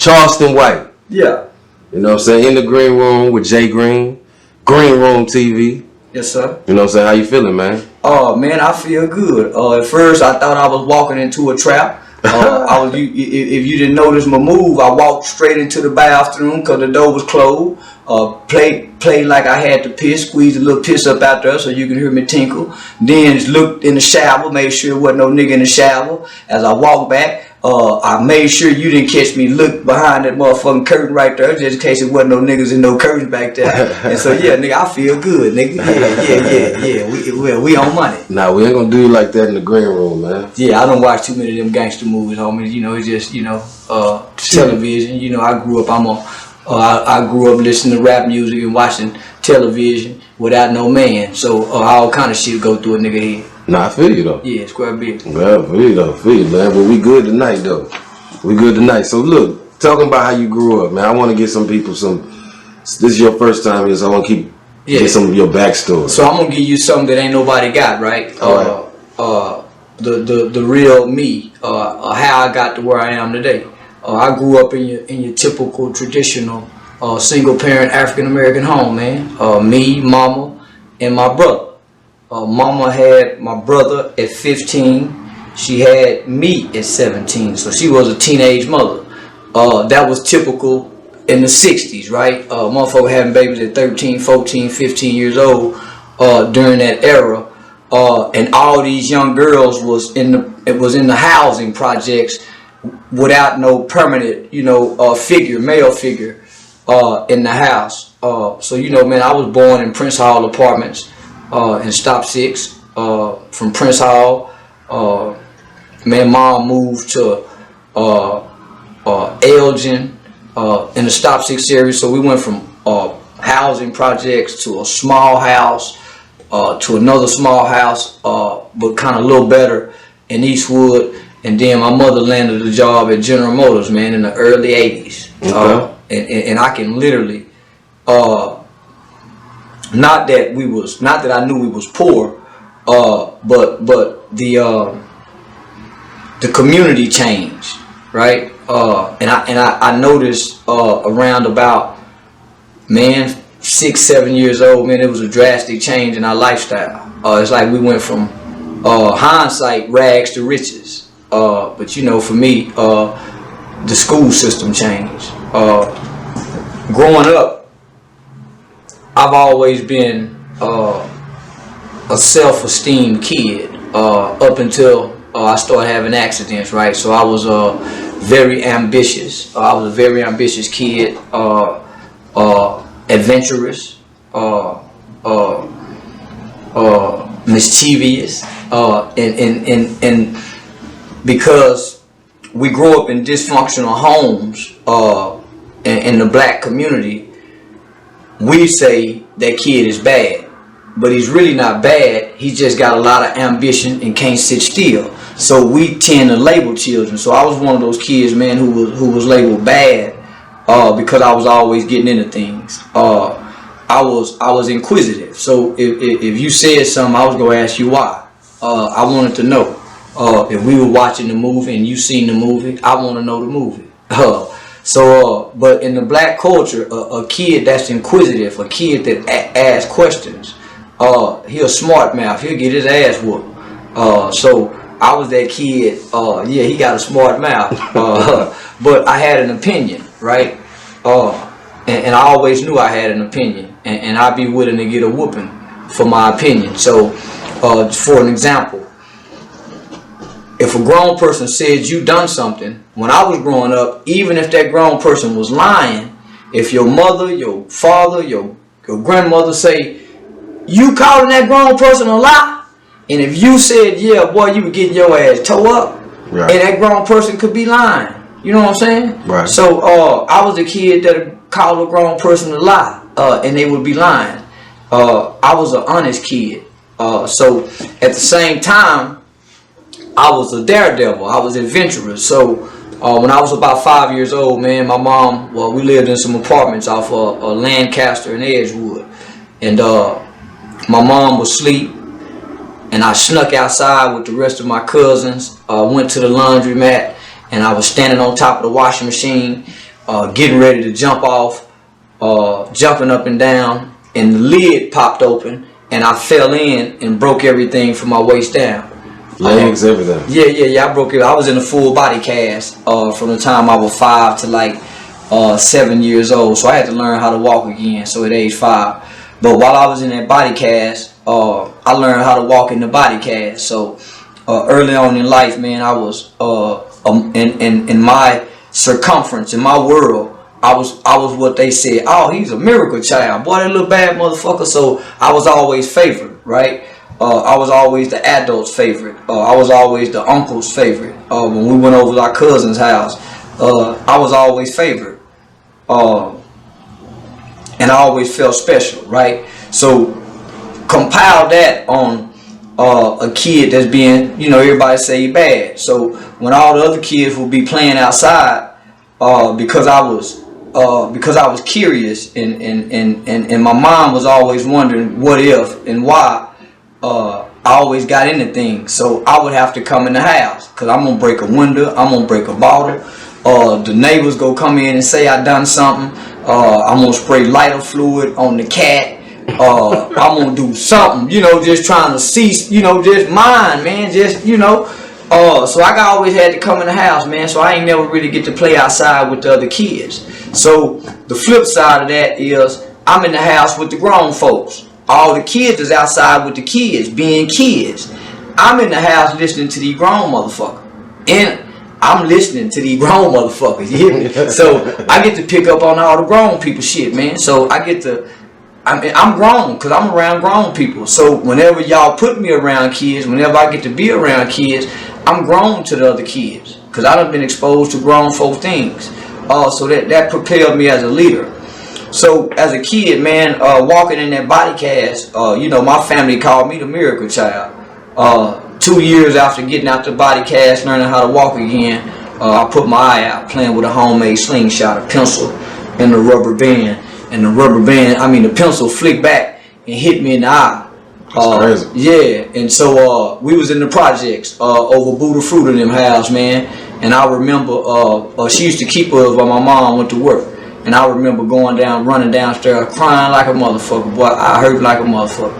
Charleston White. Yeah. You know what I'm saying? In the green room with Jay Green. Greenroom TV. Yes, sir. You know what I'm saying? How you feeling, man? Oh, man, I feel good. At first, I thought I was walking into a trap. If you didn't notice my move, I walked straight into the bathroom because the door was closed. Played like I had to piss, squeezed a little piss up out there so you can hear me tinkle. Then just looked in the shower, made sure there wasn't no nigga in the shower. As I walked back, I made sure you didn't catch me look behind that motherfucking curtain right there, just in case there wasn't no niggas and no curtains back there. And so yeah, nigga, I feel good, nigga. Yeah. We on money. Nah, we ain't gonna do you like that in the green room, man. Yeah, I don't watch too many of them gangster movies, homie. You know, it's just television. You know, I grew up. I grew up listening to rap music and watching television without no man. So all kind of shit go through a nigga head. Nah, I feel you though. Yeah, it's quite big. Well, I feel you, man. But we good tonight though. We good tonight. So look, talking about how you grew up, man. I want to get some people some. This is your first time here, so I want to get some of your backstory. So I'm gonna give you something that ain't nobody got, right? All right. The real me. How I got to where I am today. I grew up in your typical traditional single parent African American home, man. Me, mama, and my brother. Mama had my brother at 15. She had me at 17. So she was a teenage mother. That was typical in the 60s, right? Motherfucker having babies at 13, 14, 15 years old during that era. And all these young girls was in the housing projects without no permanent, male figure in the house. So, man, I was born in Prince Hall Apartments in Stop 6. From Prince Hall, mom moved to Elgin in the Stop 6 area. So we went from housing projects to a small house to another small house, but kind of a little better in Eastwood. And then my mother landed a job at General Motors, man, in the early 80s. Okay. And I can literally, not that I knew we was poor, but the community changed, right? And I noticed around about, man, 6, 7 years old, man, it was a drastic change in our lifestyle. It's like we went from hindsight rags to riches. But for me, the school system changed. Growing up, I've always been a self-esteem kid up until I started having accidents, right? So I was very ambitious. I was a very ambitious kid, adventurous, mischievous, and because we grew up in dysfunctional homes in the black community, we say that kid is bad, but he's really not bad. He just got a lot of ambition and can't sit still. So we tend to label children. So I was one of those kids, man, who was labeled bad because I was always getting into things. I was inquisitive. So if you said something, I was gonna ask you why. I wanted to know. If we were watching the movie and you seen the movie, I want to know the movie. But in the black culture, a kid that's inquisitive, a kid that asks questions, he'll smart mouth, he'll get his ass whooped. So I was that kid, he got a smart mouth, but I had an opinion, right? And I always knew I had an opinion, and I'd be willing to get a whooping for my opinion. So for an example, if a grown person said you done something, when I was growing up, even if that grown person was lying, if your mother, your father, your grandmother say, you calling that grown person a lie? And if you said, yeah, boy, you were getting your ass towed up, right, and that grown person could be lying. You know what I'm saying? Right. So I was a kid that called a grown person a lie, and they would be lying. I was an honest kid. So at the same time, I was a daredevil. I was adventurous. So when I was about 5 years old, man, my mom, we lived in some apartments off Lancaster and Edgewood. And my mom was asleep, and I snuck outside with the rest of my cousins, went to the laundromat, and I was standing on top of the washing machine getting ready to jump off, jumping up and down, and the lid popped open, and I fell in and broke everything from my waist down. Legs, everything. Yeah. I broke it. I was in a full body cast from the time I was 5 to like 7 years old. So I had to learn how to walk again. So at age 5. But while I was in that body cast, I learned how to walk in the body cast. So early on in life, man, I was in my circumference, in my world, I was what they said. Oh, he's a miracle child. Boy, that little bad motherfucker. So I was always favored, right? I was always the adult's favorite. I was always the uncle's favorite. When we went over to our cousin's house, I was always favored. And I always felt special, right? So compile that on a kid that's being, everybody say he bad. So when all the other kids would be playing outside, because I was curious and my mom was always wondering what if and why, I always got into things. So I would have to come in the house because I'm gonna break a window, I'm gonna break a bottle. The neighbors go come in and say I done something. I'm gonna spray lighter fluid on the cat. I'm gonna do something, just trying to see, just mine, man, so I always had to come in the house, man, so I ain't never really get to play outside with the other kids. So the flip side of that is I'm in the house with the grown folks. All the kids is outside with the kids, being kids. I'm in the house listening to these grown motherfuckers. And I'm listening to these grown motherfuckers, you hear me? So I get to pick up on all the grown people shit, man. So I'm grown because I'm around grown people. So whenever y'all put me around kids, whenever I get to be around kids, I'm grown to the other kids because I done been exposed to grown folk things. So that propelled me as a leader. So as a kid, man, walking in that body cast, my family called me the miracle child. 2 years after getting out the body cast, learning how to walk again, I put my eye out playing with a homemade slingshot, a pencil, and a rubber band. And the pencil flicked back and hit me in the eye. That's crazy. Yeah, and so we was in the projects over Buddha Fruit in them house, man. And I remember she used to keep us while my mom went to work. And I remember running downstairs, crying like a motherfucker. Boy, I hurt like a motherfucker.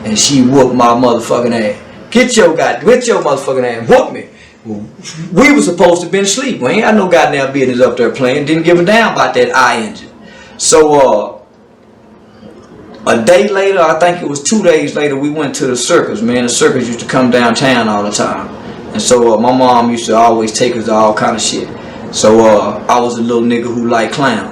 And she whooped my motherfucking ass. Get your motherfucking ass, whoop me. We were supposed to be asleep. We ain't had no goddamn business up there playing. Didn't give a damn about that eye engine. So a day later, I think it was 2 days later, we went to the circus, man. The circus used to come downtown all the time. And so my mom used to always take us to all kind of shit. So I was a little nigga who liked clowns.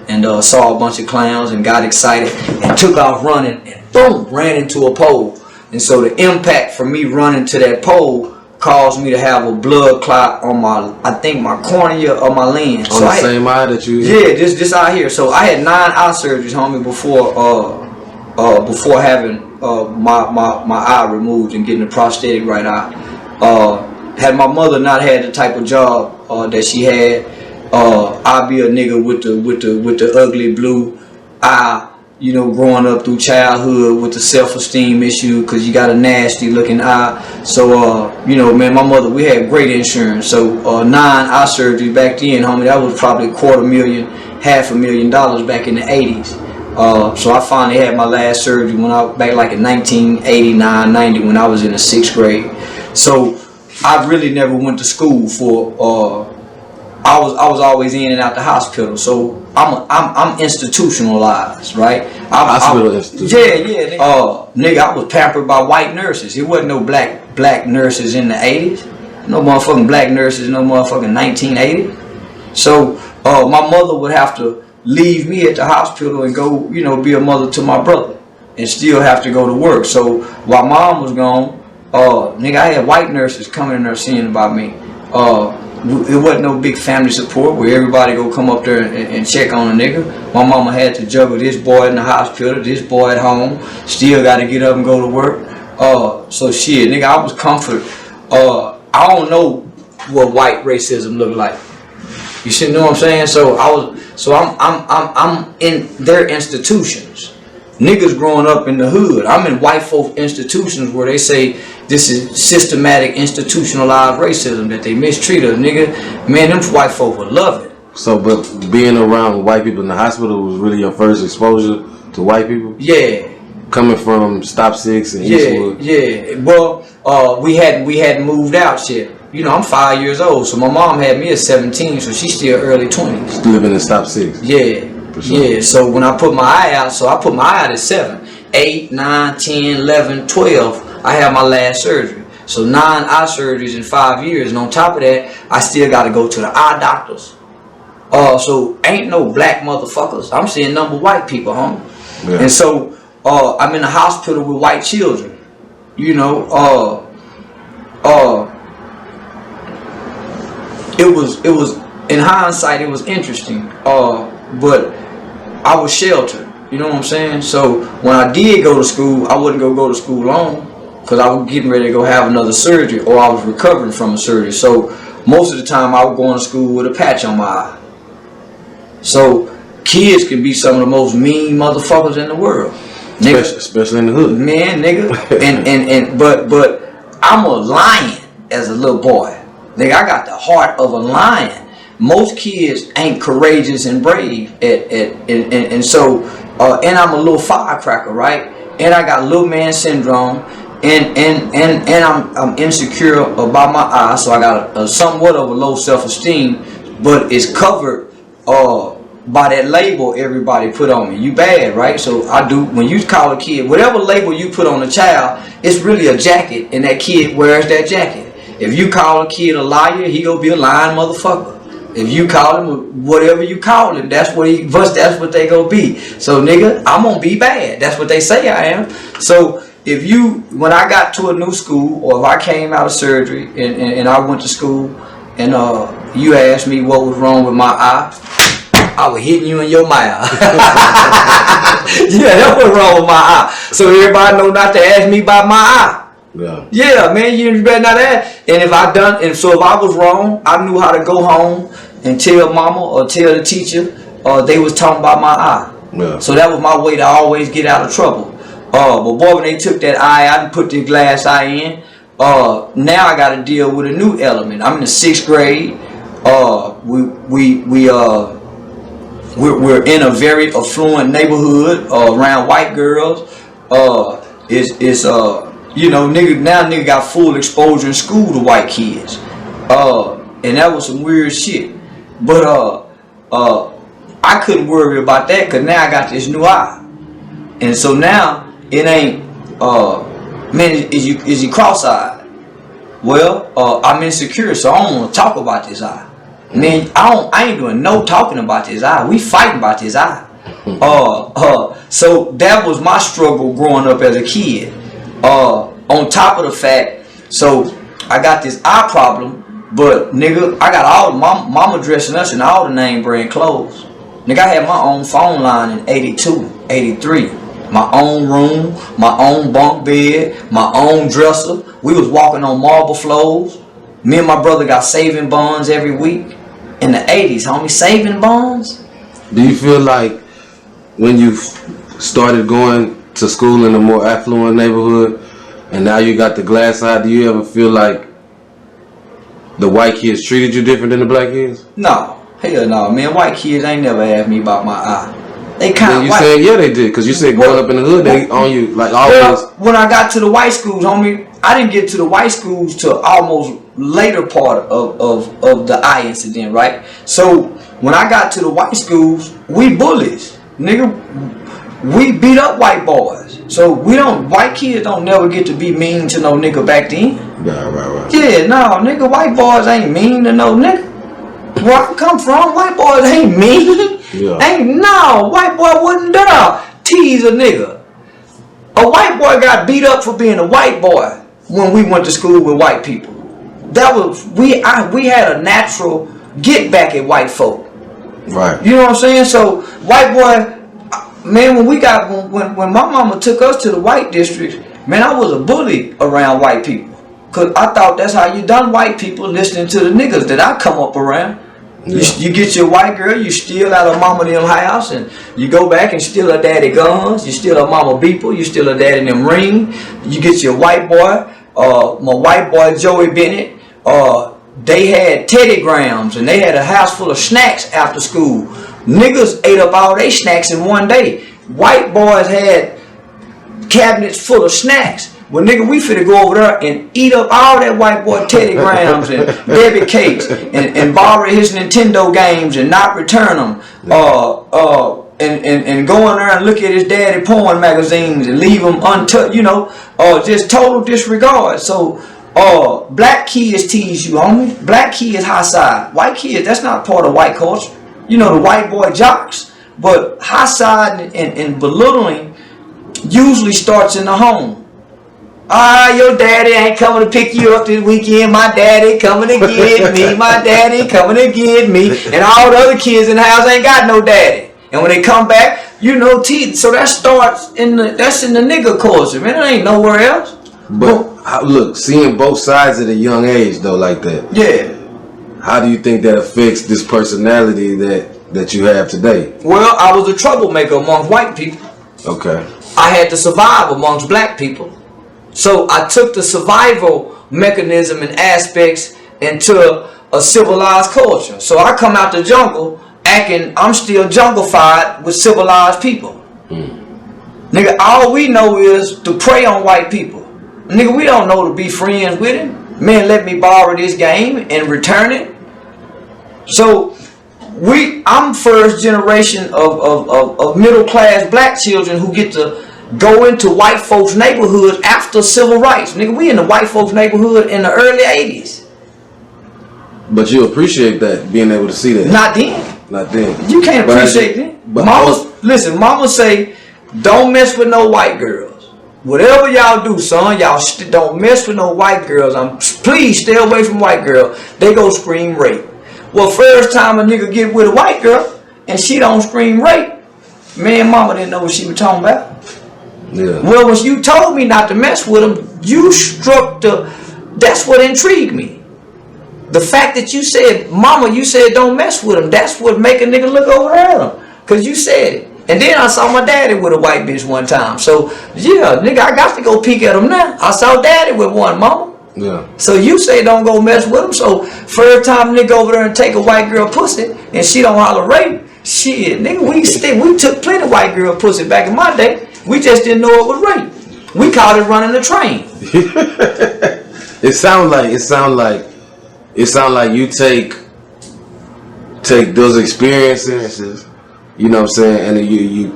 And saw a bunch of clowns and got excited and took off running and boom, ran into a pole. And so the impact from me running to that pole caused me to have a blood clot on my cornea or my lens. On the same eye that you... Yeah, this eye here. So I had 9 eye surgeries, homie, before having my eye removed and getting a prosthetic right eye. Had my mother not had the type of job that she had, I'd be a nigga with the ugly blue eye, growing up through childhood with the self-esteem issue because you got a nasty looking eye. So, man, my mother, we had great insurance. So 9 eye surgeries back then, homie, that was probably $250,000, $500,000 back in the 80s. So I finally had my last surgery back like in 1989, 90 when I was in the 6th grade. So I really never went to school for, I was always in and out the hospital, so I'm institutionalized, right? Hospital institution. Yeah. Nigga, I was pampered by white nurses. It wasn't no black nurses in the 80s. No motherfucking black nurses, no motherfucking 1980. So my mother would have to leave me at the hospital and go, be a mother to my brother, and still have to go to work. So while mom was gone, nigga, I had white nurses coming in there seeing about me. It wasn't no big family support where everybody go come up there and check on a nigga. My mama had to juggle this boy in the hospital, this boy at home, still got to get up and go to work. So shit, nigga, I was comforted. I don't know what white racism looked like. You see, know what I'm saying? So I'm in their institutions. Niggas growing up in the hood. I'm in white folk institutions where they say this is systematic institutionalized racism, that they mistreat us, nigga. Man, them white folk would love it. So, but being around white people in the hospital was really your first exposure to white people? Yeah. Coming from Stop 6 and Eastwood? Yeah. Well, we hadn't moved out yet. You know, I'm 5 years old, so my mom had me at 17, so she's still early 20s. Still living in Stop 6? Yeah. Sure. Yeah, so when I put my eye out, so I put my eye out at 7, 8, 9, 10, 11, 12, I had my last surgery. So 9 eye surgeries in 5 years, and on top of that, I still got to go to the eye doctors. So ain't no black motherfuckers. I'm seeing number white people, homie. Yeah. And so I'm in the hospital with white children. You know, it was in hindsight it was interesting. But I was sheltered. You know what I'm saying? So when I did go to school, I wouldn't go to school alone because I was getting ready to go have another surgery, or I was recovering from a surgery. So most of the time I was going to school with a patch on my eye. So kids can be some of the most mean motherfuckers in the world, especially in the hood, man, nigga. but I'm a lion as a little boy, nigga. I got the heart of a lion. Most kids ain't courageous and brave, and so and I'm a little firecracker, right? And I got little man syndrome, and I'm insecure about my eye, so I got a somewhat of a low self-esteem, but it's covered by that label everybody put on me. You bad, right? So I do, when you call a kid, whatever label you put on a child, it's really a jacket, and that kid wears that jacket. If you call a kid a liar, he gonna be a lying motherfucker. If you call him whatever you call him, that's what they gonna be. So nigga, I'm gonna be bad. That's what they say I am. So when I got to a new school, or if I came out of surgery and I went to school, and you asked me what was wrong with my eye, I was hitting you in your mouth. Yeah, that was wrong with my eye. So everybody know not to ask me about my eye. Yeah, man, you better not ask. And if I was wrong, I knew how to go home and tell mama or tell the teacher they was talking about my eye. Yeah. So that was my way to always get out of trouble. But boy, when they took that eye out and put the glass eye in, now I got to deal with a new element. I'm in the 6th grade. We're in a very affluent neighborhood around white girls. You know, nigga got full exposure in school to white kids. And that was some weird shit. But I couldn't worry about that because now I got this new eye. And so now it ain't man, is you cross-eyed? Well, I'm insecure, so I don't want to talk about this eye. Man, I ain't doing no talking about this eye. We fighting about this eye. So that was my struggle growing up as a kid. On top of the fact, so I got this eye problem, but nigga, I got all mama dressing us in all the name brand clothes. Nigga, I had my own phone line in 82, 83. My own room, my own bunk bed, my own dresser. We was walking on marble floors. Me and my brother got saving bonds every week. In the 80s, homie, saving bonds. Do you feel like when you started going to school in a more affluent neighborhood and now you got the glass eye, do you ever feel like the white kids treated you different than the black kids? No, hell no, man. White kids ain't never asked me about my eye. They kind of. You said yeah, they did, because you said growing up in the hood, they on you like always. Well, when I got to the white schools, homie, I didn't get to the white schools till almost later part of the eye incident, right? So when I got to the white schools, we bullies, nigga. We beat up white boys. So white kids don't never get to be mean to no nigga back then. Yeah, right. Yeah, no, nigga, white boys ain't mean to no nigga. Where I come from, white boys ain't mean. Yeah. White boy wouldn't dare tease a nigga. A white boy got beat up for being a white boy when we went to school with white people. That was we had a natural get back at white folk. Right. You know what I'm saying? So white boy, man, when my mama took us to the white districts, man, I was a bully around white people. Cause I thought that's how you done white people, listening to the niggas that I come up around. Yeah. You get your white girl, you steal out of mama them house, and you go back and steal her daddy guns, you steal her mama beeper, you steal her daddy them ring. You get your white boy, my white boy Joey Bennett, they had Teddy Grahams and they had a house full of snacks after school. Niggas ate up all their snacks in one day. White boys had cabinets full of snacks. Well, nigga, we finna go over there and eat up all that white boy Teddy Grahams and Debbie Cakes and borrow his Nintendo games and not return them. And go in there and look at his daddy porn magazines and leave them untouched, just total disregard. So, black kids tease you, homie. Black kids high side. White kids, that's not part of white culture. The white boy jocks. But high side and belittling usually starts in the home. Your daddy ain't coming to pick you up this weekend. My daddy coming to get me. My daddy coming to get me. And all the other kids in the house ain't got no daddy. And when they come back, so that starts that's in the nigga culture, man. It ain't nowhere else. But look, seeing both sides at a young age though, like that. Yeah. How do you think that affects this personality that you have today? Well, I was a troublemaker among white people. Okay. I had to survive amongst black people. So I took the survival mechanism and aspects into a civilized culture. So I come out the jungle acting I'm still jungle-fied with civilized people. Nigga, all we know is to prey on white people. Nigga, we don't know to be friends with him. Man, let me borrow this game and return it. So I'm first generation of middle-class black children who get to go into white folks' neighborhoods after civil rights. Nigga, we in the white folks' neighborhood in the early 80s. But you appreciate that, being able to see that. Not then. Not then. You can't appreciate it. Mama say, don't mess with no white girls. Whatever y'all do, son, y'all don't mess with no white girls. Please stay away from white girls. They go scream rape. Well, first time a nigga get with a white girl and she don't scream rape, man, mama didn't know what she was talking about. Yeah. Well, when you told me not to mess with them, you struck that's what intrigued me. The fact that you said, mama, you said don't mess with them, that's what make a nigga look over at them. Because you said it. And then I saw my daddy with a white bitch one time. So, yeah, nigga, I got to go peek at him now. I saw daddy with one, mama. Yeah. So you say don't go mess with him. So, first time nigga over there and take a white girl pussy and she don't holler rape, shit, nigga, we took plenty of white girl pussy back in my day. We just didn't know it was rape. We called it running the train. It sound like you take those experiences, you know what I'm saying, and you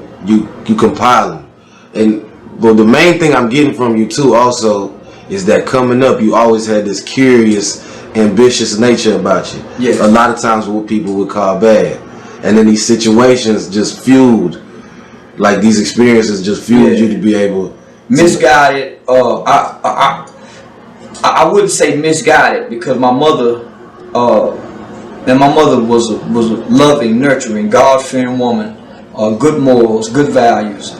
compile them. But the main thing I'm getting from you too also is that coming up you always had this curious, ambitious nature about you. Yeah. A lot of times what people would call bad. And then these situations just fueled, like these experiences just fueled you to be able to misguided. I wouldn't say misguided because my mother was a loving, nurturing, God-fearing woman. Good morals, good values.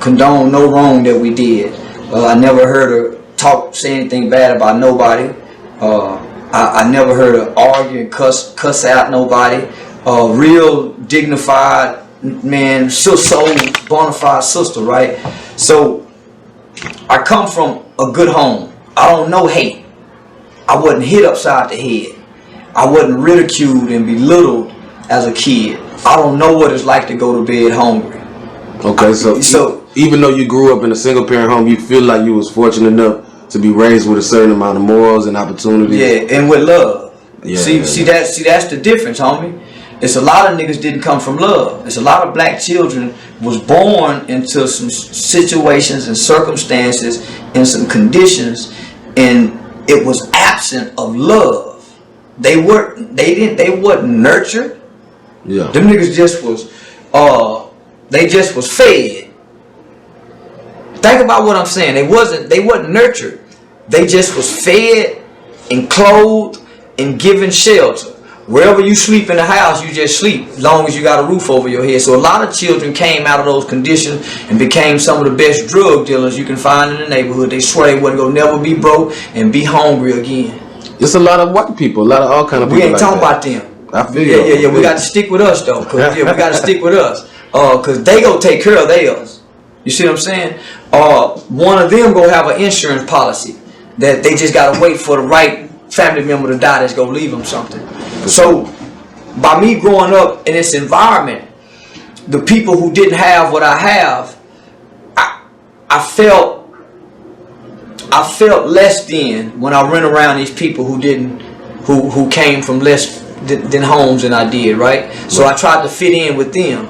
Condone no wrong that we did. I never heard her say anything bad about nobody. I never heard her argue and cuss out nobody. Real dignified man, soul, bona fide sister, right? So I come from a good home. I don't know hate. I wasn't hit upside the head. I wasn't ridiculed and belittled as a kid. I don't know what it's like to go to bed hungry. Okay, so even though you grew up in a single parent home, you feel like you was fortunate enough to be raised with a certain amount of morals and opportunities. Yeah, and with love. Yeah, see that's the difference, homie. It's a lot of niggas didn't come from love. It's a lot of black children was born into some situations and circumstances and some conditions, and it was absent of love. They wasn't nurtured. Yeah. Them niggas just was they just was fed. Think about what I'm saying. They wasn't nurtured. They just was fed and clothed and given shelter. Wherever you sleep in the house, you just sleep as long as you got a roof over your head. So a lot of children came out of those conditions and became some of the best drug dealers you can find in the neighborhood. They swear they wasn't gonna never be broke and be hungry again. It's a lot of white people, a lot of all kind of people. We ain't like talking that. about them. I feel you. Yeah. We got to stick with us though. We got to stick with us. Cause they go take care of theirs. You see what I'm saying? One of them go have an insurance policy that they just gotta wait for the right family member to die that's gonna leave them something. So by me growing up in this environment, the people who didn't have what I have, I felt less than when I ran around these people who came from less than homes than I did, right? So I tried to fit in with them.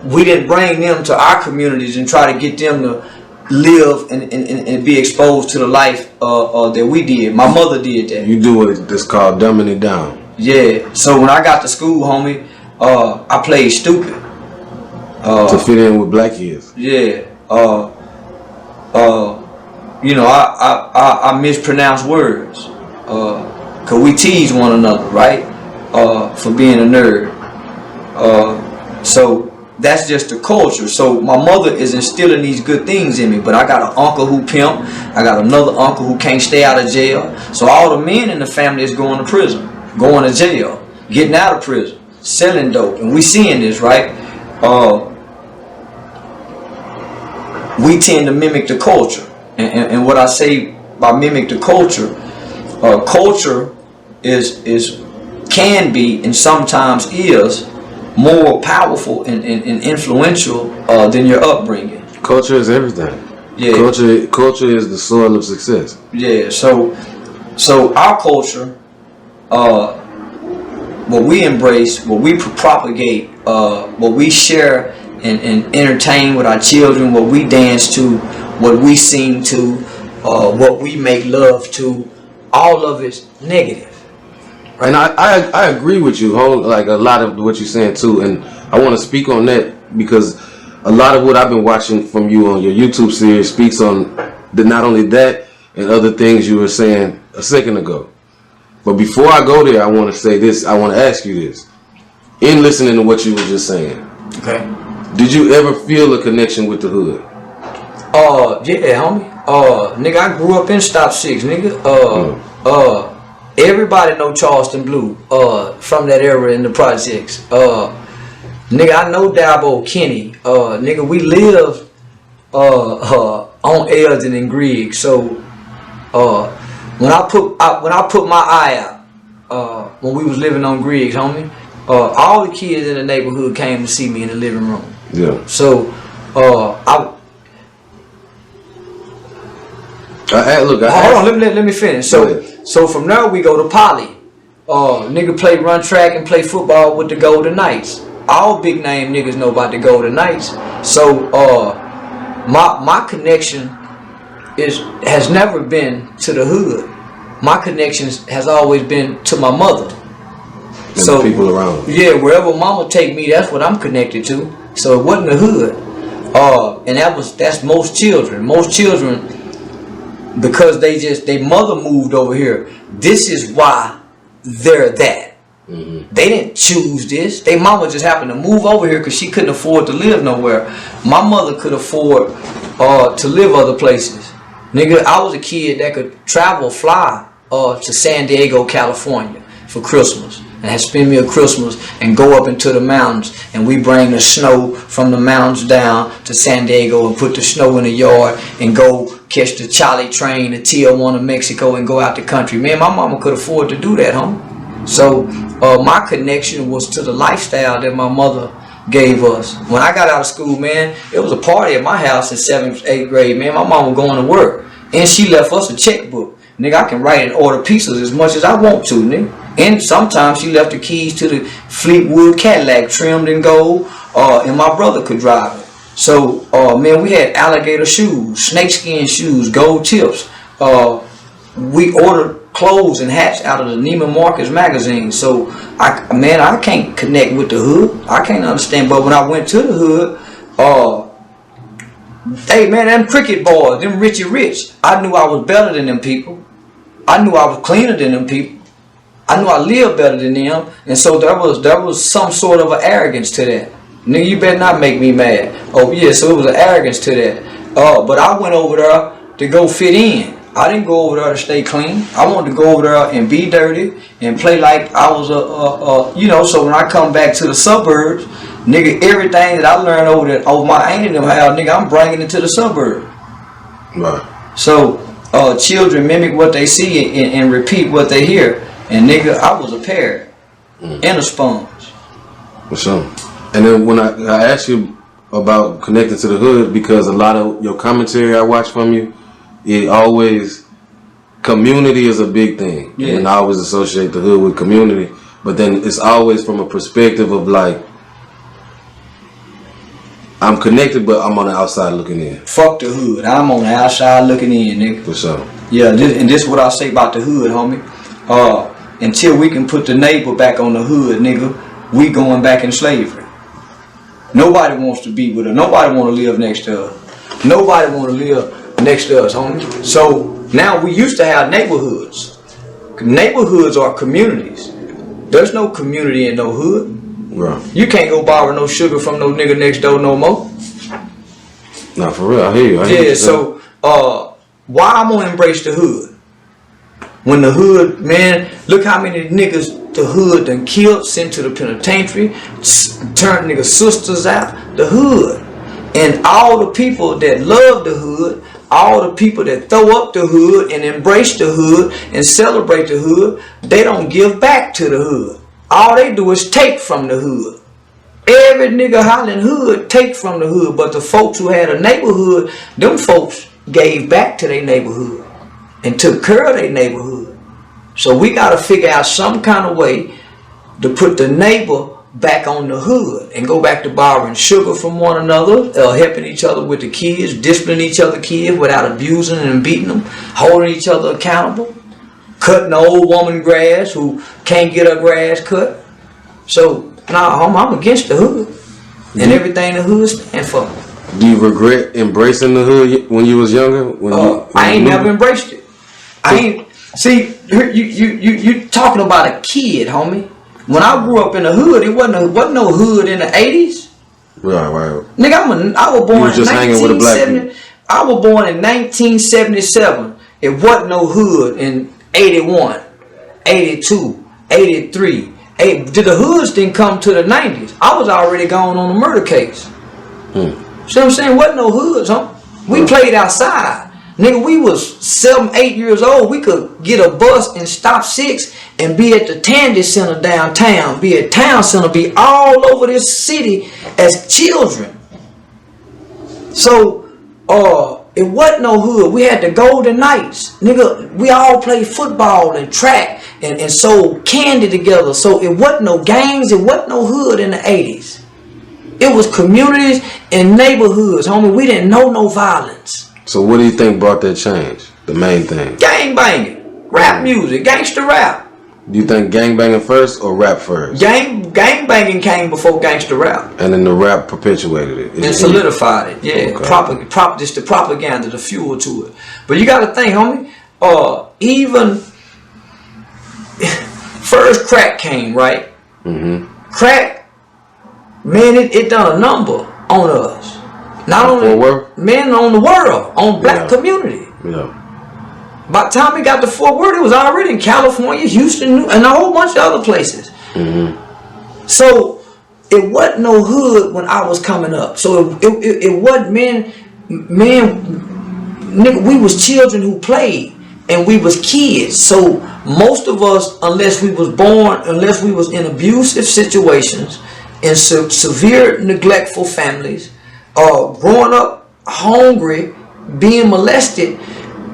We didn't bring them to our communities and try to get them to live and be exposed to the life that we did. My mother did that. You do what it's called dumbing it down. Yeah. So when I got to school, homie, I played stupid. To fit in with black kids. Yeah. You know, I mispronounce words. Cause we tease one another, right? For being a nerd. So that's just the culture. So my mother is instilling these good things in me, but I got an uncle who pimp. I got another uncle who can't stay out of jail. So all the men in the family is going to prison, going to jail, getting out of prison, selling dope, and we seeing this, right? We tend to mimic the culture, and what I say by mimic the culture, culture can be and sometimes is more powerful and influential than your upbringing. Culture is everything. Yeah. Culture is the soil of success. Yeah. So our culture, what we embrace, what we propagate, what we share and entertain with our children, what we dance to, what we sing to, what we make love to, all of it's negative. And I agree with you, like a lot of what you're saying too, and I want to speak on that because a lot of what I've been watching from you on your YouTube series speaks on not only that and other things you were saying a second ago. But before I go there, I want to say this. I want to ask you this. In listening to what you were just saying, Okay. did you ever feel a connection with the hood? Yeah, homie. Nigga, I grew up in Stop 6, nigga. Everybody know Charleston Blue, from that era in the projects. Nigga, I know Dabo Kenny. Nigga, we lived, on Eldon and Griggs. So, when I put my eye out, when we was living on Griggs, homie, all the kids in the neighborhood came to see me in the living room. Yeah. So, Look, hold on, let me finish. So from there we go to Poly. Nigga play run track and play football with the Golden Knights. All big name niggas know about the Golden Knights. So my connection has never been to the hood. My connections has always been to my mother. And so the people around. Yeah, wherever mama take me, that's what I'm connected to. So it wasn't the hood. And that's most children. Most children, because they mother moved over here. This is why they're that. Mm-hmm. They didn't choose this. They mama just happened to move over here because she couldn't afford to live nowhere. My mother could afford to live other places. Nigga, I was a kid that could fly to San Diego, California for Christmas. And had spend me a Christmas and go up into the mountains, and we bring the snow from the mountains down to San Diego and put the snow in the yard and go catch the Charlie train to Tijuana, Mexico, and go out the country. Man, my mama could afford to do that, homie. So my connection was to the lifestyle that my mother gave us. When I got out of school, man, it was a party at my house in 7th, 8th grade. Man, my mama was going to work, and she left us a checkbook. Nigga, I can write and order pizzas as much as I want to, nigga. And sometimes she left the keys to the Fleetwood Cadillac trimmed in gold, and my brother could drive it. So, man, we had alligator shoes, snakeskin shoes, gold tips. We ordered clothes and hats out of the Neiman Marcus magazine. So, I can't connect with the hood. I can't understand. But when I went to the hood, hey, man, them cricket boys, them Richie Rich, I knew I was better than them people. I knew I was cleaner than them people. I knew I lived better than them, and so there was some sort of an arrogance to that. Nigga, you better not make me mad. Oh yeah, so it was an arrogance to that. But I went over there to go fit in. I didn't go over there to stay clean. I wanted to go over there and be dirty and play like I was So when I come back to the suburbs, nigga, everything that I learned over my aunt and them house, nigga, I'm bringing it to the suburb. Right. So children mimic what they see and repeat what they hear. And nigga, I was a parrot and a sponge. For sure. And then when I asked you about connecting to the hood, because a lot of your commentary I watch from you, it always, community is a big thing. Yeah. And I always associate the hood with community. But then it's always from a perspective of like, I'm connected, but I'm on the outside looking in. Fuck the hood. I'm on the outside looking in, nigga. For sure. Yeah, and this is what I say about the hood, homie. Until we can put the neighbor back on the hood, nigga, we going back in slavery. Nobody wants to be with us. Nobody want to live next to us. Nobody want to live next to us, homie. So now we used to have neighborhoods. Neighborhoods are communities. There's no community in no hood. Right. You can't go borrow no sugar from no nigga next door no more. Nah, for real, I hear you. Yeah, so why I'm gonna embrace the hood? When the hood, man, look how many niggas the hood done killed, sent to the penitentiary, turned nigga sisters out, the hood. And all the people that love the hood, all the people that throw up the hood and embrace the hood and celebrate the hood, they don't give back to the hood. All they do is take from the hood. Every nigga hollering hood take from the hood, but the folks who had a neighborhood, them folks gave back to their neighborhood and took care of their neighborhood. So we got to figure out some kind of way to put the neighbor back on the hood and go back to borrowing sugar from one another, helping each other with the kids, disciplining each other kids without abusing and beating them, holding each other accountable, cutting the old woman grass who can't get her grass cut. So nah, I'm against the hood and everything the hood stand for. Do you regret embracing the hood when you was younger? I ain't never embraced it. I ain't. See, you talking about a kid, homie. When I grew up in the hood, it wasn't no hood in the 80s. Right. Nigga, I was born in 1970. I was born in 1977. It wasn't no hood in 81, 82, 83. The hoods didn't come to the 90s. I was already gone on a murder case. See what I'm saying? Wasn't no hoods, huh? We played outside. Nigga, we was 7, 8 years old. We could get a bus and stop 6 and be at the Tandy Center downtown, be at Town Center, be all over this city as children. So, it wasn't no hood. We had the Golden Knights. Nigga, we all played football and track and sold candy together. So it wasn't no gangs. It wasn't no hood in the 80s. It was communities and neighborhoods, homie. We didn't know no violence. So what do you think brought that change? The main thing? Gang banging, rap music, gangster rap. Do you think gang banging first or rap first? Gang banging came before gangster rap. And then the rap perpetuated it. And solidified it, yeah. Okay. Just the propaganda, the fuel to it. But you got to think, homie, even first crack came, right? Crack, man, it done a number on us. Not only men on the world, on black community. Yeah. By the time we got to Fort Worth, it was already in California, Houston, and a whole bunch of other places. So it wasn't no hood when I was coming up. So it wasn't nigga, we was children who played and we was kids. So most of us, unless we was in abusive situations, in severe neglectful families, growing up hungry, being molested,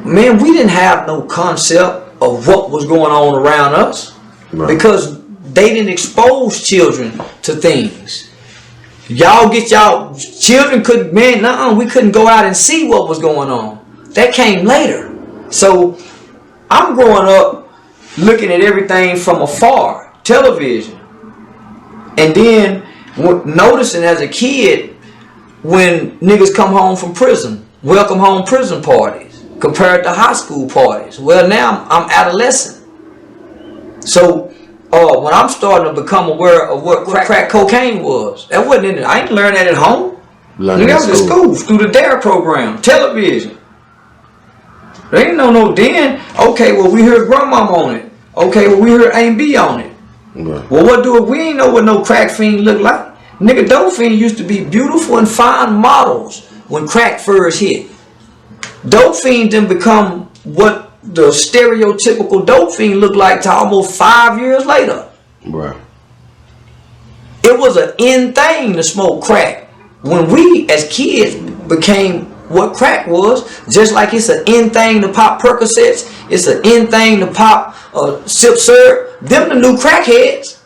man, we didn't have no concept of what was going on around us. Right. Because they didn't expose children to things. Y'all children we couldn't go out and see what was going on. That came later. So I'm growing up looking at everything from afar, television, and then noticing as a kid when niggas come home from prison, welcome home prison parties compared to high school parties. Well, now I'm adolescent. So when I'm starting to become aware of what crack cocaine was, that wasn't in it. I ain't learned that at home. Nigga, I was at school through the DARE program, television. They didn't know no then. Okay, well, we heard grandmama on it. Okay, well, we heard Aunt B on it. Right. Well, what do it? We ain't know what no crack fiend looked like. Nigga, dope fiend used to be beautiful and fine models when crack first hit. Dope fiend didn't become what the stereotypical dope fiend looked like to almost 5 years later. Right. It was an in thing to smoke crack. When we as kids became what crack was, just like it's an in thing to pop Percocets, it's an in thing to pop sip syrup. Them the new crackheads.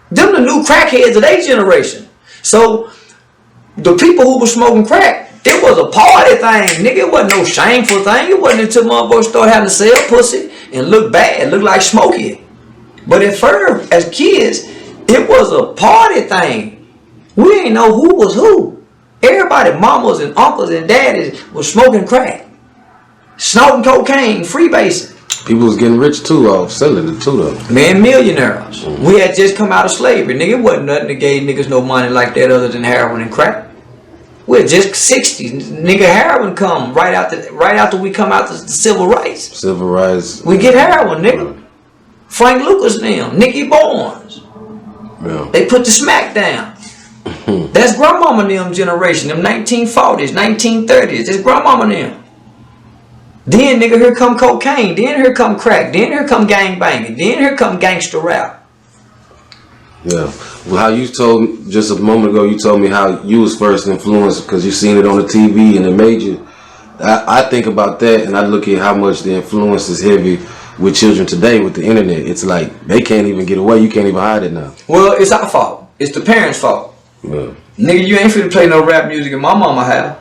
Them the new crackheads of their generation. So the people who were smoking crack, it was a party thing, nigga. It wasn't no shameful thing. It wasn't until motherfuckers started having to sell pussy and look bad, look like Smokey. But at first, as kids, it was a party thing. We ain't know who was who. Everybody, mamas and uncles and daddies, was smoking crack, snorting cocaine, freebasing. People was getting rich too off selling it too though. Man, millionaires. We had just come out of slavery, nigga. It wasn't nothing that gave niggas no money like that other than heroin and crack. We're just 60s. Nigga, heroin come right after we come out the civil rights. Civil rights. We get heroin, nigga. Frank Lucas them, Nicky Barnes. Yeah. They put the smack down. That's grandmama them generation, them 1940s, 1930s. That's grandmama them. Then nigga, here come cocaine. Then here come crack. Then here come gang banging. Then here come gangster rap. Yeah. Well, how you told just a moment ago, you told me how you was first influenced because you seen it on the TV and it made you. I think about that and I look at how much the influence is heavy with children today with the internet. It's like they can't even get away. You can't even hide it now. Well, it's our fault. It's the parents' fault. Yeah. Nigga, you ain't finna play no rap music in my mama house.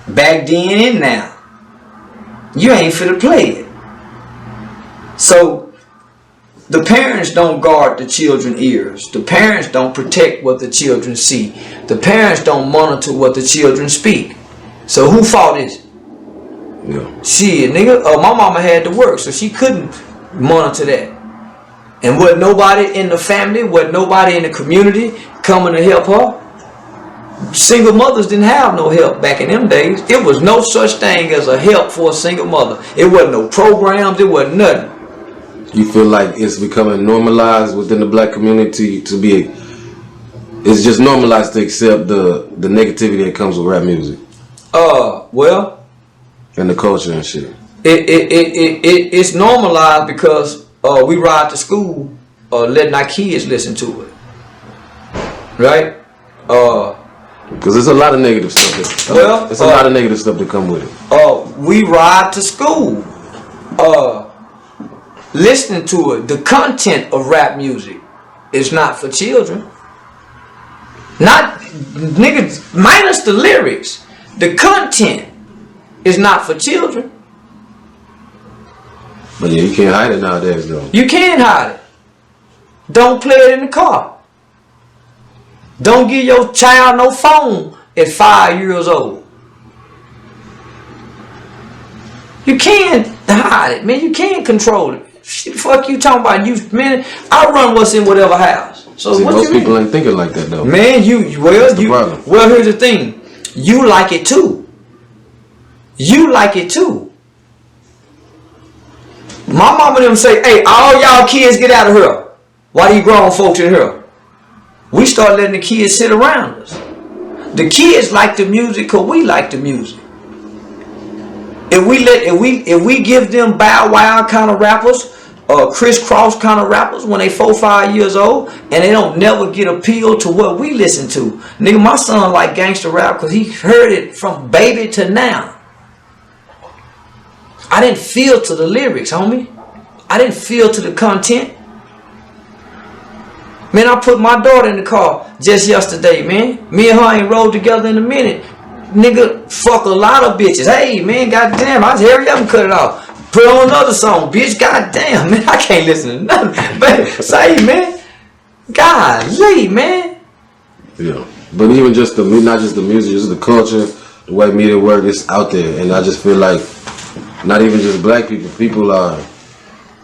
Back then and now. You ain't finna play it. So, the parents don't guard the children's ears. The parents don't protect what the children see. The parents don't monitor what the children speak. So, who fault is it? Yeah. Shit, nigga, my mama had to work, so she couldn't monitor that. And wasn't nobody in the family, wasn't nobody in the community coming to help her. Single mothers didn't have no help back in them days. It was no such thing as a help for a single mother. It wasn't no programs, it wasn't nothing. You feel like it's becoming normalized within the black community to be, it's just normalized to accept the negativity that comes with rap music. Well. And the culture and shit. It's normalized because we ride to school letting our kids listen to it. Right? Because there's a lot of negative stuff that there's a lot of negative stuff that come with it. We ride to school listening to it. The content of rap music is not for children. Not niggas, minus the lyrics. The content is not for children. But yeah, you can't hide it nowadays though. You can't hide it. Don't play it in the car. Don't give your child no phone at 5 years old. You can't hide it, man. You can't control it. Shit, fuck you talking about, you man. I run what's in whatever house. So see, what most you mean? people ain't thinking like that though. Man, problem. Well, here's the thing. You like it too. You like it too. My mama them say, hey, all y'all kids get out of here. Why you grown folks in here? We start letting the kids sit around us. The kids like the music because we like the music. If we give them Bow Wow kind of rappers, crisscross kind of rappers when they 4, 5 years old, and they don't never get appealed to what we listen to. Nigga, my son like gangster rap because he heard it from baby to now. I didn't feel to the lyrics, homie. I didn't feel to the content. Man, I put my daughter in the car just yesterday, man. Me and her ain't rolled together in a minute. Nigga, fuck a lot of bitches. Hey, man, goddamn, I hurry up and cut it off. Put on another song, bitch. Goddamn, man, I can't listen to nothing. But say, man, golly, man. Yeah, but even just not just the music, just the culture, the way media work, it's out there, and I just feel like not even just black people. People are,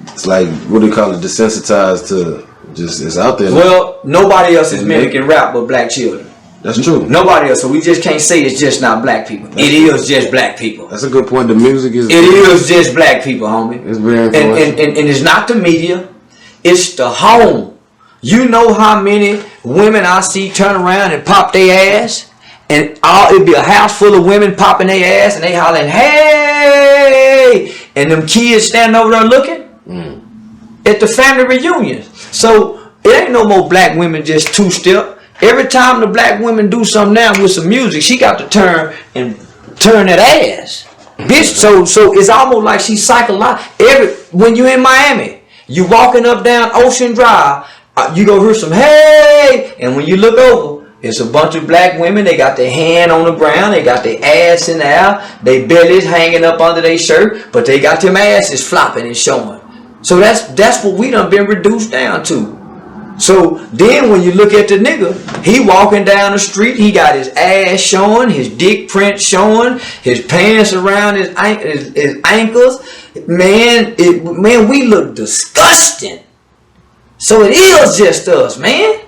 it's like, what do you call it, desensitized to just, it's out there. Well, nobody else is mimicking rap but black children. That's true. Nobody else, so we just can't say it's just not black people. It is just black people. That's a good point. The music is. It is just black people, homie. It's very important. And it's not the media, it's the home. You know how many women I see turn around and pop their ass, and it'd be a house full of women popping their ass, and they hollering, hey! hey, and them kids standing over there looking at the family reunions. So it ain't no more black women just two-step. Every time the black women do something now with some music, she got to turn that ass. Bitch, so it's almost like she's psychological. When you in Miami, you walking up down Ocean Drive, you go hear some hey, and when you look over, it's a bunch of black women. They got their hand on the ground, they got their ass in the air, their bellies hanging up under their shirt, but they got them asses flopping and showing. So that's what we done been reduced down to. So then when you look at the nigga, he walking down the street, he got his ass showing, his dick print showing, his pants around his ankles. Man, we look disgusting. So it is just us, man.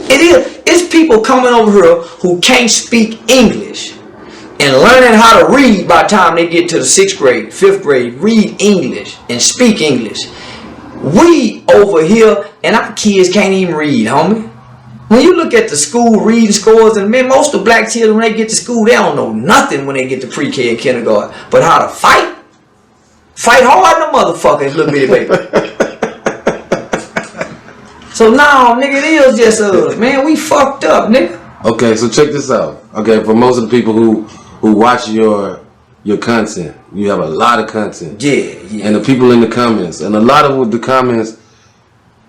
It is. It's people coming over here who can't speak English and learning how to read by the time they get to the 6th grade, 5th grade, read English and speak English. We over here, and our kids can't even read, homie. When you look at the school reading scores, and man, most of the black children, when they get to school, they don't know nothing when they get to pre-K and kindergarten. But how to fight? Fight hard, the motherfuckers, little bitty baby. So now, nigga, it is just us, man. We fucked up, nigga. Okay, so check this out. Okay, for most of the people who watch your content, you have a lot of content. Yeah. And the people in the comments, and a lot of the comments,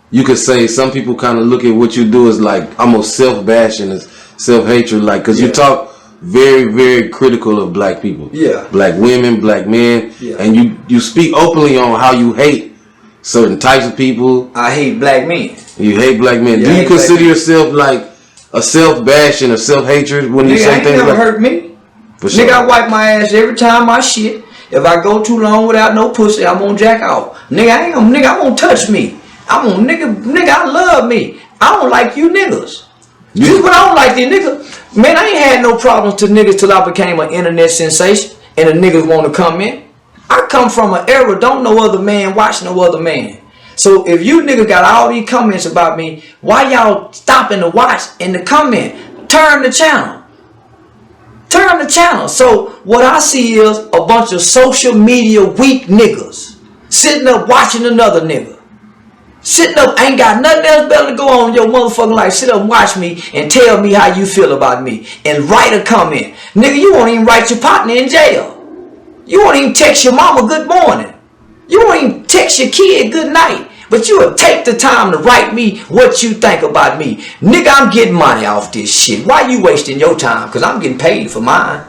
you could say some people kind of look at what you do as like almost self-bashing, as self-hatred, like, because you talk very, very critical of black people. Yeah. Black women, black men. Yeah. And you speak openly on how you hate certain types of people. I hate black men. You hate black men. Yeah, do you consider yourself like a self-bashing or self-hatred when you say things like that? Nigga, hurt me. For sure. Nigga, I wipe my ass every time I shit. If I go too long without no pussy, I'm gonna jack off. Nigga, I won't touch me. Nigga, I love me. I don't like you niggas. Just when I don't like these niggas. Man, I ain't had no problems to niggas till I became an internet sensation and the niggas want to come in. I come from an era, don't no other man watch no other man. So if you niggas got all these comments about me, why y'all stopping to watch and to comment? Turn the channel. Turn the channel. So what I see is a bunch of social media weak niggas sitting up watching another nigga. Sitting up, ain't got nothing else better to go on in your motherfucking life. Sit up and watch me and tell me how you feel about me. And write a comment. Nigga, you won't even write your partner in jail. You won't even text your mama good morning. You won't even text your kid good night. But you will take the time to write me what you think about me. Nigga, I'm getting money off this shit. Why you wasting your time? Because I'm getting paid for mine.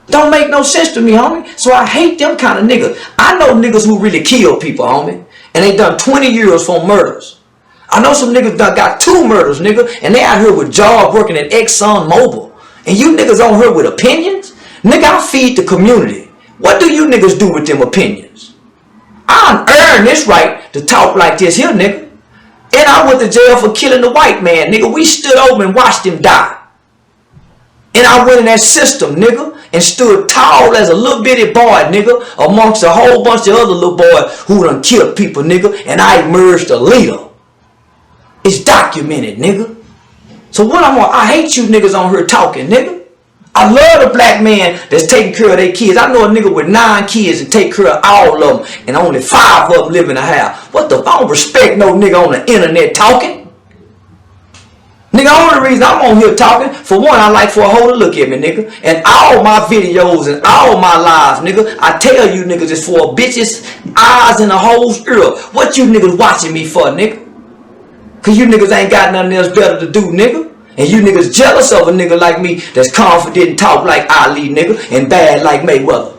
Don't make no sense to me, homie. So I hate them kind of niggas. I know niggas who really kill people, homie. And they done 20 years for murders. I know some niggas done got 2 murders, nigga. And they out here with jobs working at Exxon Mobil. And you niggas on here with opinions? Nigga, I feed the community. What do you niggas do with them opinions? I earned this right to talk like this here, nigga. And I went to jail for killing the white man, nigga. We stood over and watched him die. And I went in that system, nigga, and stood tall as a little bitty boy, nigga, amongst a whole bunch of other little boys who done killed people, nigga, and I emerged a leader. It's documented, nigga. So what I hate you niggas on here talking, nigga. I love the black man that's taking care of their kids. I know a nigga with 9 kids and take care of all of them, and only 5 of them live in the house. What the? I don't respect no nigga on the internet talking. Nigga, the only reason I'm on here talking, for one, I like for a hoe to look at me, nigga. And all my videos and all my lives, nigga, I tell you niggas it's for a bitch's eyes and a hoe's ear. What you niggas watching me for, nigga? Cause you niggas ain't got nothing else better to do, nigga. And you niggas jealous of a nigga like me that's confident and talk like Ali, nigga, and bad like Mayweather.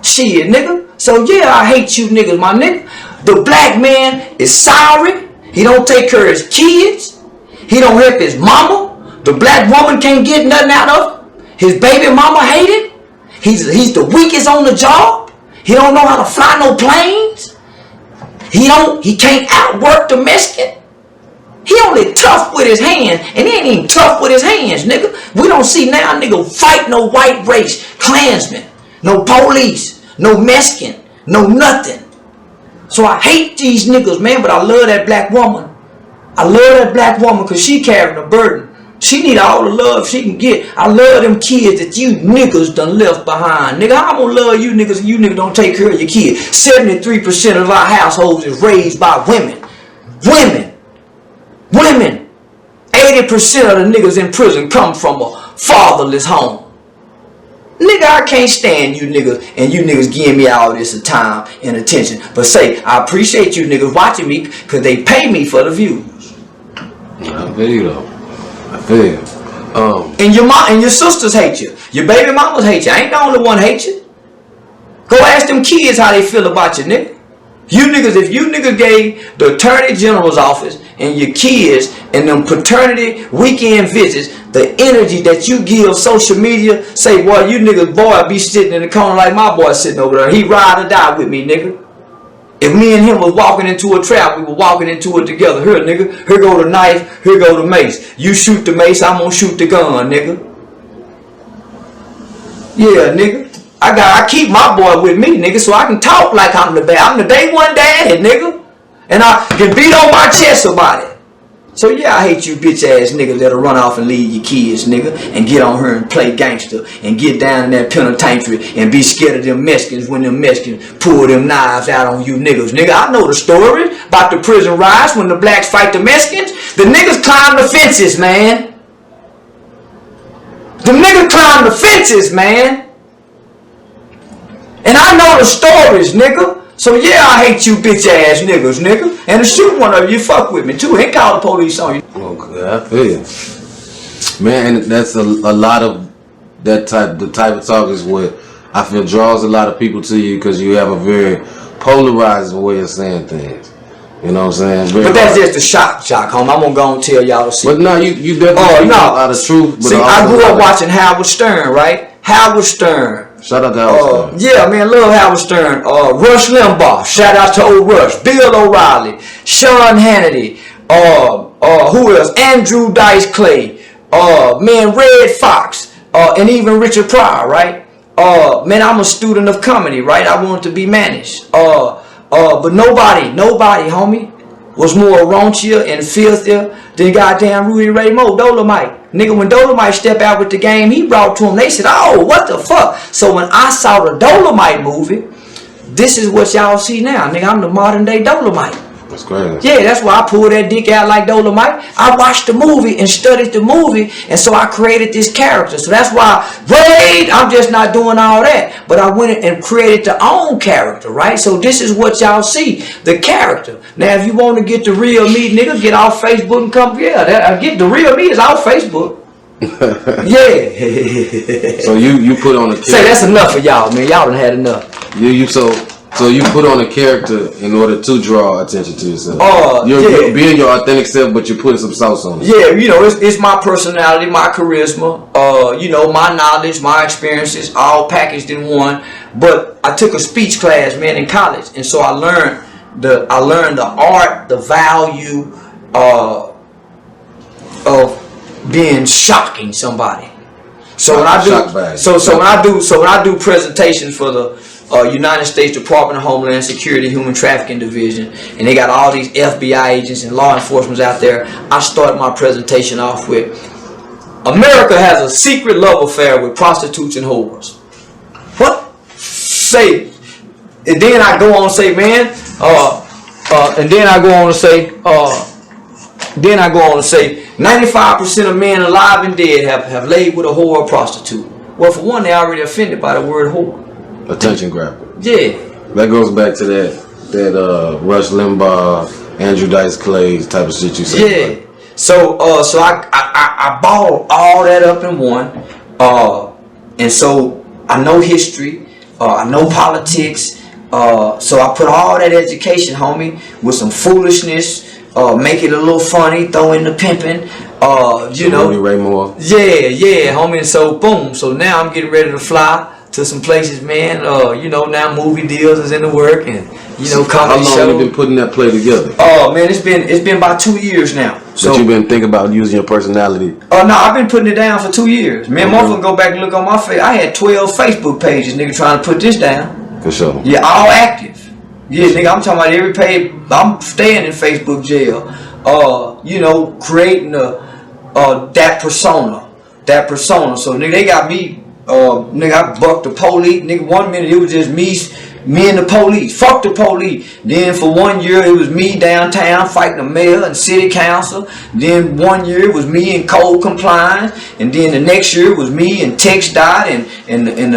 Shit, nigga. So yeah, I hate you niggas, my nigga. The black man is sorry. He don't take care of his kids. He don't help his mama. The black woman can't get nothing out of him. His baby mama hate it. He's the weakest on the job. He don't know how to fly no planes. He can't outwork the Mexican. He only tough with his hands, and he ain't even tough with his hands, nigga. We don't see now nigga fight no white race, Klansman, no police, no Mexican, no nothing. So I hate these niggas, man, but I love that black woman. I love that black woman because she carrying the burden She need all the love she can get. I love them kids that you niggas done left behind. Nigga, I'm gonna love you niggas and you niggas don't take care of your kids. 73% of our households is raised by women. Women. 80% of the niggas in prison come from a fatherless home. Nigga, I can't stand you niggas and you niggas giving me all this time and attention. But say, I appreciate you niggas watching me because they pay me for the views. I feel you though. I feel you. And your mom and your sisters hate you. Your baby mamas hate you. I ain't the only one hate you. Go ask them kids how they feel about you, nigga. You niggas, if you niggas gave the Attorney General's office and your kids and them paternity weekend visits the energy that you give social media, say, boy, you niggas, boy, be sitting in the corner like my boy sitting over there. He ride or die with me, nigga. If me and him was walking into a trap, we were walking into it together. Here, nigga, here go the knife, here go the mace. You shoot the mace, I'm gonna shoot the gun, nigga. Yeah, nigga. I keep my boy with me, nigga, so I can talk like I'm the day one daddy, nigga. And I can beat on my chest about it. So yeah, I hate you bitch ass niggas that'll run off and leave your kids, nigga, and get on her and play gangster and get down in that penitentiary and be scared of them Mexicans when them Mexicans pull them knives out on you niggas. Nigga, I know the story about the prison riots when the blacks fight the Mexicans. The niggas climb the fences, man. The niggas climb the fences, man. And I know the stories, nigga. So yeah, I hate you bitch ass niggas, nigga. And to shoot one of you, fuck with me too. Ain't call the police on you. Okay, I feel you. Man, and that's a lot of the type of talk is what I feel draws a lot of people to you because you have a very polarized way of saying things. You know what I'm saying? Very but that's just the shock, homie. I'm gonna go and tell y'all to see. But no, you definitely a lot of truth. But see, I grew up watching Howard Stern, right? Howard Stern. Shout out to Howard Stern. Yeah, man, love Howard Stern. Rush Limbaugh. Shout out to old Rush. Bill O'Reilly. Sean Hannity. Who else? Andrew Dice Clay. Man, Red Fox. And even Richard Pryor, right? Man, I'm a student of comedy, right? I wanted to be managed. But nobody, homie, was more raunchier and filthier than goddamn Rudy Ray Moore, Dolomite. Nigga, when Dolomite stepped out with the game he brought to him, they said, oh, what the fuck? So when I saw the Dolomite movie, this is what y'all see now. Nigga, I'm the modern day Dolomite. That's crazy. Yeah, that's why I pulled that dick out like Dolomite. I watched the movie and studied the movie, and so I created this character. So that's why, wait, I'm just not doing all that. But I went and created the own character, right? So this is what y'all see, the character. Now, if you want to get the real me, nigga, get off Facebook and come, get the real me is off Facebook. Yeah. So you put on a character. Say that's enough for y'all, man. Y'all done had enough. So you put on a character in order to draw attention to yourself. You're being your authentic self, but you're putting some sauce on it. Yeah, you know, it's my personality, my charisma, you know, my knowledge, my experiences, all packaged in one. But I took a speech class, man, in college, and so I learned the art, the value of being shocking somebody. So when I do presentations for the United States Department of Homeland Security Human Trafficking Division, and they got all these FBI agents and law enforcement out there, I start my presentation off with, America has a secret love affair with prostitutes and whores. What? Say, and then I go on and say, man, and then I go on to say, 95% of men alive and dead have laid with a whore or prostitute. Well, for one, they already offended by the word whore. Attention grabber. Yeah. That goes back to that Rush Limbaugh, Andrew Dice Clay type of shit you said. Yeah. Right? So I balled all that up in one. And so I know history. I know politics. So I put all that education, homie, with some foolishness. Make it a little funny, throw in the pimping, you know. Ray Moore. Yeah, homie. And so boom. So now I'm getting ready to fly to some places, man. You know, now movie deals is in the work, and you know, comedy shows. How long you been putting that play together? Oh man, it's been about 2 years now. So you've been thinking about using your personality? Oh no, I've been putting it down for 2 years. Man, motherfucker, go back and look on my face. I had 12 Facebook pages, nigga, trying to put this down. For sure. Yeah, all active. Yeah, nigga, I'm talking about every page. I'm staying in Facebook jail. You know, creating that persona. So nigga, they got me. Nigga, I bucked the police. Nigga, 1 minute it was just me and the police. Fuck the police. Then for 1 year it was me downtown fighting the mayor and city council. Then 1 year it was me in code compliance. And then the next year it was me in Textile and in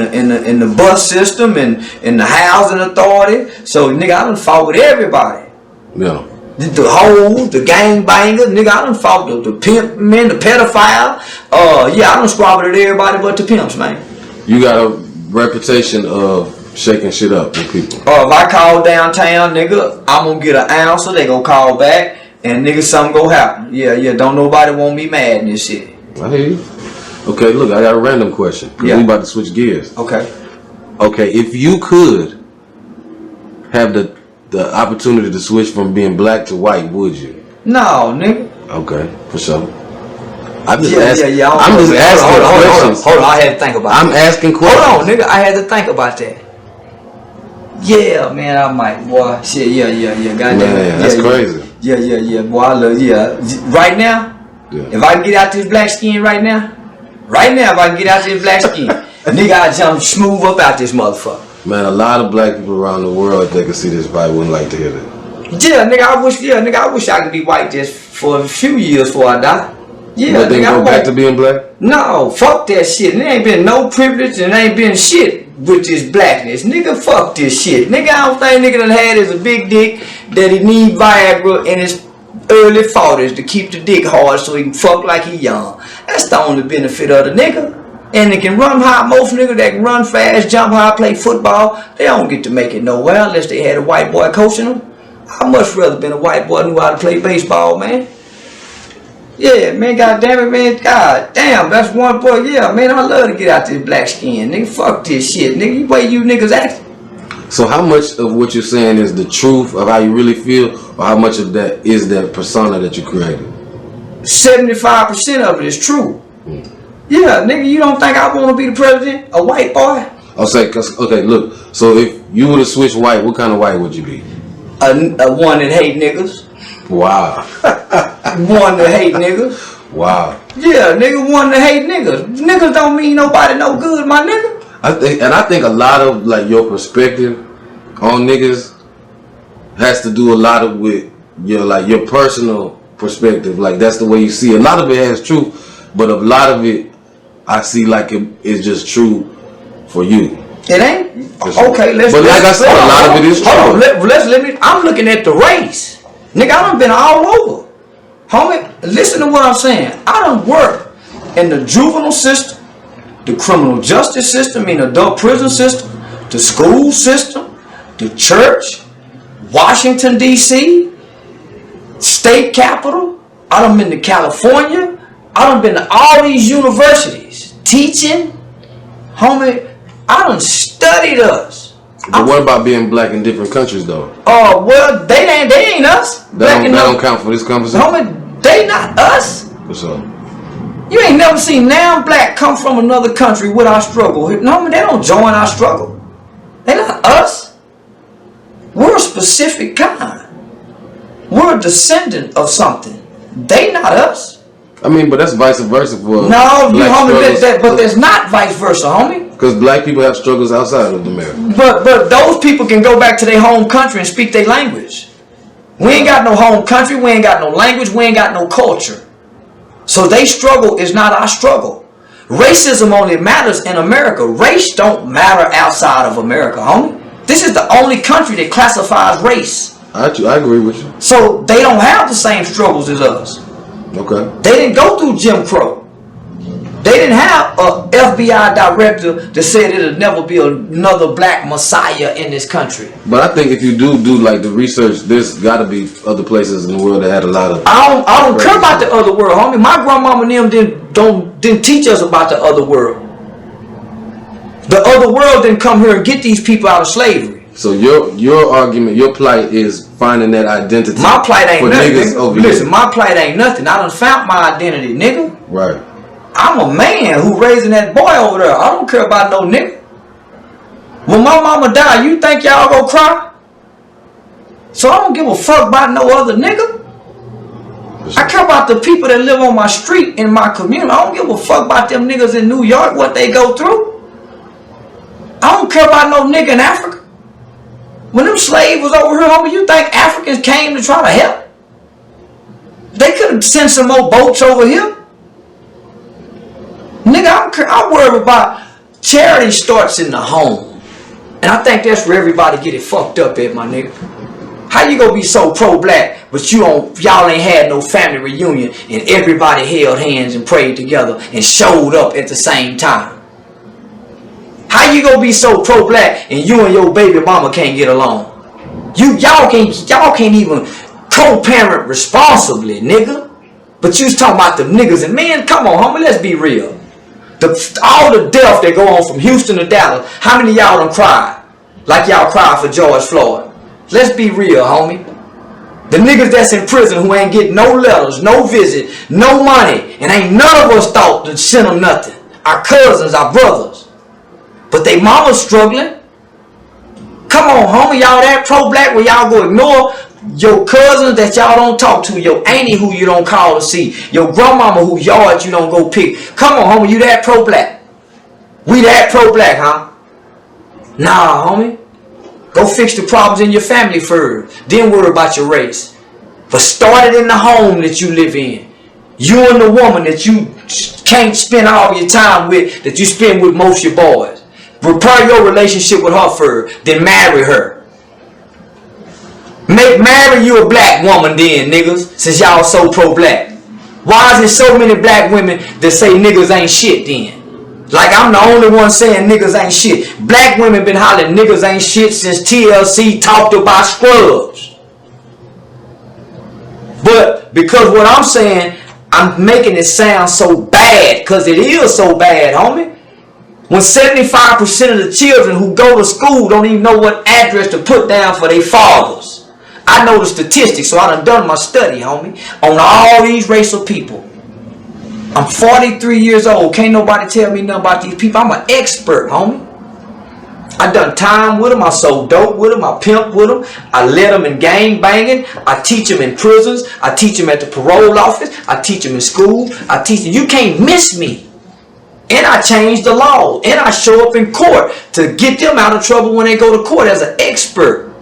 the bus system and in the housing authority. So nigga, I done fought with everybody. Yeah. The hoes, the gangbangers, nigga, I done fought the pimp men, the pedophile. Yeah, I done squabbled at everybody but the pimps, man. You got a reputation of shaking shit up with people. If I call downtown, nigga, I'm gonna get an answer. They gonna call back, and nigga, something gonna happen. Yeah. Don't nobody want me mad in this shit. I hear you. Okay, look, I got a random question. Yeah. We about to switch gears. Okay. Okay, if you could have the opportunity to switch from being black to white, would you? No, nigga. Okay, for sure. I'm just asking. Yeah. I'm just asking questions. Hold on, I had to think about I'm asking questions. Hold on, nigga, I had to think about that. Yeah, man, I might, boy. Shit, yeah. Goddamn. Man, that's crazy. Yeah, boy, I love, Right now, if I can get out this black skin right now, if I can get out this black skin, nigga, I jump smooth up out this motherfucker. Man, a lot of black people around the world, if they could see this, probably wouldn't like to hear that. Yeah, nigga, I wish I could be white just for a few years before I die. Yeah, but then go back to being black? No, fuck that shit. There ain't been no privilege and ain't been shit with this blackness. Nigga, fuck this shit. Nigga, I don't think nigga done had is a big dick that he need Viagra in his early 40s to keep the dick hard so he can fuck like he young. That's the only benefit of the nigga. And they can run high. Most niggas that can run fast, jump high, play football, they don't get to make it nowhere unless they had a white boy coaching them. I'd much rather been a white boy who knew how to play baseball, man. Yeah, man, goddamn it, man. God damn, that's one boy. Yeah, man, I love to get out this black skin. Nigga, fuck this shit. Nigga, the way you niggas act. So how much of what you're saying is the truth of how you really feel, or how much of that is that persona that you created? 75% of it is true. Yeah, nigga, you don't think I want to be the president? A white boy? I'll say, okay, look. So if you were to switch white, what kind of white would you be? A one that hate niggas. Wow. One that hate niggas. Wow. Yeah, nigga, one that hate niggas. Niggas don't mean nobody no good, my nigga. I think a lot of like your perspective on niggas has to do a lot of with your personal perspective. Like that's the way you see it. A lot of it has truth, but a lot of it I see like it is just true for you. It ain't? Okay, let's... But like I said, a lot of it is true. Hold on, let me... I'm looking at the race. Nigga, I done been all over. Homie, listen to what I'm saying. I done worked in the juvenile system, the criminal justice system, in the adult prison system, the school system, the church, Washington, D.C., state capital. I done been to California. I done been to all these universities teaching. Homie, I done studied us. But what about being black in different countries though? Oh, well, they ain't us. That don't count for this conversation? Homie, they not us. For sure. You ain't never seen now black come from another country with our struggle. No, they don't join our struggle. They not us. We're a specific kind. We're a descendant of something. They not us. I mean, but that's vice versa for no, you homie, but there's not vice versa, homie. Because black people have struggles outside of America. But those people can go back to their home country and speak their language. We ain't got no home country. We ain't got no language. We ain't got no culture. So they struggle is not our struggle. Racism only matters in America. Race don't matter outside of America, homie. This is the only country that classifies race. I agree with you. So they don't have the same struggles as us. Okay. They didn't go through Jim Crow. They didn't have a FBI director that said it'll never be another black messiah in this country. But I think if you do like the research, there's got to be other places in the world that had a lot of. I don't care about the other world, homie. My grandmama and them didn't teach us about the other world. The other world didn't come here and get these people out of slavery. So your argument, your plight is finding that identity. My plight ain't nothing. Listen, here. my plight ain't nothing. I done found my identity, nigga. Right. I'm a man who raising that boy over there. I don't care about no nigga. When my mama die, you think y'all gonna cry? So I don't give a fuck about no other nigga. I care about the people that live on my street in my community. I don't give a fuck about them niggas in New York, what they go through. I don't care about no nigga in Africa. When them slaves was over here, homie, you think Africans came to try to help? They could have sent some more boats over here. Nigga, I don't care. I worry about charity starts in the home. And I think that's where everybody get it fucked up at, my nigga. How you gonna be so pro-black, but y'all ain't had no family reunion and everybody held hands and prayed together and showed up at the same time? How you gonna be so pro-black and you and your baby mama can't get along? Y'all can't even co-parent responsibly, nigga. But you was talking about the niggas, and man, come on, homie, let's be real. All the death that go on from Houston to Dallas, how many of y'all done cried? Like y'all cried for George Floyd. Let's be real, homie. The niggas that's in prison who ain't getting no letters, no visit, no money, and ain't none of us thought to send them nothing. Our cousins, our brothers. But they mama's struggling. Come on, homie, y'all that pro-black where y'all go ignore your cousins that y'all don't talk to, your auntie who you don't call to see, your grandmama who yard you don't go pick. Come on, homie, you that pro-black. We that pro-black, huh? Nah, homie. Go fix the problems in your family first. Then worry about your race. But start it in the home that you live in. You and the woman that you can't spend all your time with, that you spend with most of your boys. Repair your relationship with her first. Then marry her. Marry you a black woman then, niggas, since y'all so pro-black. Why is there so many black women that say niggas ain't shit then? Like I'm the only one saying niggas ain't shit. Black women been hollering niggas ain't shit since TLC talked about scrubs. But because what I'm saying, I'm making it sound so bad, because it is so bad, homie. When 75% of the children who go to school don't even know what address to put down for their fathers. I know the statistics, so I done my study, homie, on all these racial people. I'm 43 years old. Can't nobody tell me nothing about these people. I'm an expert, homie. I done time with them. I sold dope with them. I pimped with them. I led them in gang banging. I teach them in prisons. I teach them at the parole office. I teach them in school. I teach them. You can't miss me. And I change the law. And I show up in court to get them out of trouble when they go to court as an expert.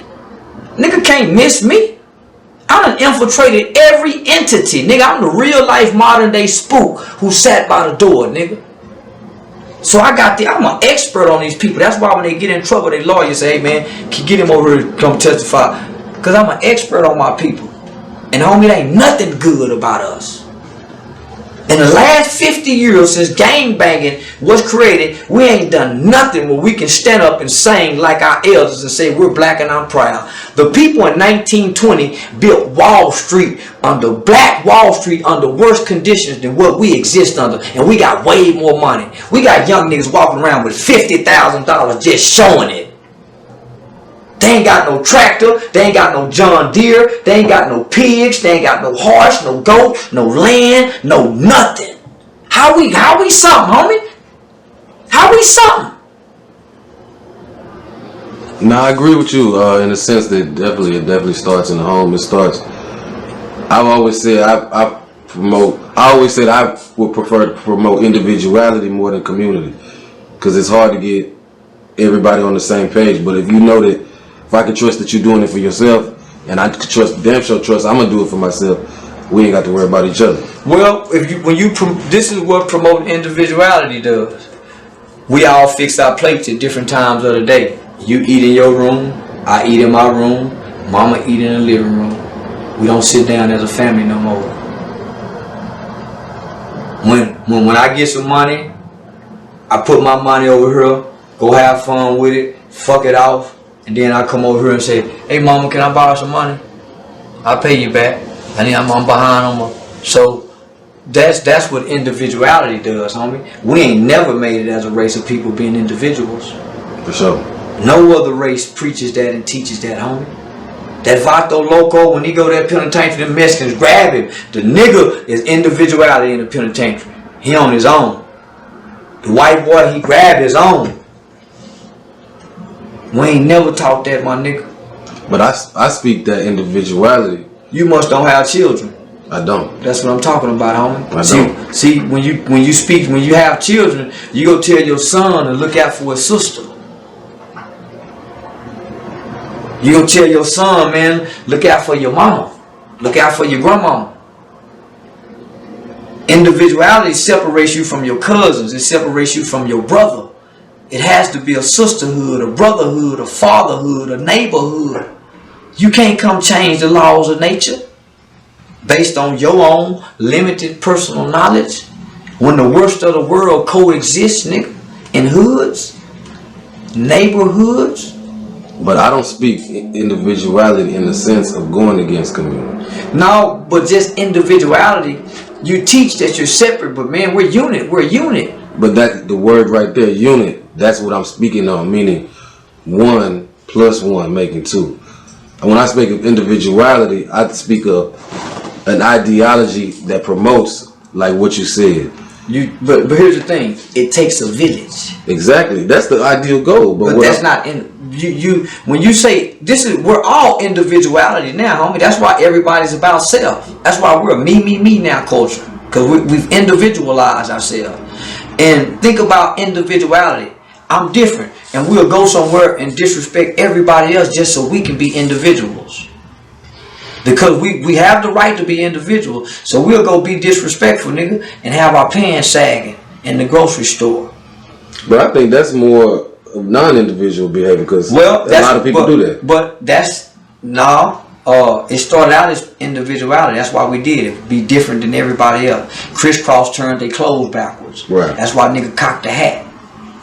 Nigga can't miss me. I done infiltrated every entity. Nigga, I'm the real life modern day spook who sat by the door, nigga. So I'm an expert on these people. That's why when they get in trouble, they lawyers say, hey man, can get him over here to come testify. Because I'm an expert on my people. And homie, there ain't nothing good about us. In the last 50 years since gang banging was created, we ain't done nothing where we can stand up and sing like our elders and say we're black and I'm proud. The people in 1920 built Wall Street under worse conditions than what we exist under. And we got way more money. We got young niggas walking around with $50,000 just showing it. They ain't got no tractor, they ain't got no John Deere, they ain't got no pigs, they ain't got no horse, no goat, no land, no nothing. How we something, homie? How we something? No, I agree with you in the sense that it definitely starts in the home. It starts. I've always said I would prefer to promote individuality more than community, because it's hard to get everybody on the same page. But if you know that if I can trust that you're doing it for yourself, and I can trust I'm gonna do it for myself, we ain't got to worry about each other. Well, this is what promoting individuality does. We all fix our plates at different times of the day. You eat in your room, I eat in my room, mama eat in the living room. We don't sit down as a family no more. When I get some money, I put my money over here, go have fun with it, fuck it off. And then I come over here and say, hey mama, can I borrow some money? I'll pay you back. And then I'm behind on my... So that's what individuality does, homie. We ain't never made it as a race of people being individuals. For sure. No other race preaches that and teaches that, homie. That Vato Loco, when he go to that penitentiary, the Mexicans grab him. The nigga is individuality in the penitentiary. He on his own. The white boy, he grabbed his own. We ain't never taught that, my nigga. But I speak that individuality. You must don't have children. I don't. That's what I'm talking about, homie. I don't. See, when you have children, you go tell your son to look out for his sister. You go tell your son, man, look out for your mama. Look out for your grandmama. Individuality separates you from your cousins. It separates you from your brother. It has to be a sisterhood, a brotherhood, a fatherhood, a neighborhood. You can't come change the laws of nature based on your own limited personal knowledge. When the worst of the world coexists, nigga, in hoods, neighborhoods. But I don't speak individuality in the sense of going against community. No, but just individuality. You teach that you're separate, but man, we're unit. We're a unit. But that the word right there, unit, that's what I'm speaking on, meaning 1 + 1 making 2. And when I speak of individuality, I speak of an ideology that promotes, like what you said. But here's the thing: it takes a village. Exactly, that's the ideal goal. But that's not in you. When you say this is, we're all individuality now, homie. That's why everybody's about self. That's why we're a me now culture, because we've individualized ourselves. And think about individuality. I'm different, and we'll go somewhere and disrespect everybody else just so we can be individuals. Because we have the right to be individuals, so we'll go be disrespectful, nigga, and have our pants sagging in the grocery store. But I think that's more of non-individual behavior, because a lot of people do that. But that's it started out as individuality. That's why we did it. Be different than everybody else. Crisscross turned their clothes backwards. Right. That's why nigga cocked the hat.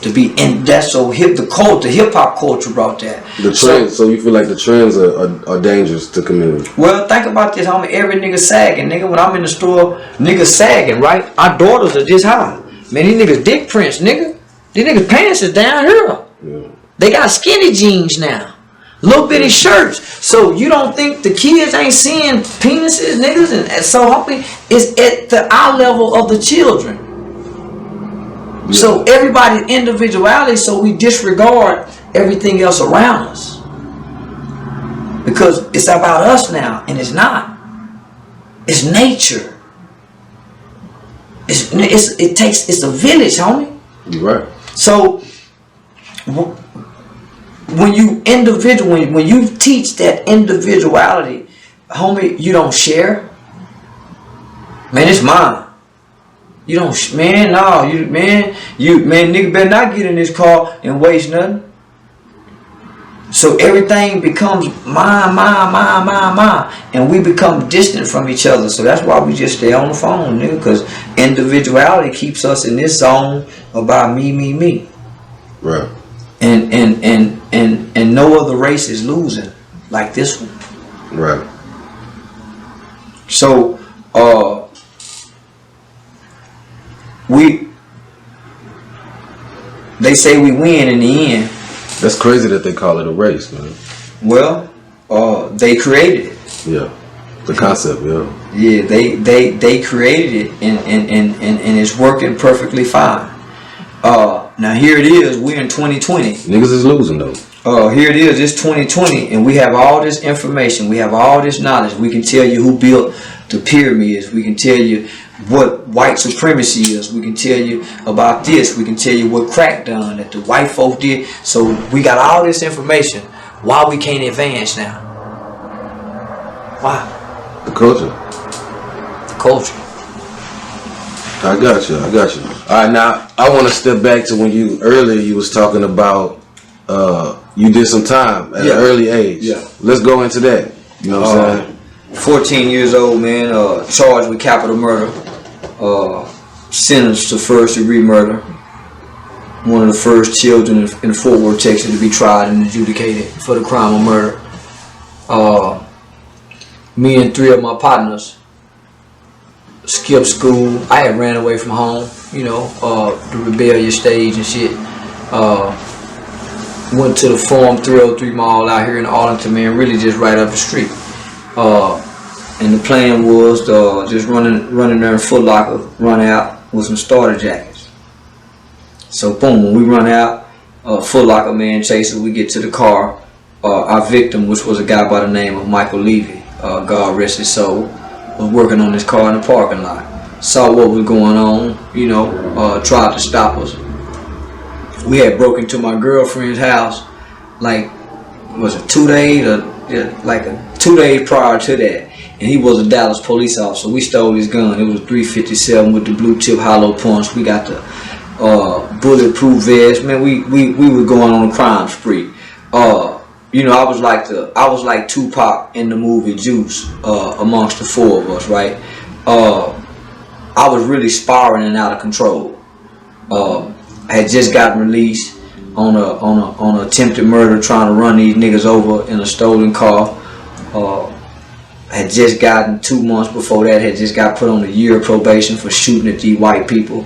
To be in that's so the hip hop culture brought that. The trends, so you feel like the trends are dangerous to community. Well, think about this, homie. Every nigga sagging, nigga. When I'm in the store, niggas sagging, right? Our daughters are this high. Man, these niggas dick prints, nigga. These niggas pants is down here. Yeah. They got skinny jeans now. Little bitty shirts. So you don't think the kids ain't seeing penises, niggas? And so homie, it's at the eye level of the children. Yeah. So everybody's individuality, so we disregard everything else around us. Because it's about us now, and it's not. It's nature. It's a village, homie. You're right. So when you teach that individuality, homie, you don't share. Man, it's mine. You don't, man. No, nigga better not get in this car and waste nothing. So everything becomes mine, and we become distant from each other. So that's why we just stay on the phone, nigga. Because individuality keeps us in this zone about me. Right. And no other race is losing like this one. Right. So they say we win in the end. That's crazy that they call it a race, man. Well, they created it. Yeah. The concept, yeah. Yeah, they created it and it's working perfectly fine. Now here it is, we're in 2020. Niggas is losing though. Here it is, it's 2020, and we have all this information, we have all this knowledge. We can tell you who built the pyramids, we can tell you what white supremacy is, we can tell you about this, we can tell you what crack done that the white folk did. So we got all this information. Why we can't advance now? Why? The culture. The culture. I got you. Alright, now I want to step back to when you was talking about you did some time at an early age. Yeah. Let's go into that. You know what I'm saying? 14 years old, man, charged with capital murder, sentenced to first-degree murder. One of the first children in Fort Worth, Texas, to be tried and adjudicated for the crime of murder. Me and 3 of my partners skipped school. I had ran away from home, the rebellious stage and shit. Went to the Farm 303 Mall out here in Arlington, man, really just right up the street. And the plan was to just running there in Foot Locker, run out with some starter jackets. So boom, when we run out, Foot Locker man chases. We get to the car. Our victim, which was a guy by the name of Michael Levy, God rest his soul, was working on his car in the parking lot. Saw what was going on, you know, tried to stop us. We had broke into my girlfriend's house, like, was it 2 days or like 2 days prior to that, and he was a Dallas police officer. We stole his gun. It was 357 with the blue tip hollow points. We got the bulletproof vest. Man, we were going on a crime spree. You know, I was like Tupac in the movie Juice, amongst the four of us, right? I was really spiraling and out of control. I had just gotten released on a attempted murder, trying to run these niggas over in a stolen car. Had just gotten 2 months before that, had just got put on a year of probation for shooting at these white people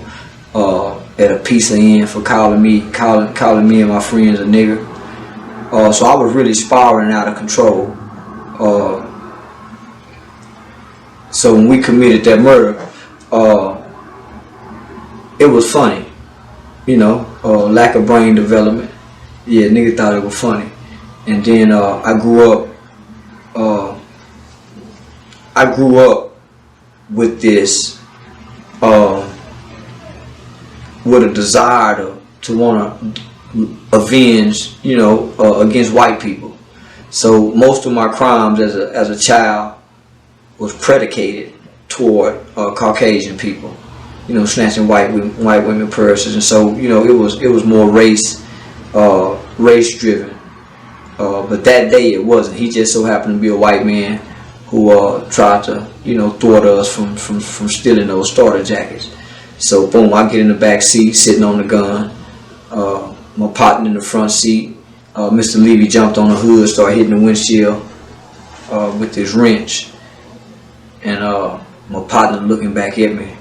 at a pizza inn for calling me and my friends a nigger. So I was really spiraling out of control. So when we committed that murder, it was funny, you know, lack of brain development. Yeah, nigga thought it was funny. And then I grew up with this, with a desire to want to avenge, you know, against white people. So most of my crimes as a child was predicated toward Caucasian people, you know, snatching white women purses, and so, you know, it was more race driven. But that day it wasn't. He just so happened to be a white man who tried to, you know, thwart us from stealing those starter jackets. So boom, I get in the back seat, sitting on the gun. My partner in the front seat. Mr. Levy jumped on the hood, started hitting the windshield with his wrench. And my partner looking back at me.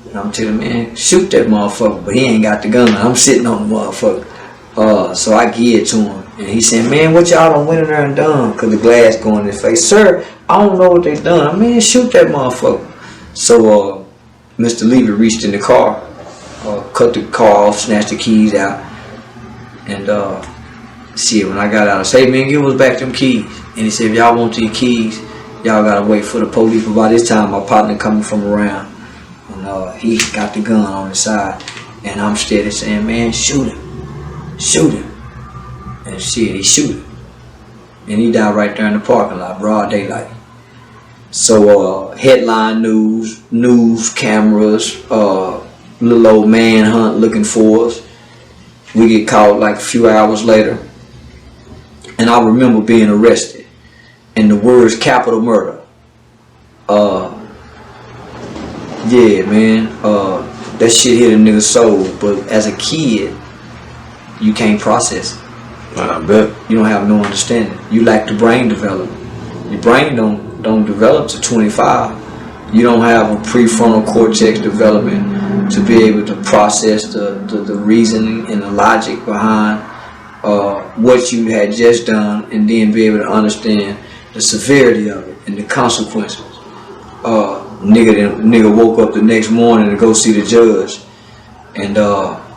And I'm telling him, man, shoot that motherfucker. But he ain't got the gun. I'm sitting on the motherfucker. So I give it to him. And he said, man, what y'all done went in there and done? Because the glass going in his face. Sir, I don't know what they done. I mean, shoot that motherfucker. So Mr. Levy reached in the car, cut the car off, snatched the keys out. And shit, when I got out, I said, hey, man, give us back them keys. And he said, if y'all want these keys, y'all gotta wait for the police. But by this time, my partner coming from around, and he got the gun on his side. And I'm steady saying, man, shoot him. Shoot him. And shit, he shoot him. And he died right there in the parking lot, broad daylight. So headline news cameras, little old manhunt looking for us. We get caught like a few hours later. And I remember being arrested. And the words capital murder. Yeah, man. That shit hit a nigga's soul. But as a kid, you can't process it. I bet. You don't have no understanding. You lack the brain development. Your brain don't develop to 25. You don't have a prefrontal cortex development to be able to process the reasoning and the logic behind what you had just done, and then be able to understand the severity of it and the consequences. Nigga woke up the next morning to go see the judge and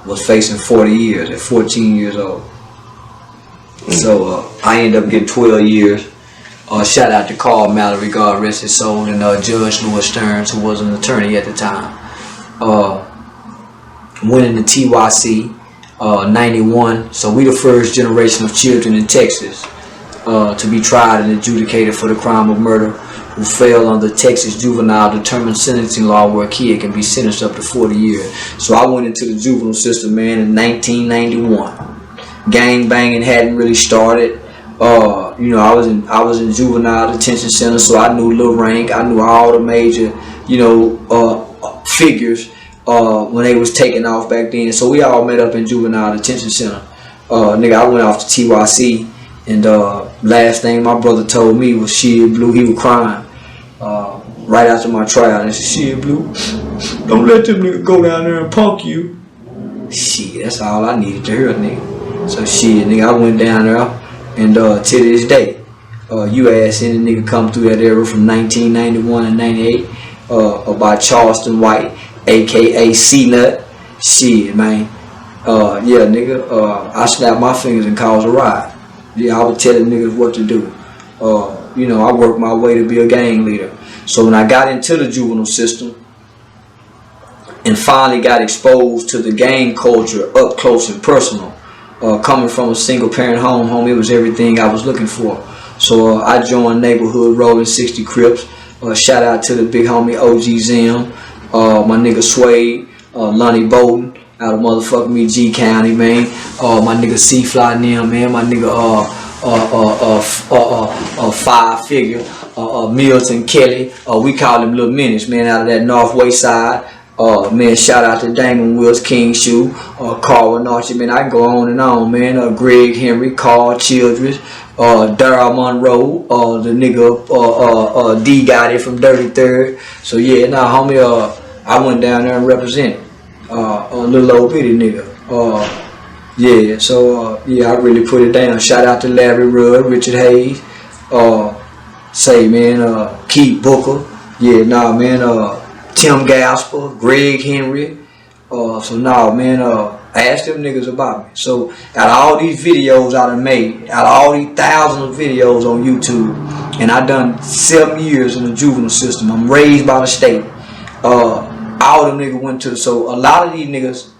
was facing 40 years at 14 years old. So I ended up getting 12 years. Shout out to Carl Mallory, God rest his soul, and Judge Louis Stearns, who was an attorney at the time. Went into TYC, 91. So we the first generation of children in Texas to be tried and adjudicated for the crime of murder, who fell under Texas juvenile determined sentencing law, where a kid can be sentenced up to 40 years. So I went into the juvenile system, man, in 1991. Gang banging hadn't really started. You know, I was in juvenile detention center, so I knew Lil Rank, I knew all the major, you know, figures when they was taking off back then. So we all met up in juvenile detention center. Nigga, I went off to TYC, and last thing my brother told me was, shit, Blue, he was crying right after my trial. And he said, shit, Blue, don't let them niggas go down there and punk you. Shit, that's all I needed to hear, nigga. So shit, nigga, I went down there, and to this day, you ask any nigga come through that era from 1991 and 98 about Charleston White, aka C-Nut. Shit, man. Yeah, nigga, I snapped my fingers and caused a riot. Yeah, I was telling niggas what to do. You know, I worked my way to be a gang leader. So when I got into the juvenile system and finally got exposed to the gang culture up close and personal, coming from a single parent home, it was everything I was looking for. So I joined Neighborhood Rolling 60 Crips. Shout out to the big homie OG Zim, my nigga Swade, Lonnie Bolton out of motherfucking me G County, man. My nigga C-Fly Nim, man. My nigga Five Figure, Milton Kelly. We call him Little Menace, man, out of that Northwest side. Man, shout out to Damon Wills, King Shoe, Carl Archie, man. I can go on and on, man. Greg Henry, Carl Childress, Darryl Monroe, the nigga D guy there from Dirty Third. So yeah, nah, homie, I went down there and represented a little old bitty nigga. Yeah, so yeah, I really put it down. Shout out to Larry Rudd, Richard Hayes, say man, Keith Booker. Yeah, nah, man, Tim Gasper, Greg Henry. So nah, man, ask them niggas about me. So out of all these videos I done made, out of all these thousands of videos on YouTube, and I done 7 years in the juvenile system. I'm raised by the state. All them niggas went to. So a lot of these niggas,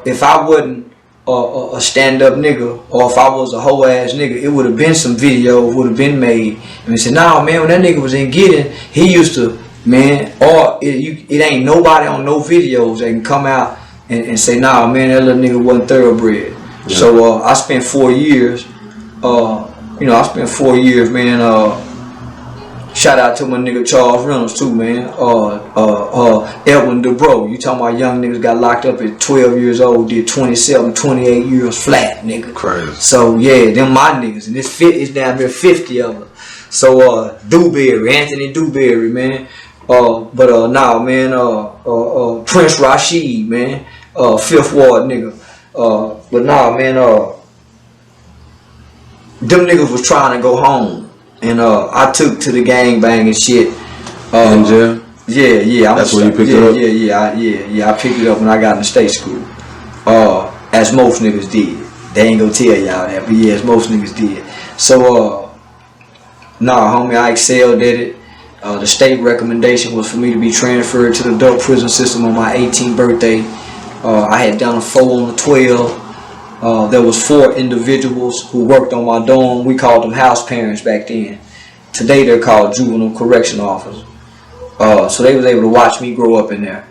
if I wasn't a stand-up nigga, or if I was a whole ass nigga, it would have been some video, would have been made. And they said, nah, man, when that nigga was in Gideon, he used to, man, or it ain't nobody on no videos that can come out and say, nah, man, that little nigga wasn't thoroughbred. Yeah. So I spent 4 years, I spent 4 years, man. Shout out to my nigga Charles Reynolds too, man. Edwin DeBro. You talking about young niggas got locked up at 12 years old, did 27, 28 years flat, nigga. Crazy. So yeah, them my niggas, and it's down there 50 of them. So Dewberry, Anthony Dewberry, man. Nah, man, Prince Rashid, man, 5th Ward nigga. But nah, man, them niggas was trying to go home, and I took to the gangbang and shit. In jail? Yeah. That's when you picked it up? Yeah. I picked it up when I got in the state school. As most niggas did. They ain't gonna tell y'all that, but yeah, as most niggas did. So, nah, homie, I excelled at it. The state recommendation was for me to be transferred to the adult prison system on my 18th birthday. I had done a 4 on the 12. There was 4 individuals who worked on my dorm. We called them house parents back then. Today they're called juvenile correction officers. So they was able to watch me grow up in there.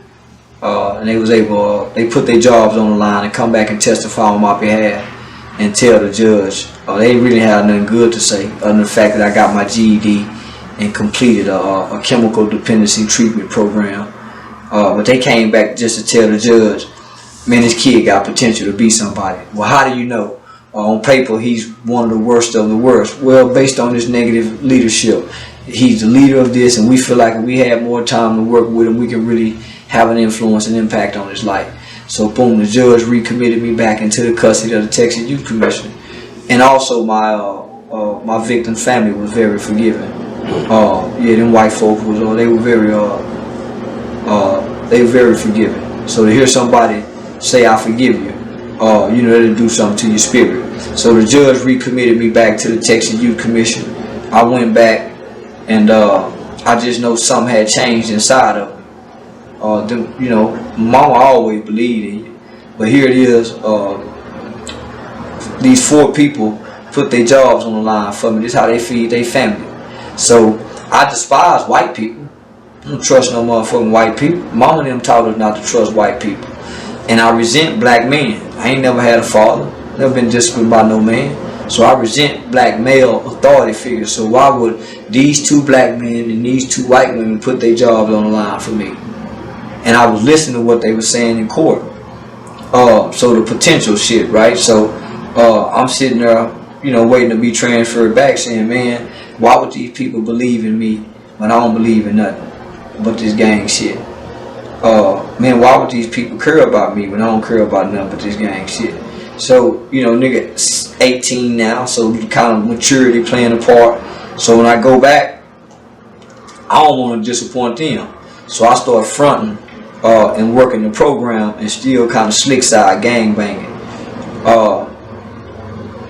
And they was able, they put their jobs on the line and come back and testify on my behalf and tell the judge. They really had nothing good to say other than the fact that I got my GED and completed a chemical dependency treatment program. But they came back just to tell the judge, man, this kid got potential to be somebody. Well, how do you know? On paper, he's one of the worst of the worst. Well, based on his negative leadership, he's the leader of this, and we feel like if we had more time to work with him, we can really have an influence and impact on his life. So, boom, the judge recommitted me back into the custody of the Texas Youth Commission. And also, my victim family was very forgiving. Yeah, them white folks was, they were very forgiving. So to hear somebody say, I forgive you, that'll do something to your spirit. So the judge recommitted me back to the Texas Youth Commission. I went back, and I just know something had changed inside of me. Mama always believed in you, but here it is. These 4 people put their jobs on the line for me. This is how they feed their family. So I despise white people. I don't trust no motherfucking white people. Mama and them taught us not to trust white people. And I resent black men. I ain't never had a father. Never been disciplined by no man. So I resent black male authority figures. So why would these 2 black men and these 2 white women put their jobs on the line for me? And I was listening to what they were saying in court. So the potential shit, right? So I'm sitting there, waiting to be transferred back, saying, man, why would these people believe in me when I don't believe in nothing but this gang shit? Man, why would these people care about me when I don't care about nothing but this gang shit? So, nigga, 18 now, so kind of maturity playing a part. So when I go back, I don't want to disappoint them. So I start fronting and working the program and still kind of slick side gang banging.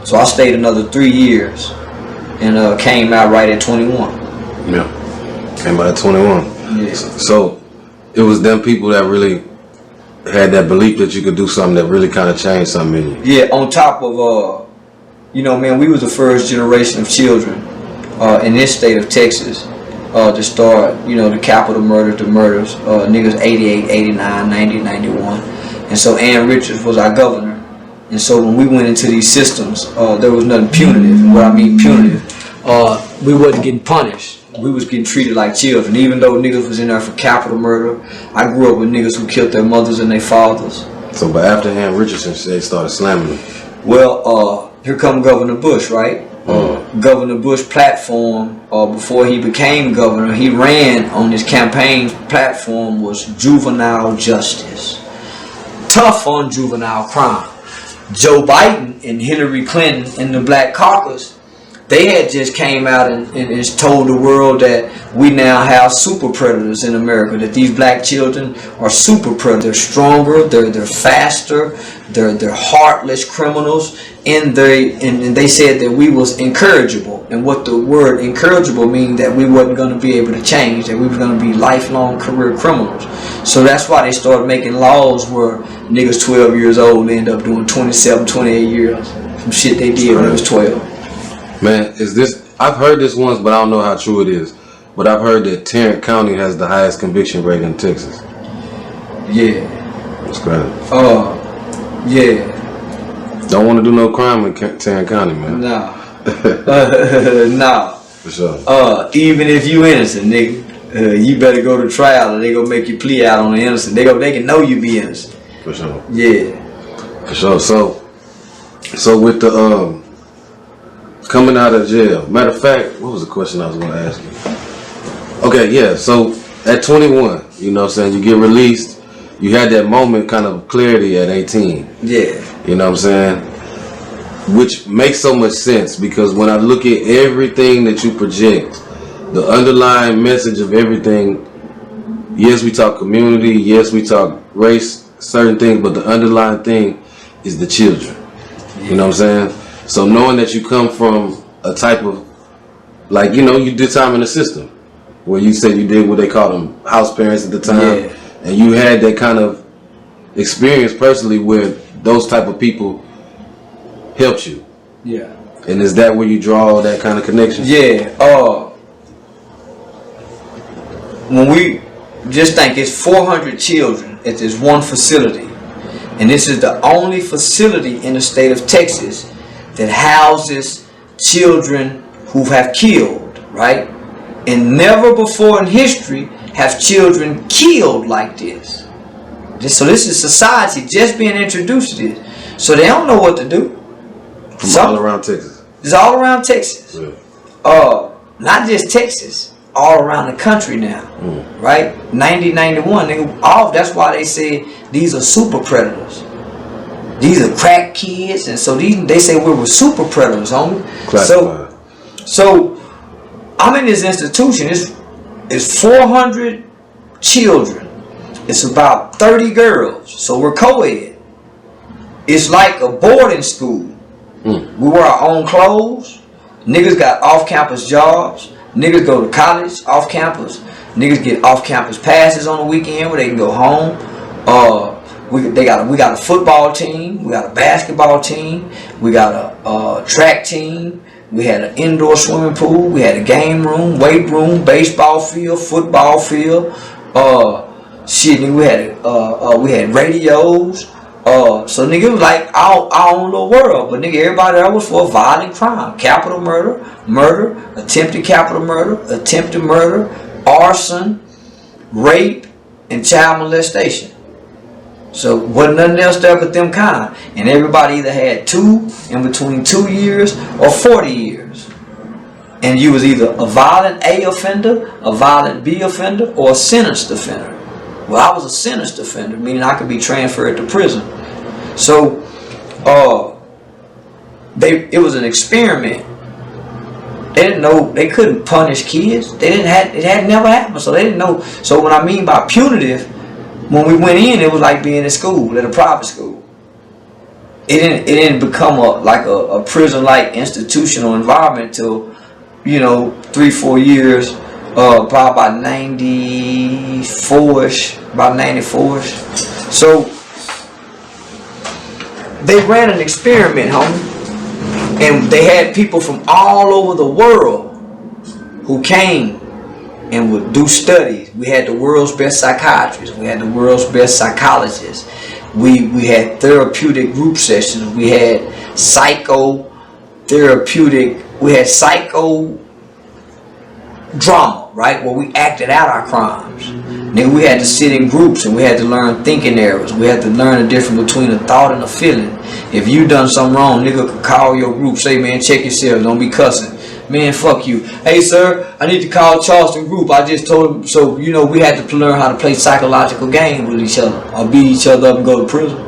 So I stayed another 3 years and came out right at 21. Yeah. Came out at 21. Yeah. So it was them people that really had that belief that you could do something that really kind of changed something in you. Yeah, on top of, you know, man, we was the first generation of children in this state of Texas to start, you know, the capital murders, the murders, niggas 88, 89, 90, 91. And so Ann Richards was our governor. And so when we went into these systems, there was nothing punitive. And what I mean punitive, we wasn't getting punished. We was getting treated like children. Even though niggas was in there for capital murder, I grew up with niggas who killed their mothers and their fathers. So, but after Ann Richardson, they started slamming them. Well, here come Governor Bush, right? Governor Bush platform, before he became governor, he ran on his campaign platform was juvenile justice. Tough on juvenile crime. Joe Biden and Hillary Clinton and the Black Caucus, they had just came out and told the world that we now have super predators in America, that these black children are super predators. They're stronger, they're faster, they're heartless criminals, and they said that we was incorrigible. And what the word incorrigible means, that we wasn't going to be able to change, that we was going to be lifelong career criminals. So that's why they started making laws where niggas 12 years old end up doing 27, 28 years from shit they did when they was 12. Man, is this? I've heard this once, but I don't know how true it is. But I've heard that Tarrant County has the highest conviction rate in Texas. Yeah. That's crazy. Yeah. Don't want to do no crime in Tarrant County, man. Nah. Nah. For sure. Even if you innocent, nigga, you better go to trial, or they gonna make you plea out on the innocent. They can know you be innocent. For sure. Yeah. For sure. So with the coming out of jail. Matter of fact, what was the question I was going to ask you? Okay, yeah. So at 21, you know what I'm saying, you get released. You had that moment kind of clarity at 18. Yeah. You know what I'm saying? Which makes so much sense, because when I look at everything that you project, the underlying message of everything, yes, we talk community, yes, we talk race, certain things, but the underlying thing is the children. You know what I'm saying? So knowing that you come from a type of, like, you know, you did time in the system, where you said you did what they call them house parents at the time, yeah. And you had that kind of experience personally where those type of people helped you. Yeah. And is that where you draw that kind of connection? Yeah. When we just think it's 400 children at this one facility, and this is the only facility in the state of Texas that houses children who have killed, right? And never before in history have children killed like this. So this is society just being introduced to this. So they don't know what to do. All around Texas. It's all around Texas. Yeah. Not just Texas, all around the country now, right? 90, 91, nigga, that's why they say these are super predators. These are crack kids, and so they say we were super predators, homie. Classified. So I'm in this institution. It's 400 children. It's about 30 girls. So we're co-ed. It's like a boarding school. We wear our own clothes. Niggas got off-campus jobs. Niggas go to college off campus. Niggas get off-campus passes on the weekend where they can go home. We got a football team, we got a basketball team, we got a track team, we had an indoor swimming pool, we had a game room, weight room, baseball field, football field, we had radios. So nigga, it was like our own little world, but nigga, everybody there was for violent crime, capital murder, attempted capital murder, attempted murder, arson, rape, and child molestation. So wasn't nothing else there but them kind. And everybody either had in between 2 years or 40 years. And you was either a violent A offender, a violent B offender, or a sentenced offender. Well, I was a sentenced offender, meaning I could be transferred to prison. So it was an experiment. They didn't know they couldn't punish kids. It had never happened. So they didn't know. So what I mean by punitive, when we went in, it was like being in school, at a private school. It didn't become a prison-like institutional environment till, 3-4 years Probably about 94ish, about 94ish. So they ran an experiment, homie, and they had people from all over the world who came and would do studies. We had the world's best psychiatrists, we had the world's best psychologists, we had therapeutic group sessions, we had psychotherapeutic, we had psycho drama, right, where we acted out our crimes. Nigga, we had to sit in groups and we had to learn thinking errors. We had to learn the difference between a thought and a feeling. If you done something wrong, nigga could call your group, say, man, check yourself, don't be cussing. Man, fuck you. Hey, sir, I need to call Charleston group. I just told him. So, you know, we had to learn how to play psychological games with each other or beat each other up and go to prison.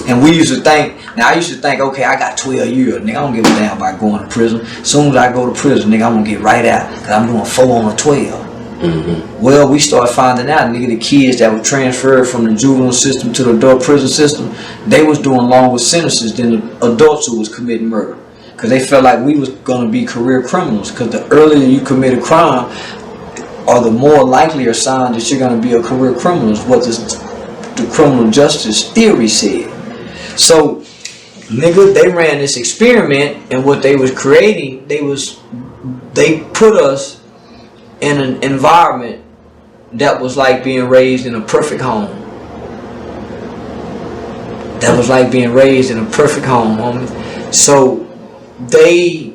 And we used to think, now I used to think, okay, I got 12 years, nigga, I don't give a damn about going to prison. As soon as I go to prison, nigga, I'm gonna get right out, because I'm doing 4 on a 12. Well, we started finding out, nigga, the kids that were transferred from the juvenile system to the adult prison system, they was doing longer sentences than the adults who was committing murder. Because they felt like we was gonna be career criminals, because the earlier you commit a crime, or the more likely a sign that you're gonna be a career criminal, is what the criminal justice theory said. So, nigga, they ran this experiment, and what they was creating, they put us in an environment that was like being raised in a perfect home. That was like being raised in a perfect home, homie. So they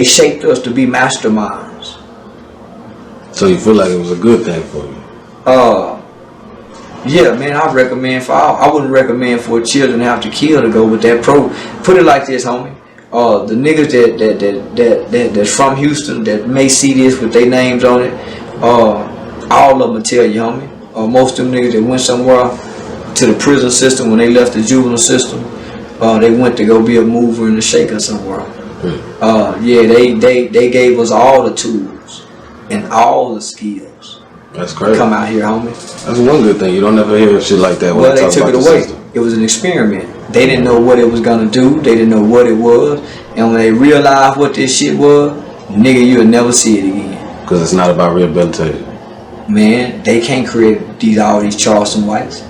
shaped us to be masterminds. So you feel like it was a good thing for you? Yeah, man, I recommend I wouldn't recommend for children after kill to go with that Put it like this, homie. The niggas that's from Houston that may see this with their names on it, all of them will tell you, homie. Most of them niggas that went somewhere to the prison system when they left the juvenile system, they went to go be a mover and a shaker somewhere. Yeah, they gave us all the tools and all the skills. That's crazy. Come out here, homie. That's one good thing. You don't ever hear shit like that. Well, they took it away. It was an experiment. They didn't know what it was gonna do. They didn't know what it was. And when they realized what this shit was, nigga, you'll never see it again. Because it's not about rehabilitating. Man, they can't create all these Charleston whites.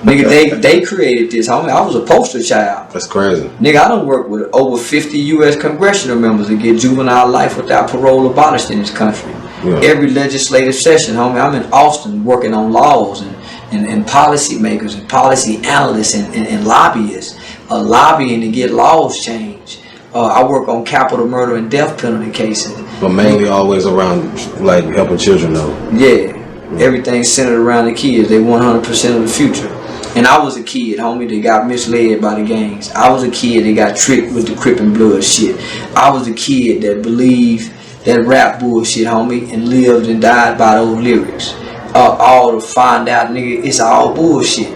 Nigga, they created this, homie. I was a poster child. That's crazy. Nigga, I done worked with over 50 U.S. congressional members to get juvenile life without parole abolished in this country. Yeah. Every legislative session, homie, I'm in Austin working on laws and policy makers and policy analysts and lobbyists, lobbying to get laws changed. I work on capital murder and death penalty cases. But mainly always around, like, helping children, though. Yeah. Everything's centered around the kids. They 100% of the future. And I was a kid, homie, that got misled by the gangs. I was a kid that got tricked with the Crip and Blood shit. I was a kid that believed that rap bullshit, homie, and lived and died by those lyrics. All to find out, nigga, it's all bullshit.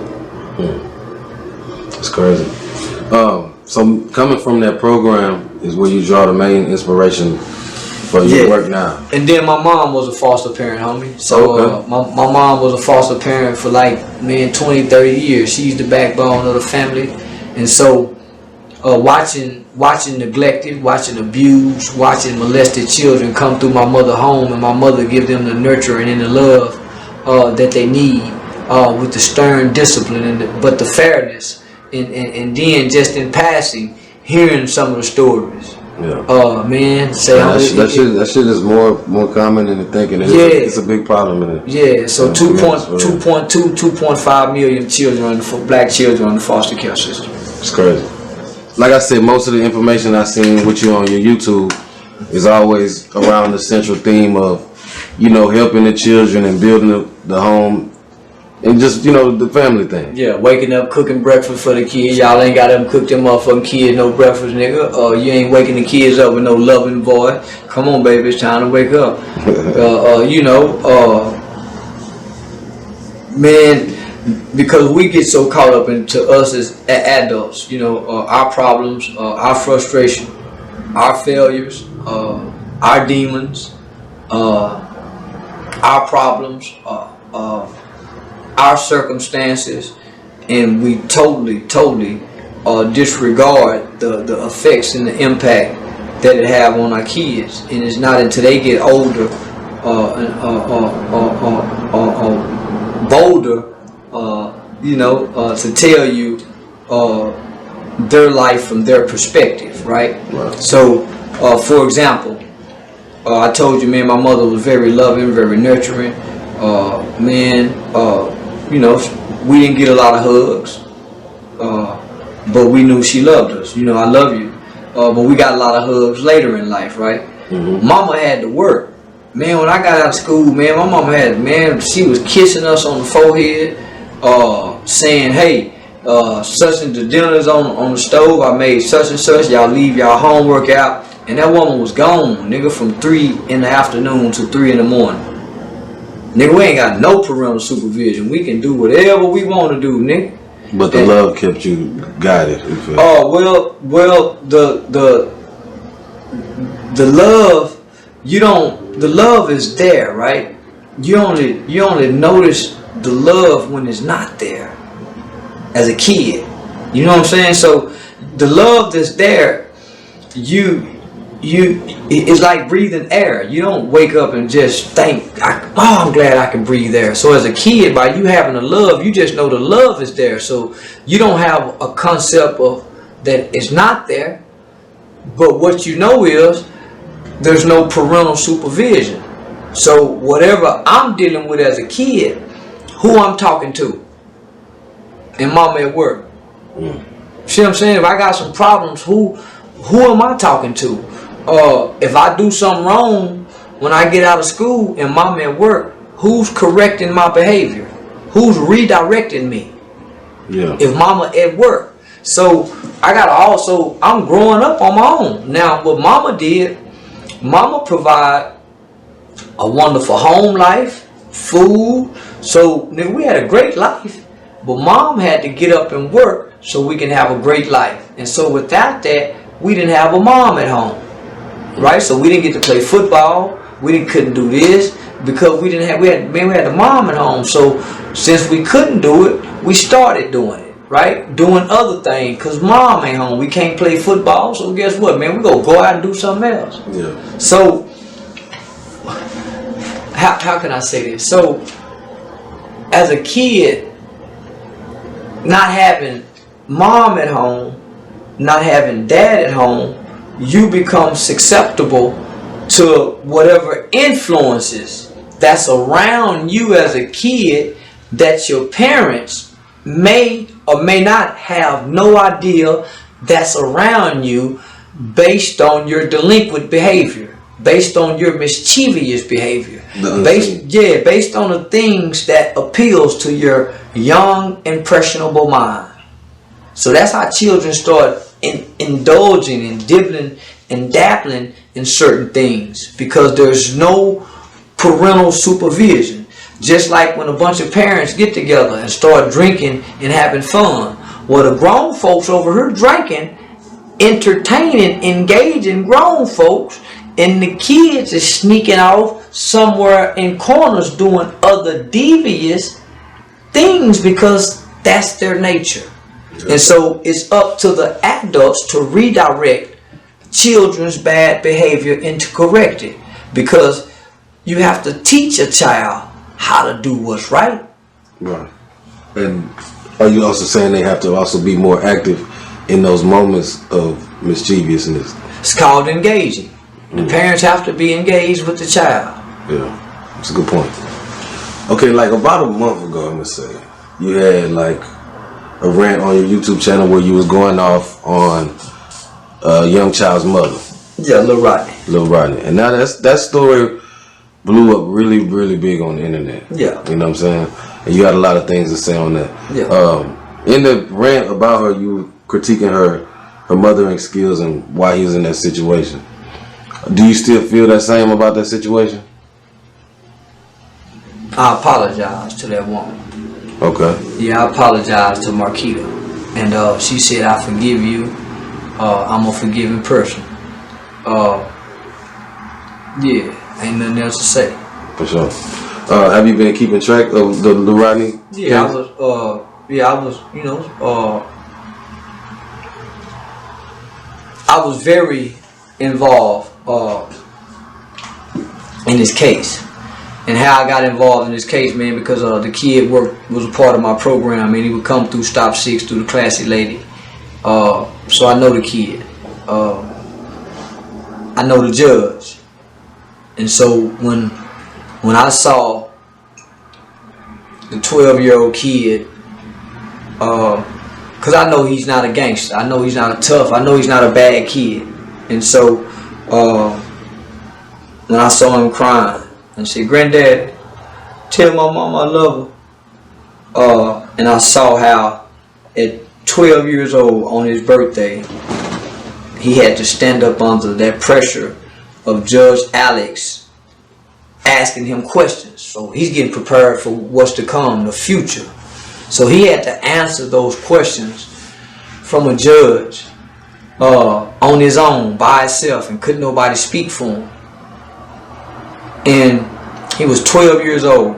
That's crazy. So coming from that program is where you draw the main inspiration for your work now. And then my mom was a foster parent, homie. So my mom was a foster parent for like, man, 20, 30 years. She's the backbone of the family. And so watching neglected, watching abused, watching molested children come through my mother's home, and my mother give them the nurturing and the love that they need, with the stern discipline but the fairness, and then just in passing, hearing some of the stories. Yeah. Man, that shit is more common than the thinking. It's a big problem in it. Yeah. So 2.5 million children, black children, on the foster care system. It's crazy. Like I said, most of the information I seen with you on your YouTube is always around the central theme of, helping the children and building the home. And just, the family thing. Yeah, waking up, cooking breakfast for the kids. Y'all ain't got them cook them motherfucking kids no breakfast, nigga. You ain't waking the kids up with no loving boy. Come on, baby, it's time to wake up. Man, because we get so caught up into us as adults, our problems, our frustration, our failures, our demons, our problems, our circumstances, and we totally disregard the effects and the impact that it have on our kids. And it's not until they get older bolder, to tell you their life from their perspective, right? So, for example, I told you, man, my mother was very loving, very nurturing. We didn't get a lot of hugs, but we knew she loved us. I love you. But we got a lot of hugs later in life, right? Mama had to work. Man, when I got out of school, man, my mama she was kissing us on the forehead, saying, hey, such and the dinner's on the stove, I made such and such, y'all leave y'all homework out. And that woman was gone, nigga, from 3 in the afternoon to 3 in the morning. Nigga, we ain't got no parental supervision. We can do whatever we want to do, nigga. But the love kept you guided. Oh, well, the love, the love is there, right? You only notice the love when it's not there as a kid. You know what I'm saying? So the love that's there, it's like breathing air. You don't wake up and just think, I'm glad I can breathe air. So as a kid, by you having the love, you just know the love is there. So you don't have a concept of that it's not there. But what you know is there's no parental supervision. So whatever I'm dealing with as a kid, who I'm talking to, and mama at work. See what I'm saying? If I got some problems, who am I talking to? If I do something wrong when I get out of school and mama at work, who's correcting my behavior? Who's redirecting me? Yeah. If mama at work. So I'm growing up on my own. Now what mama did, mama provide a wonderful home life, food. So nigga, we had a great life. But mom had to get up and work so we can have a great life. And so without that, we didn't have a mom at home. Right? So we didn't get to play football. We couldn't do this because we had the mom at home. So since we couldn't do it, we started doing it, right? Doing other things because mom ain't home. We can't play football. So guess what, man? We go out and do something else. Yeah. So how can I say this? So as a kid, not having mom at home, not having dad at home, you become susceptible to whatever influences that's around you as a kid that your parents may or may not have no idea that's around you based on your delinquent behavior, based on your mischievous behavior, based on the things that appeals to your young impressionable mind. So that's how children start indulging and dibbling and dabbling in certain things because there's no parental supervision. Just like when a bunch of parents get together and start drinking and having fun. Well, the grown folks over here drinking, entertaining, engaging grown folks, and the kids is sneaking off somewhere in corners doing other devious things because that's their nature. And so it's up to the adults to redirect children's bad behavior and to correct it. Because you have to teach a child how to do what's right. Right. And are you also saying they have to also be more active in those moments of mischievousness? It's called engaging. The parents have to be engaged with the child. Yeah, that's a good point. Okay, like about a month ago, I'm gonna say, you had like a rant on your YouTube channel where you was going off on a young child's mother. Yeah, Lil Rodney. Lil Rodney. And now that story blew up really, really big on the internet. Yeah. You know what I'm saying? And you had a lot of things to say on that. Yeah. In the rant about her, you were critiquing her mothering skills and why he was in that situation. Do you still feel that same about that situation? I apologize to that woman. Okay. Yeah, I apologize to Marquita. And she said, I forgive you. I'm a forgiving person. Yeah, ain't nothing else to say. For sure. Have you been keeping track of the Rodney? Yeah, I was, I was very involved in this case. And how I got involved in this case, man, because the kid was a part of my program, and he would come through Stop 6 through the classy lady. So I know the kid. I know the judge. And so when I saw the 12-year-old kid, because I know he's not a gangster, I know he's not a tough, I know he's not a bad kid. And so when I saw him crying, I said, "Granddad, tell my mom I love her." And I saw how at 12 years old on his birthday, he had to stand up under that pressure of Judge Alex asking him questions. So he's getting prepared for what's to come, the future. So he had to answer those questions from a judge on his own, by himself, and couldn't nobody speak for him. And he was 12 years old.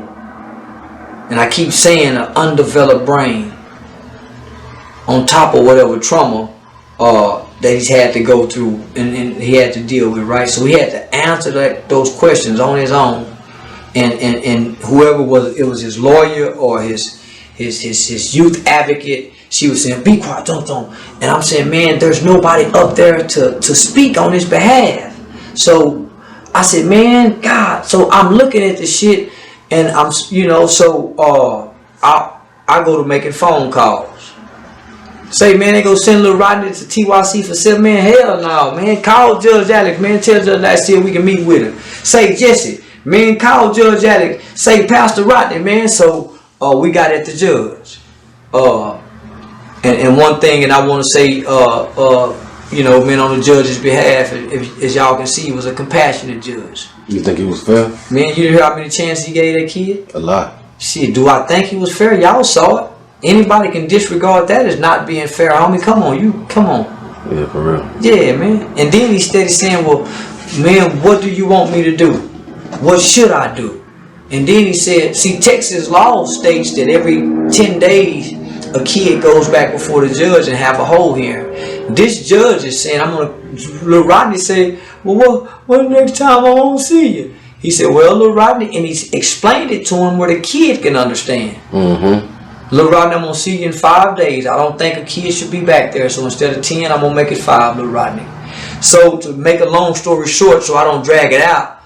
And I keep saying an undeveloped brain on top of whatever trauma that he's had to go through and he had to deal with, right? So he had to answer those questions on his own. And whoever it was his lawyer or his youth advocate, she was saying, "Be quiet, don't." And I'm saying, man, there's nobody up there to speak on his behalf. So I said, man, God. So I'm looking at the shit, and I'm, so I go to making phone calls. Say, man, they go send little Rodney to TYC for 7, man. Hell no, man. Call Judge Alex, man. Tell Judge Alex see if we can meet with him. Say, Jesse, man, call Judge Alex. Say, Pastor Rodney, man. So we got at the judge. And one thing, and I want to say, man, on the judge's behalf, as y'all can see, he was a compassionate judge. You think he was fair? Man, you hear how many chances he gave that kid? A lot. Shit, do I think he was fair? Y'all saw it. Anybody can disregard that as not being fair. Homie, come on. Yeah, for real. Yeah, man. And then he steady saying, well, man, what do you want me to do? What should I do? And then he said, see, Texas law states that every 10 days a kid goes back before the judge and have a whole hearing. This judge is saying, Lil Rodney said, well, what next time I won't see you? He said, well, Lil Rodney, and he explained it to him where the kid can understand. Mm-hmm. Lil Rodney, I'm going to see you in 5 days. I don't think a kid should be back there. So instead of 10, I'm going to make it 5, Lil Rodney. So to make a long story short, so I don't drag it out,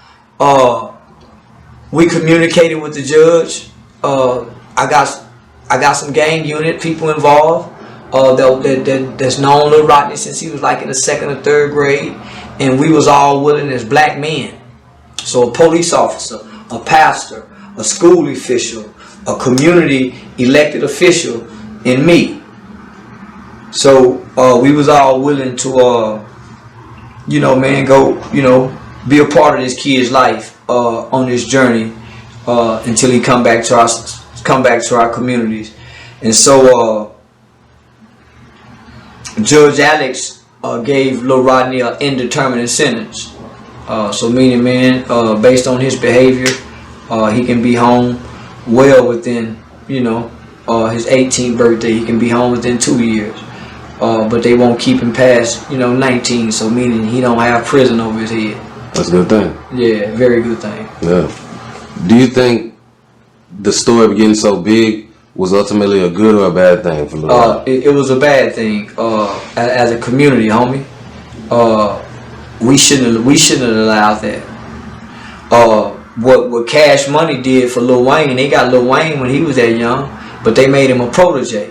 we communicated with the judge. I got some gang unit people involved that's known Lil Rodney since he was like in the 2nd or 3rd grade. And we was all willing as black men. So a police officer, a pastor, a school official, a community elected official, and me. So we was all willing to go, be a part of this kid's life on this journey until he come back to our communities. And so Judge Alex gave Lil Rodney an indeterminate sentence. So meaning, man, based on his behavior, he can be home well within, his 18th birthday. He can be home within 2 years. But they won't keep him past, 19. So meaning he don't have prison over his head. That's a good thing. Yeah, very good thing. Yeah. Do you think the story of getting so big was ultimately a good or a bad thing for Lil Rodney? It was a bad thing. As a community, homie, we shouldn't have allowed that. What Cash Money did for Lil Wayne, they got Lil Wayne when he was that young, but they made him a protege.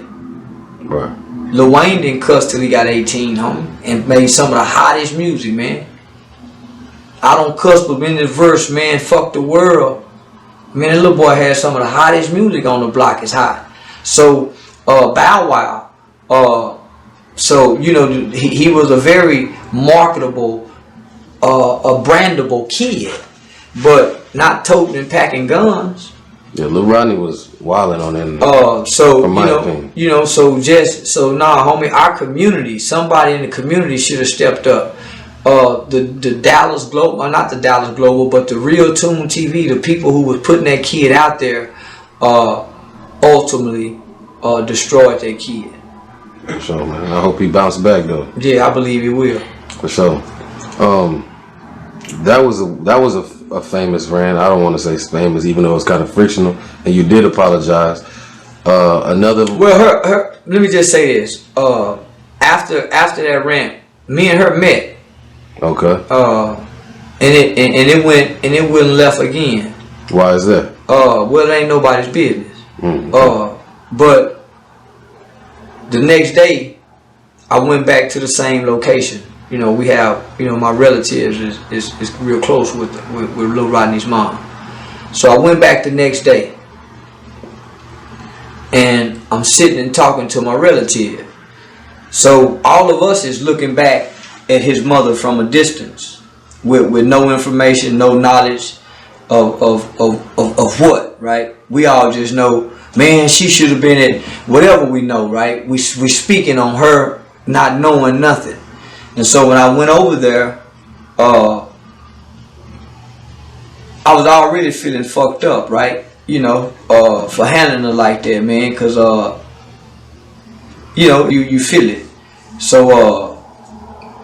Right. Lil Wayne didn't cuss till he got 18, homie, and made some of the hottest music, man. I don't cuss, but in this verse, man, fuck the world. Man, that little boy had some of the hottest music on the block. It's hot. So, Bow Wow, he was a very marketable, a brandable kid, but not toting and packing guns. Yeah, Lil Rodney was wilding on that. From my opinion. Homie, our community, somebody in the community should have stepped up. The Dallas Global, not the Dallas Global, but the Real Tune TV, the people who was putting that kid out there, ultimately destroyed that kid. So, man, I hope he bounced back though. Yeah, I believe he will. For sure. That was a famous rant. I don't want to say it's famous, even though it's kind of frictional. And you did apologize. Another. Well, let me just say this. After that rant, me and her met. Okay. And it went left again. Why is that? Well, it ain't nobody's business. Okay. But the next day, I went back to the same location. You know, we have, you know, my relatives is real close with Lil Rodney's mom. So I went back the next day, and I'm sitting and talking to my relative. So all of us is looking back at his mother from a distance, with no information, no knowledge of what, right? We all just know, man, she should have been at whatever we know, right? We speaking on her not knowing nothing. And so when I went over there, I was already feeling fucked up, right? You know, for handling her like that, man, because, you know, you feel it. So,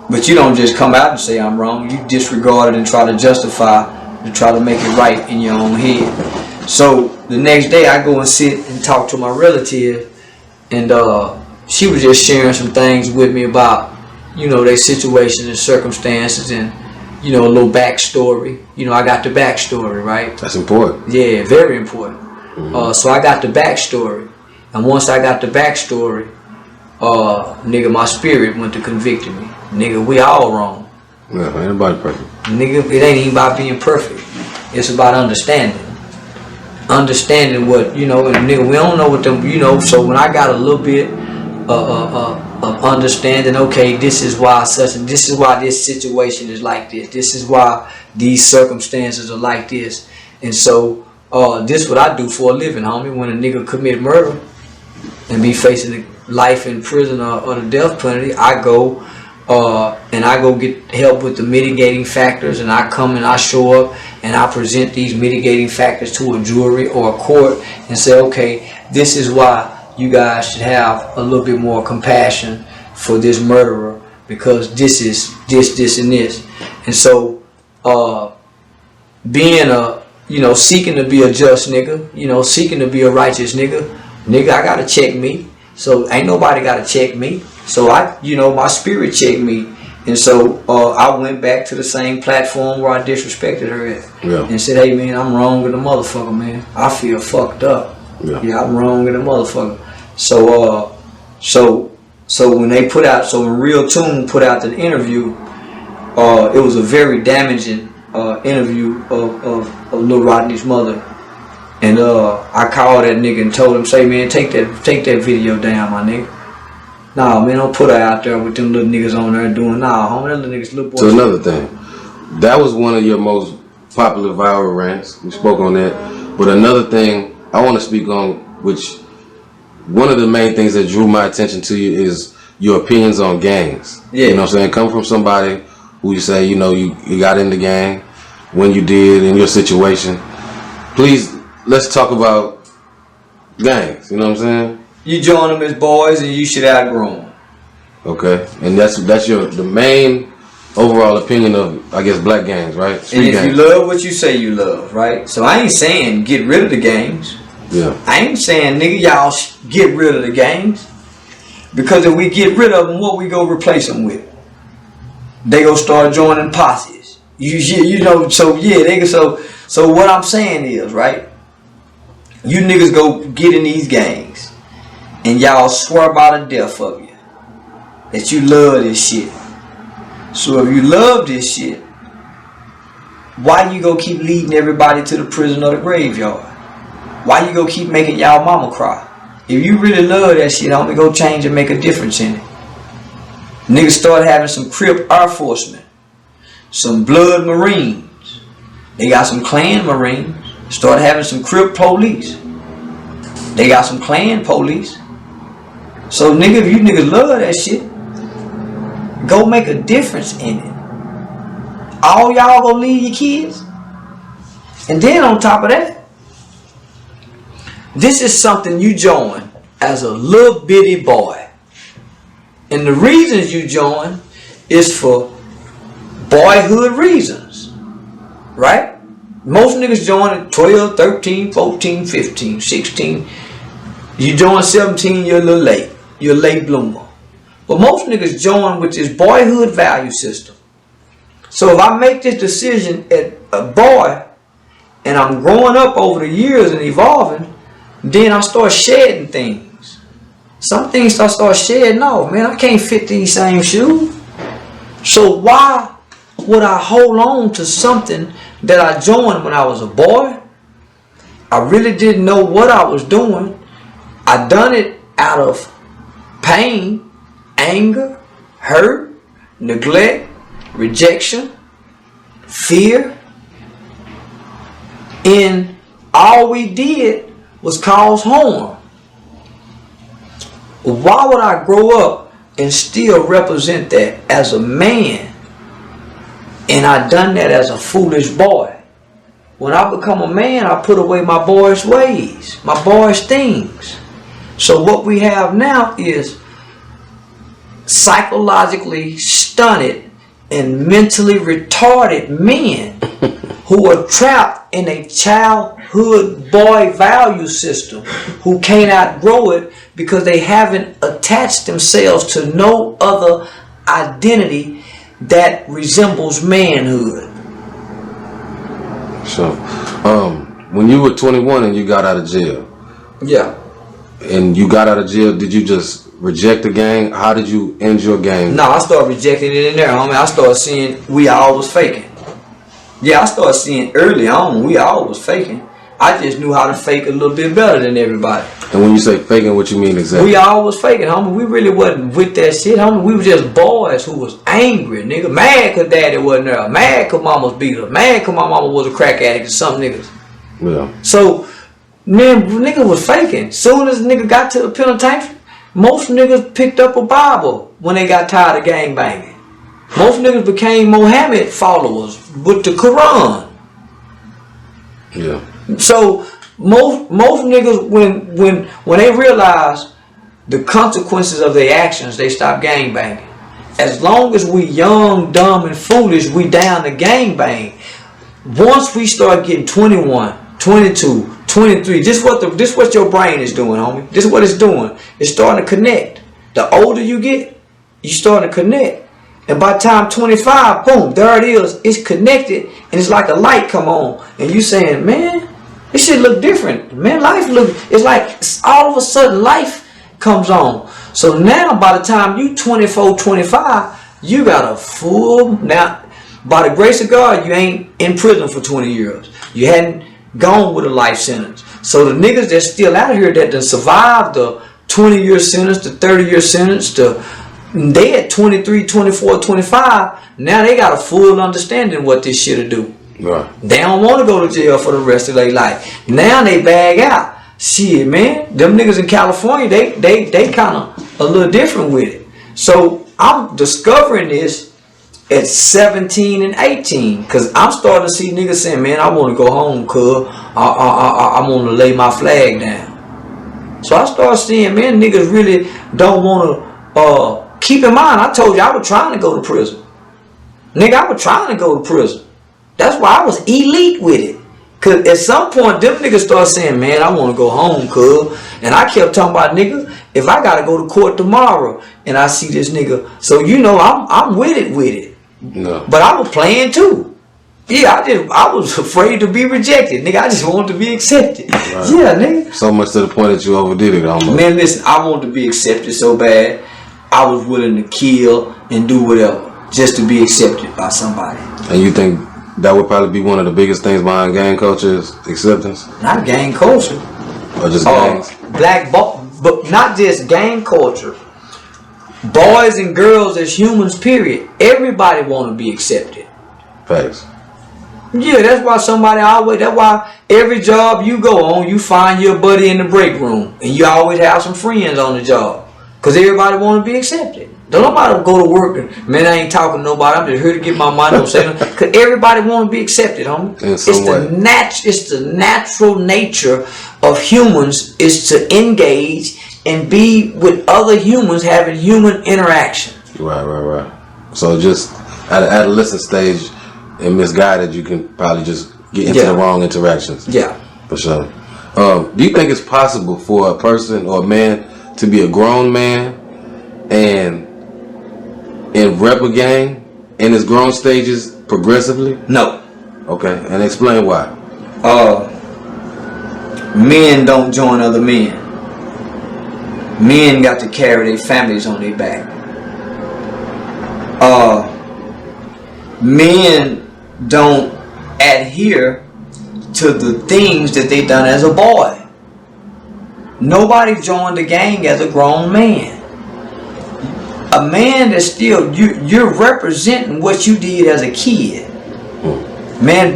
but you don't just come out and say I'm wrong. You disregard it and try to justify, to try to make it right in your own head. So the next day I go and sit and talk to my relative, and she was just sharing some things with me about, you know, their situations and circumstances, and, you know, a little backstory. You know, I got the backstory, right? That's important. Yeah, very important. So I got the backstory, and once I got the backstory, nigga, my spirit went to convicting me. Nigga, we all wrong. Yeah, ain't nobody perfect. Nigga, it ain't even about being perfect. It's about understanding. Understanding what, you know, and nigga, we don't know what them, you know, so when I got a little bit of understanding, okay, this is why such, and this is why this situation is like this. This is why these circumstances are like this. And so, this is what I do for a living, homie. When a nigga commit murder and be facing life in prison or the death penalty, I go and I go get help with the mitigating factors, and I come and I show up and I present these mitigating factors to a jury or a court and say, okay, this is why you guys should have a little bit more compassion for this murderer, because this is this and this. And so being a, you know, seeking to be a just nigga, you know, seeking to be a righteous nigga, I gotta check me. So ain't nobody gotta check me. So I, you know, my spirit checked me. And so I went back to the same platform where I disrespected her at. Yeah. And said, hey man, I'm wrong with the motherfucker, man. I feel fucked up. Yeah, I'm wrong with the motherfucker. So so when they put out, so when Real Tune put out the interview, it was a very damaging interview of Lil Rodney's mother. And I called that nigga and told him, say, man, take that video down, my nigga. Nah, man, don't put her out there with them little niggas on there doing, nah, homie, them little niggas, little boys. So another thing, that was one of your most popular viral rants. We spoke on that. But another thing I want to speak on, which one of the main things that drew my attention to you is your opinions on gangs. Yeah. You know what I'm saying? Come from somebody who you say, you know, you got in the gang, when you did, in your situation. Please, let's talk about gangs. You know what I'm saying? You join them as boys and you should outgrow them. Okay. And that's the main overall opinion of, I guess, black gangs, right? Street and if gangs. You love what you say you love, right? So I ain't saying get rid of the gangs. Yeah. I ain't saying, nigga, y'all get rid of the gangs. Because if we get rid of them, what we go replace them with? They go start joining posses. You know, so yeah, they go, so what I'm saying is, right? You niggas go get in these gangs. And y'all swear by the death of you that you love this shit. So if you love this shit, why you go keep leading everybody to the prison or the graveyard? Why you go keep making y'all mama cry? If you really love that shit, I'm gonna go change and make a difference in it. Niggas start having some Crip Air Forcemen, some Blood Marines. They got some Klan Marines. Start having some Crip police. They got some Klan police. So nigga, if you niggas love that shit, go make a difference in it. All y'all gonna leave your kids. And then on top of that, this is something you join as a little bitty boy. And the reasons you join is for boyhood reasons, right? Most niggas join at 12, 13, 14, 15, 16. You join 17, you're a little late. You're a late bloomer. But most niggas join with this boyhood value system. So if I make this decision at a boy, and I'm growing up over the years and evolving, then I start shedding things. Some things I start shedding off. Man, I can't fit these same shoes. So why would I hold on to something that I joined when I was a boy? I really didn't know what I was doing. I done it out of pain, anger, hurt, neglect, rejection, fear. And all we did was cause harm. Why would I grow up and still represent that as a man? And I done that as a foolish boy. When I become a man, I put away my boyish ways, my boyish things. So what we have now is psychologically stunted and mentally retarded men who are trapped in a childhood boy value system, who can't outgrow it because they haven't attached themselves to no other identity that resembles manhood. So, when you were 21 and you got out of jail, yeah, and you got out of jail, did you just reject the gang? How did you end your gang? No, I started rejecting it in there, homie. I started seeing we all was faking. Yeah, I started seeing early on we all was faking. I just knew how to fake a little bit better than everybody. And when you say faking, what you mean exactly? We all was faking, homie. We really wasn't with that shit, homie. We were just boys who was angry, nigga. Mad cause daddy wasn't there. Mad cause mama's beat us. Mad cause my mama was a crack addict or some niggas. Yeah. So, man, nigga was faking. Soon as nigga got to the penitentiary, most niggas picked up a Bible when they got tired of gang banging. Most niggas became Mohammed followers with the Quran. Yeah. So most niggas when they realize the consequences of their actions, they stop gang banging. As long as we young, dumb, and foolish, we down to gang bang. Once we start getting 21, 22, 23, this what your brain is doing, homie. This is what it's doing. It's starting to connect. The older you get, you starting to connect. And by the time 25, boom, there it is. It's connected, and it's like a light come on, and you saying, man, this shit look different. Man, life look. It's like all of a sudden life comes on. So now, by the time you 24, 25, you got a full. Now, by the grace of God, you ain't in prison for 20 years. You hadn't gone with a life sentence. So the niggas that's still out here that done survived the 20-year sentence, the 30-year sentence, they at 23, 24, 25, now they got a full understanding of what this shit'll do. Right. They don't want to go to jail for the rest of their life. Now they bag out. Shit, man, them niggas in California, they kind of a little different with it. So I'm discovering this at 17 and 18, because I'm starting to see niggas saying, man, I want to go home, cuz I want to lay my flag down. So I started seeing, man, niggas really don't want to. Keep in mind, I told you I was trying to go to prison. Nigga, I was trying to go to prison. That's why I was elite with it. Cause at some point, them niggas start saying, man, I want to go home, cuz. And I kept talking about, nigga, if I got to go to court tomorrow and I see this nigga. So, you know, I'm with it. No. But I was playing too. Yeah, I was afraid to be rejected. Nigga, I just wanted to be accepted. Right. Yeah, nigga. So much to the point that you overdid it almost. Man, listen, I wanted to be accepted so bad. I was willing to kill and do whatever just to be accepted by somebody. And you think that would probably be one of the biggest things behind gang culture is acceptance? Not gang culture. Or just gangs? But not just gang culture. Boys and girls as humans, period. Everybody want to be accepted. Facts. Yeah, that's why every job you go on, you find your buddy in the break room. And you always have some friends on the job. Because everybody want to be accepted. Don't nobody go to work and, man, I ain't talking to nobody. I'm just here to get my money. Don't say nothing. Because everybody want to be accepted, homie. It's the natural nature of humans is to engage and be with other humans having human interaction. Right. So just at an adolescent stage and misguided, you can probably just get into the wrong interactions. Yeah. For sure. Do you think it's possible for a person or a man to be a grown man and rep a gang in his grown stages progressively? No. Okay, and explain why. Men don't join other men. Men got to carry their families on their back. Men don't adhere to the things that they done as a boy. Nobody joined the gang as a grown man. A man that's still, you're representing what you did as a kid. Man,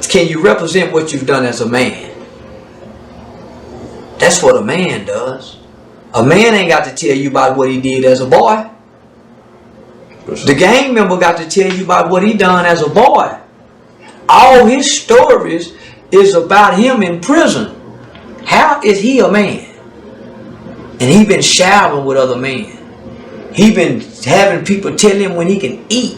can you represent what you've done as a man? That's what a man does. A man ain't got to tell you about what he did as a boy. The gang member got to tell you about what he done as a boy. All his stories is about him in prison. How is he a man? And he been showering with other men. He been having people tell him when he can eat.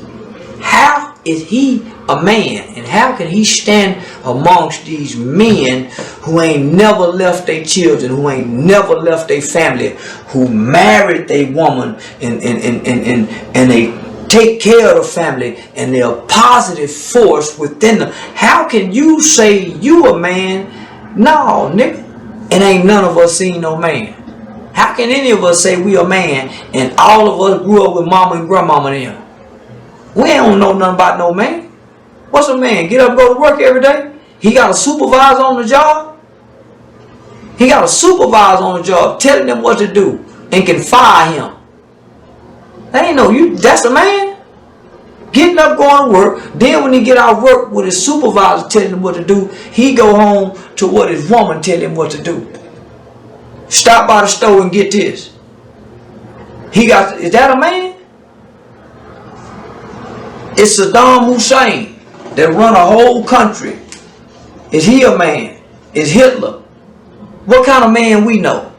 How is he a man? And how can he stand amongst these men who ain't never left their children, who ain't never left their family, who married their woman and they take care of the family and they're a positive force within them? How can you say you a man? No, nigga. And ain't none of us seen no man. How can any of us say we a man and all of us grew up with mama and grandmama and them? We don't know nothing about no man. What's a man? Get up and go to work every day? He got a supervisor on the job? He got a supervisor on the job telling them what to do and can fire him. They ain't know you. That's a man. Getting up, going to work. Then when he get out of work with his supervisor telling him what to do, he go home to what his woman tell him what to do. Stop by the store and get this. Is that a man? It's Saddam Hussein that run a whole country. Is he a man? Is Hitler? What kind of man we know?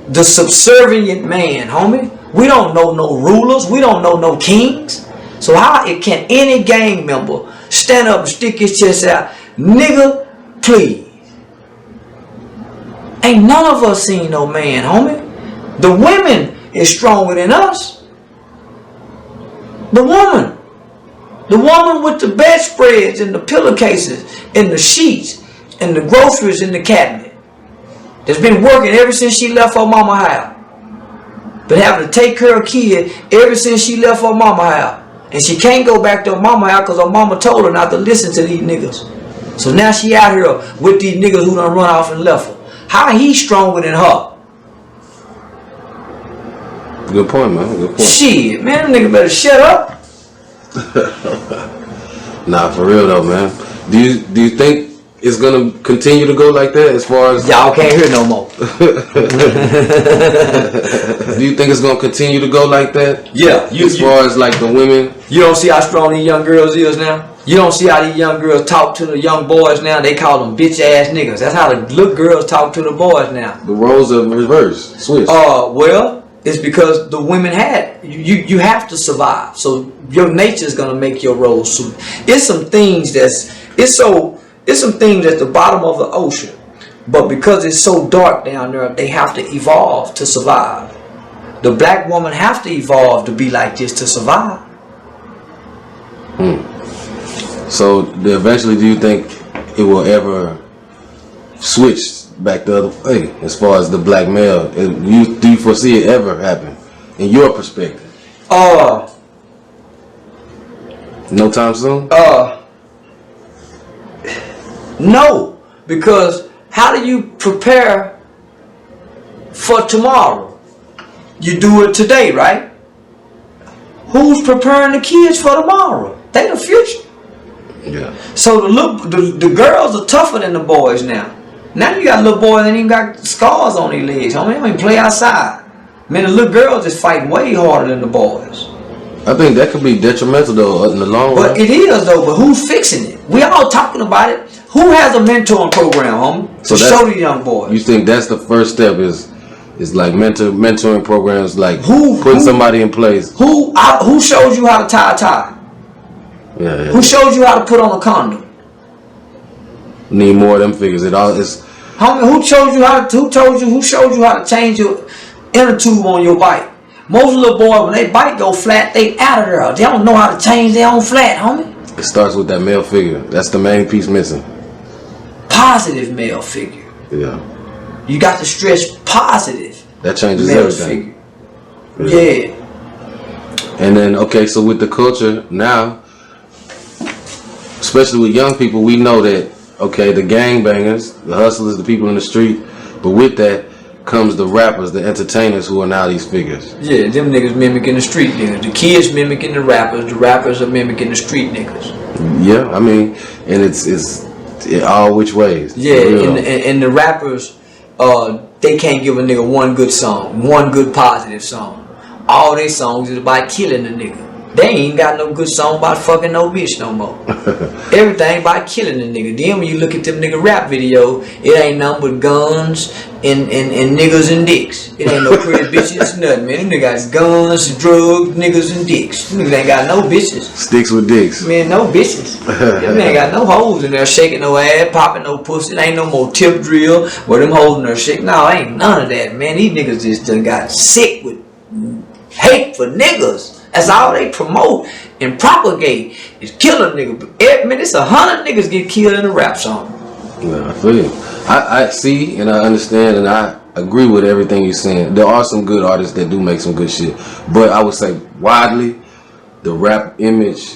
The subservient man, homie. We don't know no rulers. We don't know no kings. So how can any gang member stand up and stick his chest out? Nigga, please. Ain't none of us seen no man, homie. The women is stronger than us. The woman with the bedspreads and the pillowcases and the sheets and the groceries in the cabinet, that's been working ever since she left her mama house, but having to take care of kid ever since she left her mama house, and she can't go back to her mama house because her mama told her not to listen to these niggas. So now she out here with these niggas who done run off and left her. How he stronger than her? Good point, man. Good point. Shit, man, them niggas better shut up. Nah, for real though, man. Do you think it's gonna continue to go like that as far as y'all can't hear no more? Do you think it's gonna continue to go like that? Yeah. As far as like the women, you don't see how strong these young girls is now. You don't see how these young girls talk to the young boys now. They call them bitch ass niggas. That's how the little girls talk to the boys now. The roles are reversed, switched. Well, it's because the women had you have to survive. So your nature is gonna make your roles. So it's some things that's some things at the bottom of the ocean, but because it's so dark down there, they have to evolve to survive. The black woman have to evolve to be like this to survive. So eventually, do you think it will ever switch back the other way as far as the black male? Do you foresee it ever happen in your perspective? No time soon? No, because how do you prepare for tomorrow? You do it today, right? Who's preparing the kids for tomorrow? They the future. Yeah. So the girls are tougher than the boys now. Now you got little boys that ain't even got scars on their legs. Homie, they don't even play outside. Man, the little girls is fighting way harder than the boys. I think that could be detrimental though in the long run. But it is though. But who's fixing it? We all talking about it. Who has a mentoring program, homie, to show the young boys? You think that's the first step? Is like mentoring programs, like putting somebody in place. Who shows you how to tie a tie? Yeah, yeah. Who showed you how to put on a condom? Need more of them figures. It all is. Homie, who showed you how to change your inner tube on your bike? Most little boys, when they bike go flat, they out of there. They don't know how to change their own flat, homie. It starts with that male figure. That's the main piece missing. Positive male figure. Yeah. You got to stress positive. That changes male everything. Figure. Yeah. And then, okay, so with the culture now, especially with young people, we know that, okay, the gangbangers, the hustlers, the people in the street, but with that comes the rappers, the entertainers who are now these figures. Yeah, them niggas mimicking the street niggas. The kids mimicking the rappers are mimicking the street niggas. Yeah, I mean, and it's all which ways. Yeah, and the rappers, they can't give a nigga one good song, one good positive song. All their songs is about killing a nigga. They ain't got no good song about fucking no bitch no more. Everything about killing a nigga. Then when you look at them nigga rap video, it ain't nothing but guns and niggas and dicks. It ain't no pretty bitches, nothing, man. Them niggas got guns, drugs, niggas and dicks. Them niggas ain't got no bitches. Sticks with dicks. Man, no bitches. Them ain't got no hoes in there shaking no ass, popping no pussy. It ain't no more tip drill where them hoes in there shaking. No, ain't none of that, man. These niggas just done got sick with hate for niggas. That's all they promote and propagate is kill a nigga. Man, it's 100 niggas get killed in a rap song. Yeah, I feel you. I see and I understand and I agree with everything you're saying. There are some good artists that do make some good shit, but I would say widely, the rap image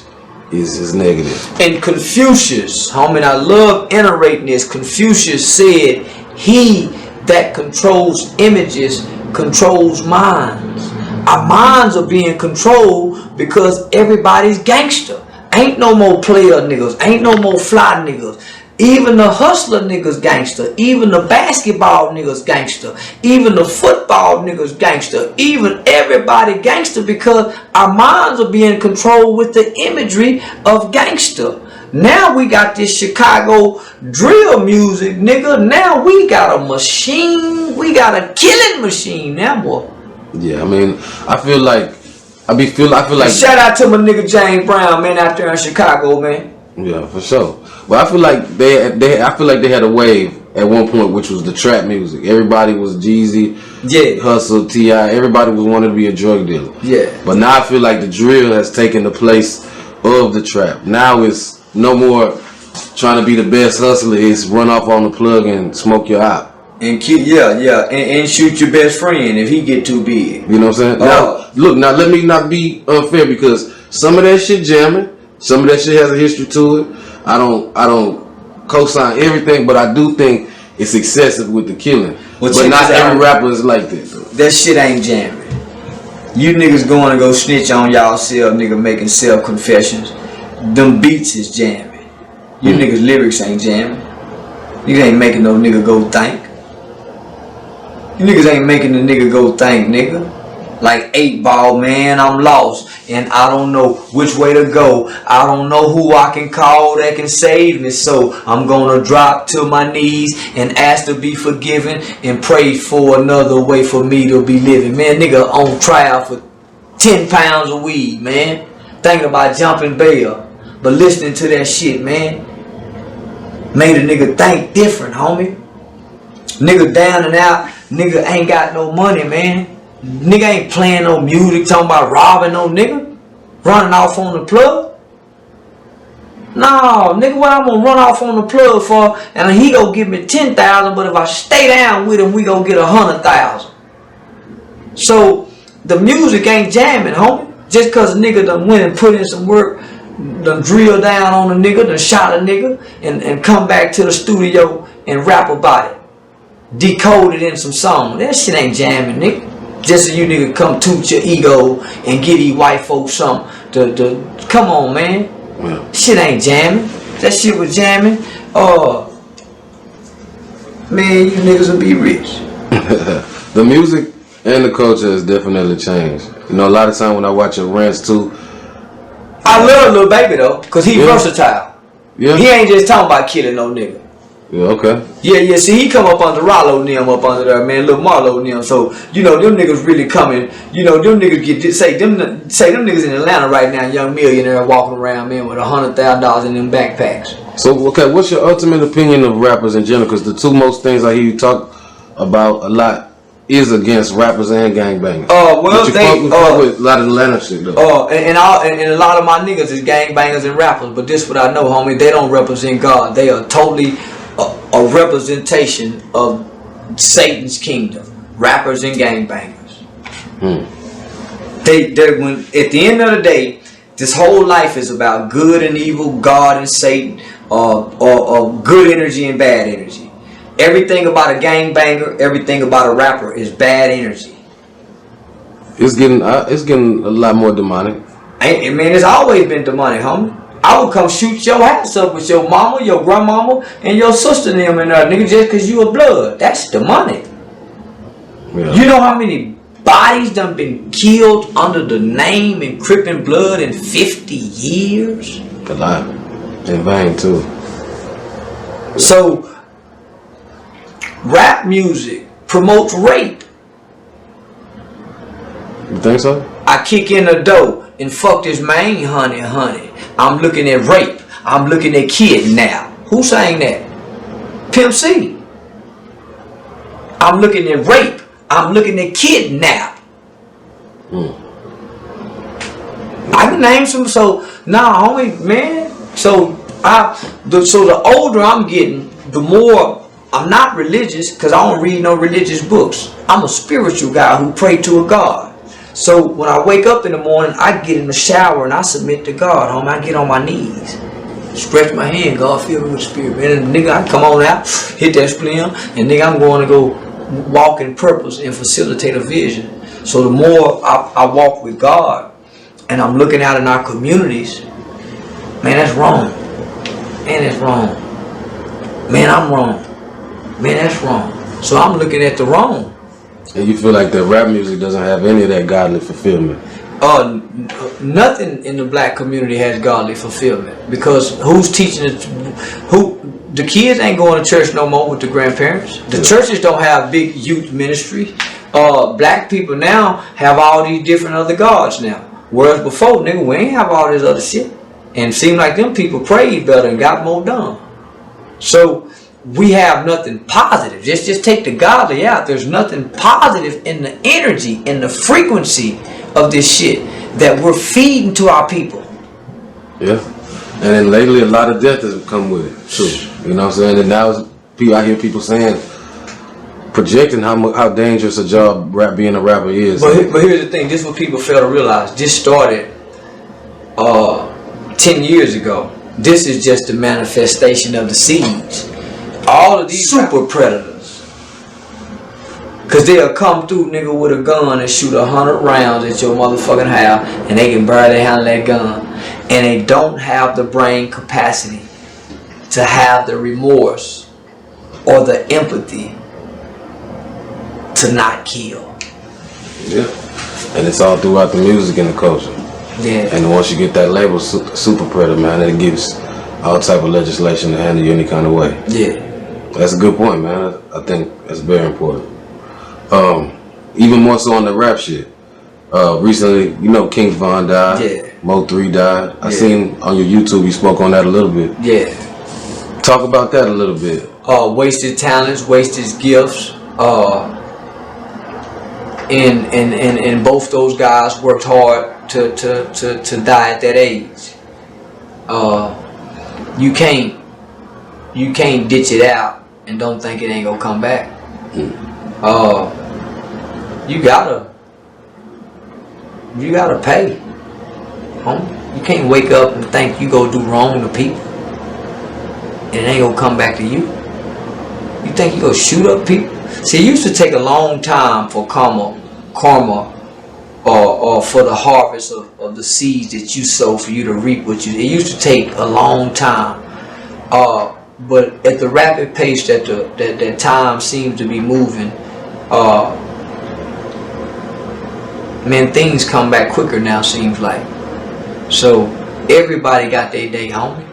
is negative. And Confucius, homie, I love iterating this. Confucius said, "He that controls images controls minds." Our minds are being controlled because everybody's gangster. Ain't no more player niggas. Ain't no more fly niggas. Even the hustler niggas gangster. Even the basketball niggas gangster. Even the football niggas gangster. Even everybody gangster because our minds are being controlled with the imagery of gangster. Now we got this Chicago drill music, nigga. Now we got a machine. We got a killing machine now, boy. Yeah, I mean, I feel like shout out to my nigga James Brown, man, out there in Chicago, man. Yeah, for sure. But I feel like they had a wave at one point, which was the trap music. Everybody was Jeezy, yeah, Hustle, T.I. Everybody was wanting to be a drug dealer. Yeah. But now I feel like the drill has taken the place of the trap. Now it's no more trying to be the best hustler. It's run off on the plug and smoke your op. And and shoot your best friend if he get too big. You know what I'm saying? Now, look, now let me not be unfair because some of that shit jamming, some of that shit has a history to it. I don't co-sign everything, but I do think it's excessive with the killing. Well, but not every rapper is like that. Though. That shit ain't jamming. You niggas going to go snitch on y'all self, nigga making self confessions. Them beats is jamming. You niggas lyrics ain't jamming. Niggas ain't making no nigga go think. You niggas ain't making the nigga go think, nigga. Like 8 Ball, man, I'm lost. And I don't know which way to go. I don't know who I can call that can save me. So I'm gonna drop to my knees and ask to be forgiven and pray for another way for me to be living. Man, nigga on trial for 10 pounds of weed, man. Thinking about jumping bail. But listening to that shit, man, made a nigga think different, homie. Nigga down and out. Nigga ain't got no money, man. Nigga ain't playing no music, talking about robbing no nigga. Running off on the plug. No, nigga, what I'm gonna run off on the plug for, and he gonna give me 10,000, but if I stay down with him, we gonna get 100,000. So, the music ain't jamming, homie. Just cause a nigga done went and put in some work, done drill down on a nigga, done shot a nigga, and come back to the studio and rap about it. Decode it in some song. That shit ain't jamming, nigga. Just so you nigga come toot your ego and get these white folks something to come on, man. Yeah. Shit ain't jamming. That shit was jamming. Man, you niggas will be rich. The music and the culture has definitely changed. You know, a lot of time when I watch your rants too. I love Lil Baby though, cause he versatile. Yeah. He ain't just talking about killing no nigga. Yeah, okay. Yeah. See, he come up under Rollo and them up under there, man. Little Marlo and them. So you know, them niggas really coming. You know, them niggas get say them niggas in Atlanta right now, young millionaire walking around, man, with $100,000 in them backpacks. So okay, what's your ultimate opinion of rappers in general? Because the two most things I hear you talk about a lot is against rappers and gangbangers. Well, but you fuck with a lot of Atlanta shit though. And a lot of my niggas is gangbangers and rappers. But this what I know, homie. They don't represent God. They are totally a representation of Satan's kingdom. Rappers and gangbangers. They when at the end of the day, this whole life is about good and evil, God and Satan, or good energy and bad energy. Everything about a gangbanger, everything about a rapper is bad energy. It's getting a lot more demonic. Man, it's always been demonic, homie. I would come shoot your ass up with your mama, your grandmama, and your sister and them in there, nigga, just because you a blood. That's demonic. Yeah. You know how many bodies done been killed under the name and Crippin' Blood in 50 years? A lot. In vain, too. So, rap music promotes rape. You think so? I kick in the door and fuck this man, honey. I'm looking at rape. I'm looking at kidnap. Who sang that? Pimp C. I'm looking at rape. I'm looking at kidnap. I can name some. So nah, homie, man. So the older I'm getting, the more I'm not religious, because I don't read no religious books. I'm a spiritual guy who pray to a God. So when I wake up in the morning, I get in the shower and I submit to God, homie. I get on my knees, stretch my hand, God fill me with the spirit, man. And nigga, I come on out, hit that spleen, and nigga, I'm going to go walk in purpose and facilitate a vision. So the more I walk with God and I'm looking out in our communities, man, that's wrong. Man, that's wrong. Man, I'm wrong. Man, that's wrong. So I'm looking at the wrong. And you feel like that rap music doesn't have any of that godly fulfillment? Nothing in the black community has godly fulfillment, because who's teaching it? The kids ain't going to church no more with the grandparents. The churches don't have big youth ministry. Black people now have all these different other gods now, whereas before, nigga, we ain't have all this other shit. And it seemed like them people prayed better and got more done. So we have nothing positive. Just take the godly out. There's nothing positive in the energy and the frequency of this shit that we're feeding to our people. Yeah. And then lately a lot of death has come with it too. You know what I'm saying? And now I hear people saying, projecting how dangerous a job being a rapper is. But here's the thing. This is what people fail to realize. This started 10 years ago. This is just the manifestation of the seeds. All of these super predators, cause they'll come through, nigga, with a gun and shoot 100 rounds at your motherfucking house, and they can barely handle that gun, and they don't have the brain capacity to have the remorse or the empathy to not kill. Yeah, and it's all throughout the music and the culture. Yeah. And once you get that label, super predator, man, it gives all type of legislation to handle you any kind of way. Yeah. That's a good point, man. I think that's very important. Even more so on the rap shit. Recently, you know, King Von died. Yeah. Mo 3 died. I seen on your YouTube you spoke on that a little bit. Yeah. Talk about that a little bit. Wasted talents, wasted gifts. And both those guys worked hard to die at that age. You can't ditch it out and don't think it ain't gonna come back. You gotta pay. You can't wake up and think you go do wrong to people and it ain't gonna come back to you. You think you gonna shoot up people? See, it used to take a long time for karma or for the harvest of the seeds that you sow for you to reap what you. It used to take a long time. But at the rapid pace that time seems to be moving, man, things come back quicker now, seems like. So everybody got their day, homie,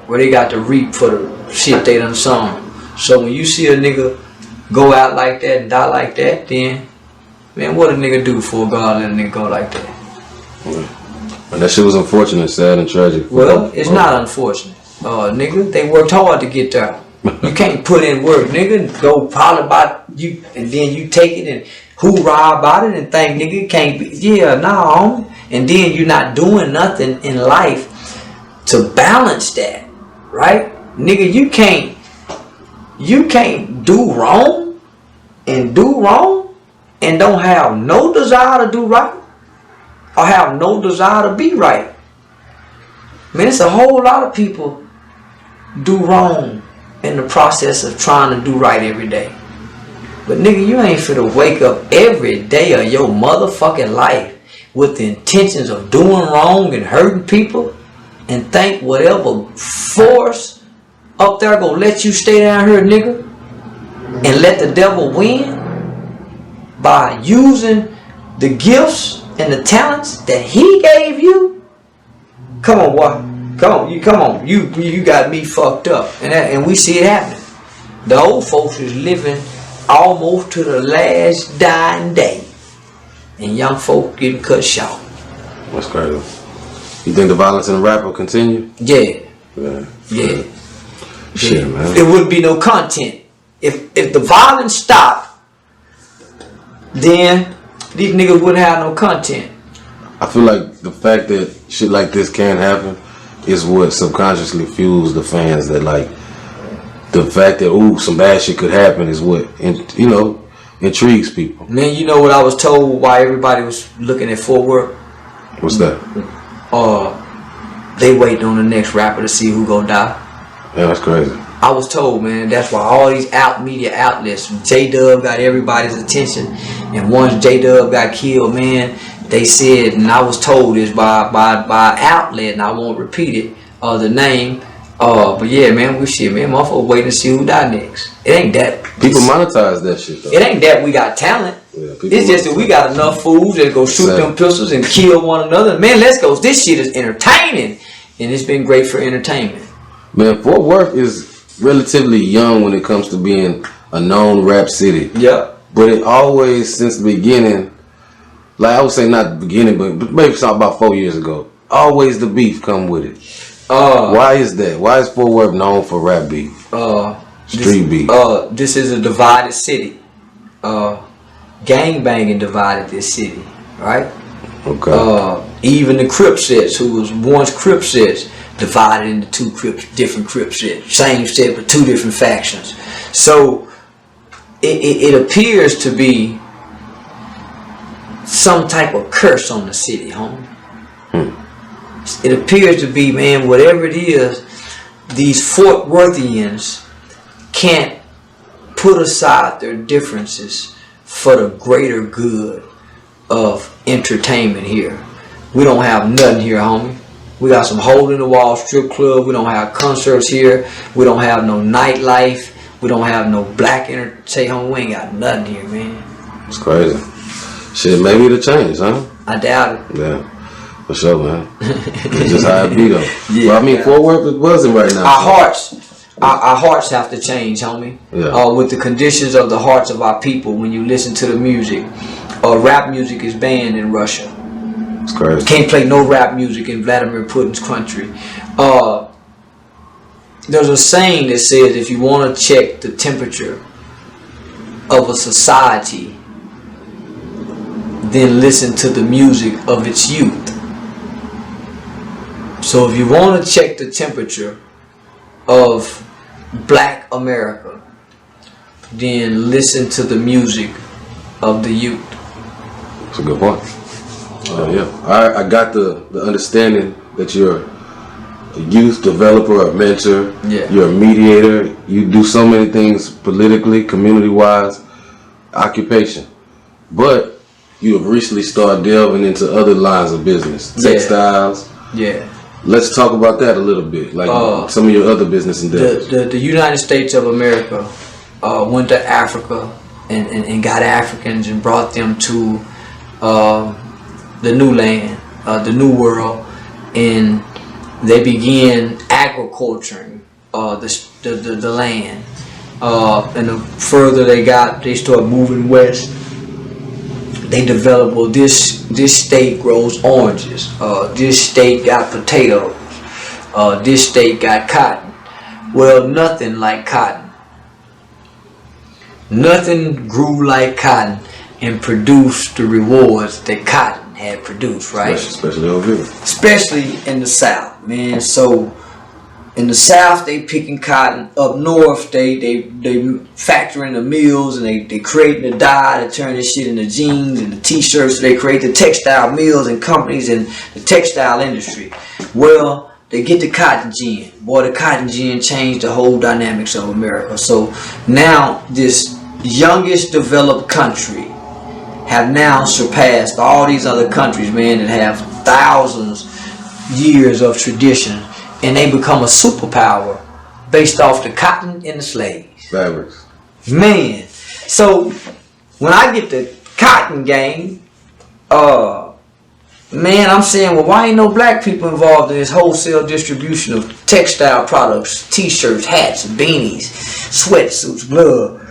where they got to reap for the shit they done sown. So when you see a nigga go out like that and die like that, then, man, what a nigga do for God let a nigga go like that? And that shit was unfortunate, sad, and tragic. Well, it's not unfortunate. Nigga, they worked hard to get there. You can't put in work, nigga, go holler about you, and then you take it and hoorah about it and think, nigga, it can't be. Yeah, no. And then you're not doing nothing in life to balance that, right? Nigga, you can't do wrong and don't have no desire to do right or have no desire to be right. Man, it's a whole lot of people do wrong in the process of trying to do right every day. But nigga, you ain't finna wake up every day of your motherfucking life with the intentions of doing wrong and hurting people and think whatever force up there gonna let you stay down here, nigga, and let the devil win by using the gifts and the talents that he gave you. Come on, boy. Come on. You got me fucked up. And we see it happening. The old folks is living almost to the last dying day. And young folk getting cut short. That's crazy. You think the violence in the rap will continue? Yeah. Shit, man. There wouldn't be no content. If the violence stopped, then these niggas wouldn't have no content. I feel like the fact that shit like this can happen is what subconsciously fuels the fans. That like the fact that some bad shit could happen is what intrigues people. Man, you know what I was told why everybody was looking at Fort Worth? What's that? They waiting on the next rapper to see who gonna die. Yeah, that's crazy. I was told, man, that's why all these media outlets, J-Dub got everybody's attention, and once J-Dub got killed, man, they said, and I was told this by outlet, and I won't repeat it, the name, but yeah, man, motherfucker waiting to see who die next. It ain't that. People monetize that shit, though. It ain't that we got talent. Yeah, it's just that we got enough fools that go shoot them pistols and kill one another. Man, let's go. This shit is entertaining, and it's been great for entertainment. Man, Fort Worth is relatively young when it comes to being a known rap city. Yep. But it always, since the beginning, like I would say not the beginning, but maybe something about 4 years ago, always the beef come with it. Why is that? Why is Fort Worth known for rap beef? Street beef. This is a divided city. Gang banging divided this city, right? Okay. Even the Crip sets, who was once Crip sets, divided into two different Crip sets. Same set, but two different factions. So it appears to be some type of curse on the city, homie. It appears to be, man, whatever it is, these Fort Worthians can't put aside their differences for the greater good of entertainment here. We don't have nothing here, homie. We got some hole in the wall strip club. We don't have concerts here. We don't have no nightlife. We don't have no black entertainment. Homie, we ain't got nothing here, man. It's crazy. Shit, maybe it'll change, huh? I doubt it. Yeah, for sure, man. It's just how it be, though. Yeah, well, I mean, Fort Worth is buzzing right now. Our hearts have to change, homie. Yeah. With the conditions of the hearts of our people, when you listen to the music, rap music is banned in Russia. It's crazy. Can't play no rap music in Vladimir Putin's country. There's a saying that says if you want to check the temperature of a society, then listen to the music of its youth. So if you want to check the temperature of Black America, then listen to the music of the youth. That's a good point. Yeah, I got the understanding that you're a youth developer, a mentor. Yeah. You're a mediator. You do so many things politically, community-wise, occupation. But you have recently started delving into other lines of business, textiles. Yeah. Let's talk about that a little bit, like some of your other business endeavors. The United States of America went to Africa and got Africans and brought them to the new land, the new world, and they began agriculturing the land, And the further they start moving west, they develop, well, this state grows oranges, this state got potatoes, this state got cotton. Well, nothing like cotton. Nothing grew like cotton and produced the rewards that cotton had produced, right? Especially over here. Especially in the South, man. So in the South, they picking cotton. Up north, they factoring the mills and they creating the dye to turn this shit into jeans and the t-shirts. They create the textile mills and companies and the textile industry. Well, they get the cotton gin. Boy, the cotton gin changed the whole dynamics of America. So now this youngest developed country have now surpassed all these other countries, man, that have thousands years of tradition, and they become a superpower based off the cotton and the slaves. Fabrics. Man, so when I get the cotton game, man, I'm saying, well, why ain't no black people involved in this wholesale distribution of textile products, t-shirts, hats, beanies, sweatsuits, glove?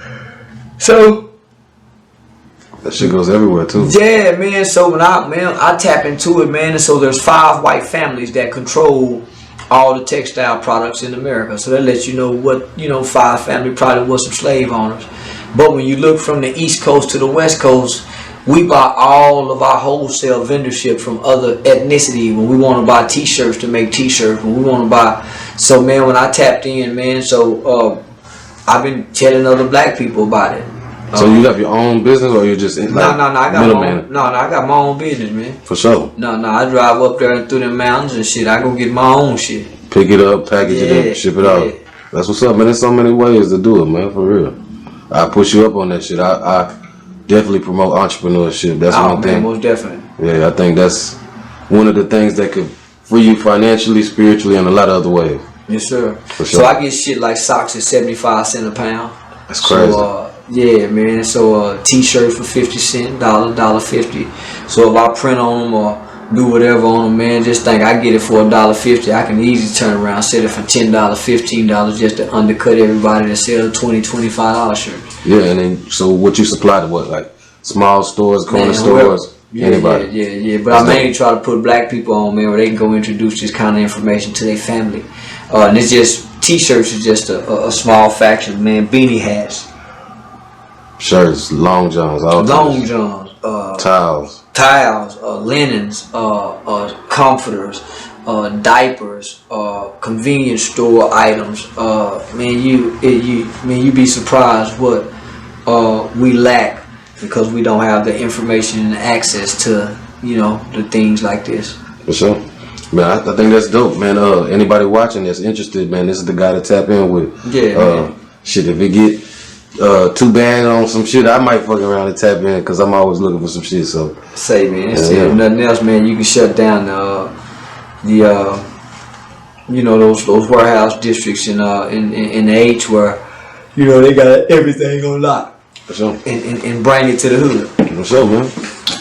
So that shit goes everywhere too. Yeah, man. So when I tap into it, man, and so there's 5 white families that control all the textile products in America. So that lets you know what, 5 family probably was some slave owners. But when you look from the East Coast to the West Coast, we buy all of our wholesale vendorship from other ethnicity when we want to buy t-shirts to make t-shirts, when we want to buy. So, man, when I tapped in, man, so I've been telling other black people about it. So you have your own business, or you're just I got my own business, man. For sure. No, I drive up there and through them mountains and shit. I go get my own shit. Pick it up, package it up, ship it out. That's what's up, man. There's so many ways to do it, man. For real. I push you up on that shit. I definitely promote entrepreneurship. That's one thing. Most definitely. Yeah, I think that's one of the things that could free you financially, spiritually, and a lot of other ways. Yes, sir. For sure. So I get shit like socks at 75 cents a pound. That's crazy. So, yeah, man. So t-shirts for 50 cents, $1.50. So if I print on them or do whatever on them, man, just think I get it for $1.50. I can easily turn around, sell it for $10, $15 just to undercut everybody that sell $20, $25 shirts. Yeah, and then so what you supply to what, like small stores, corner stores, anybody? Yeah. But I mainly try to put black people on, man, where they can go introduce this kind of information to their family. And it's just t-shirts is just a small fraction, man. Beanie hats, shirts, long johns, towels, linens, comforters, diapers, convenience store items. Man, you be surprised what we lack because we don't have the information and access to the things like this. For sure. Man, I think that's dope, man. Anybody watching that's interested, man, this is the guy to tap in with. Yeah. Shit, if it get too bad on some shit, I might fuck around and tap in because I'm always looking for some shit. So say, man, if nothing else, man, you can shut down those warehouse districts in the H where they got everything on lock. For sure. And bring it to the hood. For sure, man.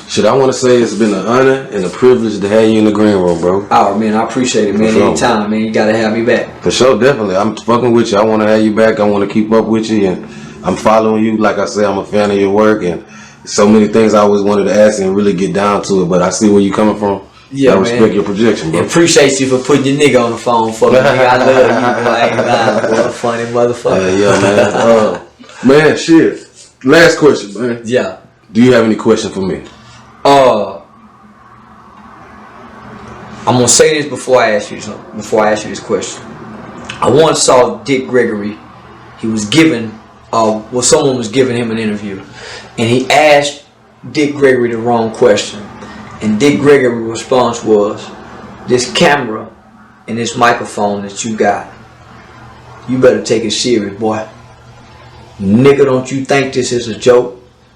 Shit, I want to say it's been an honor and a privilege to have you in the green room, bro. Oh, man, I appreciate it, man. For sure. Anytime, man, you got to have me back. For sure, definitely. I'm fucking with you. I want to have you back. I want to keep up with you, and I'm following you. Like I said, I'm a fan of your work, and so many things I always wanted to ask and really get down to it, but I see where you're coming from. Yeah, I respect your projection, bro. Appreciate you for putting your nigga on the phone for me. Nigga, I love you, boy. I ain't lying, boy. Funny motherfucker. Yeah, man. Man, shit. Last question, man. Yeah. Do you have any question for me? I'm gonna say this before I ask you something. Before I ask you this question, I once saw Dick Gregory. He was given, someone was giving him an interview, and he asked Dick Gregory the wrong question, and Dick Gregory's response was, "This camera and this microphone that you got, you better take it serious, boy. Nigga, don't you think this is a joke?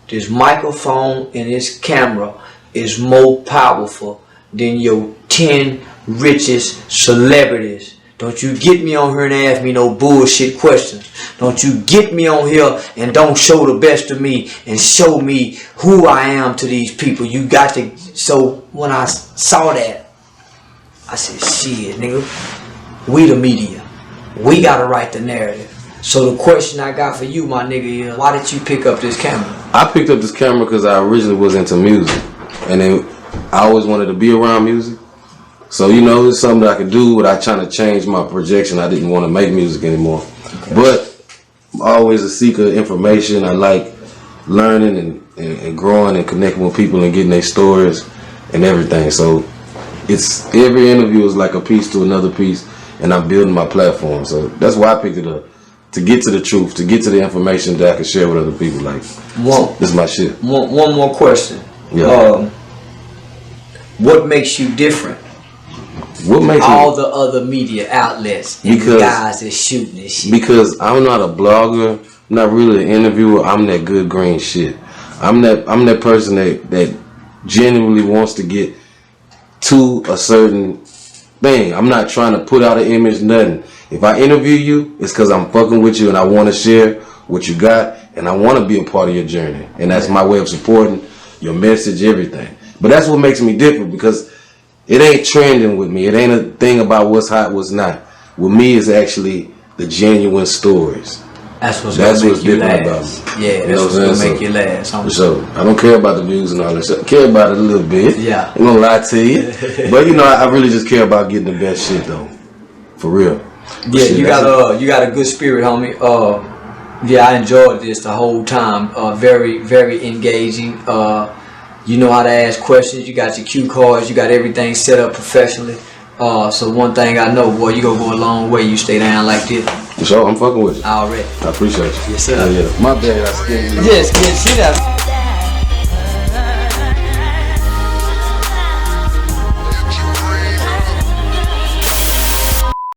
This microphone and this camera is more powerful than your 10 richest celebrities. Don't you get me on here and ask me no bullshit questions. Don't you get me on here and don't show the best of me and show me who I am to these people. You got to." So when I saw that, I said, shit, nigga, we the media. We got to write the narrative. So the question I got for you, my nigga, is why did you pick up this camera? I picked up this camera because I originally was into music, and then I always wanted to be around music. So you know, it's something that I could do without trying to change my projection. I didn't want to make music anymore, but I'm always a seeker of information. I like learning and growing and connecting with people and getting their stories and everything. So it's every interview is like a piece to another piece, and I'm building my platform. So that's why I picked it up. To get to the truth, to get to the information that I can share with other people. Like, this is my shit. One more question. Yeah. What makes you different? What makes all the other media outlets and the guys that shooting this shit? Because I'm not a blogger, I'm not really an interviewer. I'm that good green shit. I'm that person that genuinely wants to get to a certain thing. I'm not trying to put out an image, nothing. If I interview you, it's because I'm fucking with you and I want to share what you got and I want to be a part of your journey. And that's my way of supporting your message, everything. But that's what makes me different, because it ain't trending with me. It ain't a thing about what's hot, what's not. With me, it's actually the genuine stories. That's what's different about me. Yeah, that's what's gonna make you last. So I don't care about the views and all that shit. I care about it a little bit. Yeah. I'm gonna lie to you. But you know, I really just care about getting the best shit though. For real. Yeah, you got a good spirit, homie. Yeah, I enjoyed this the whole time. Very, very engaging. You know how to ask questions. You got your cue cards. You got everything set up professionally. So one thing I know, boy, you gonna go a long way. You stay down like this. For sure, I'm fucking with you. Already. I appreciate you. Yes, sir. Yeah. My bad, I scared you. Yes, see that.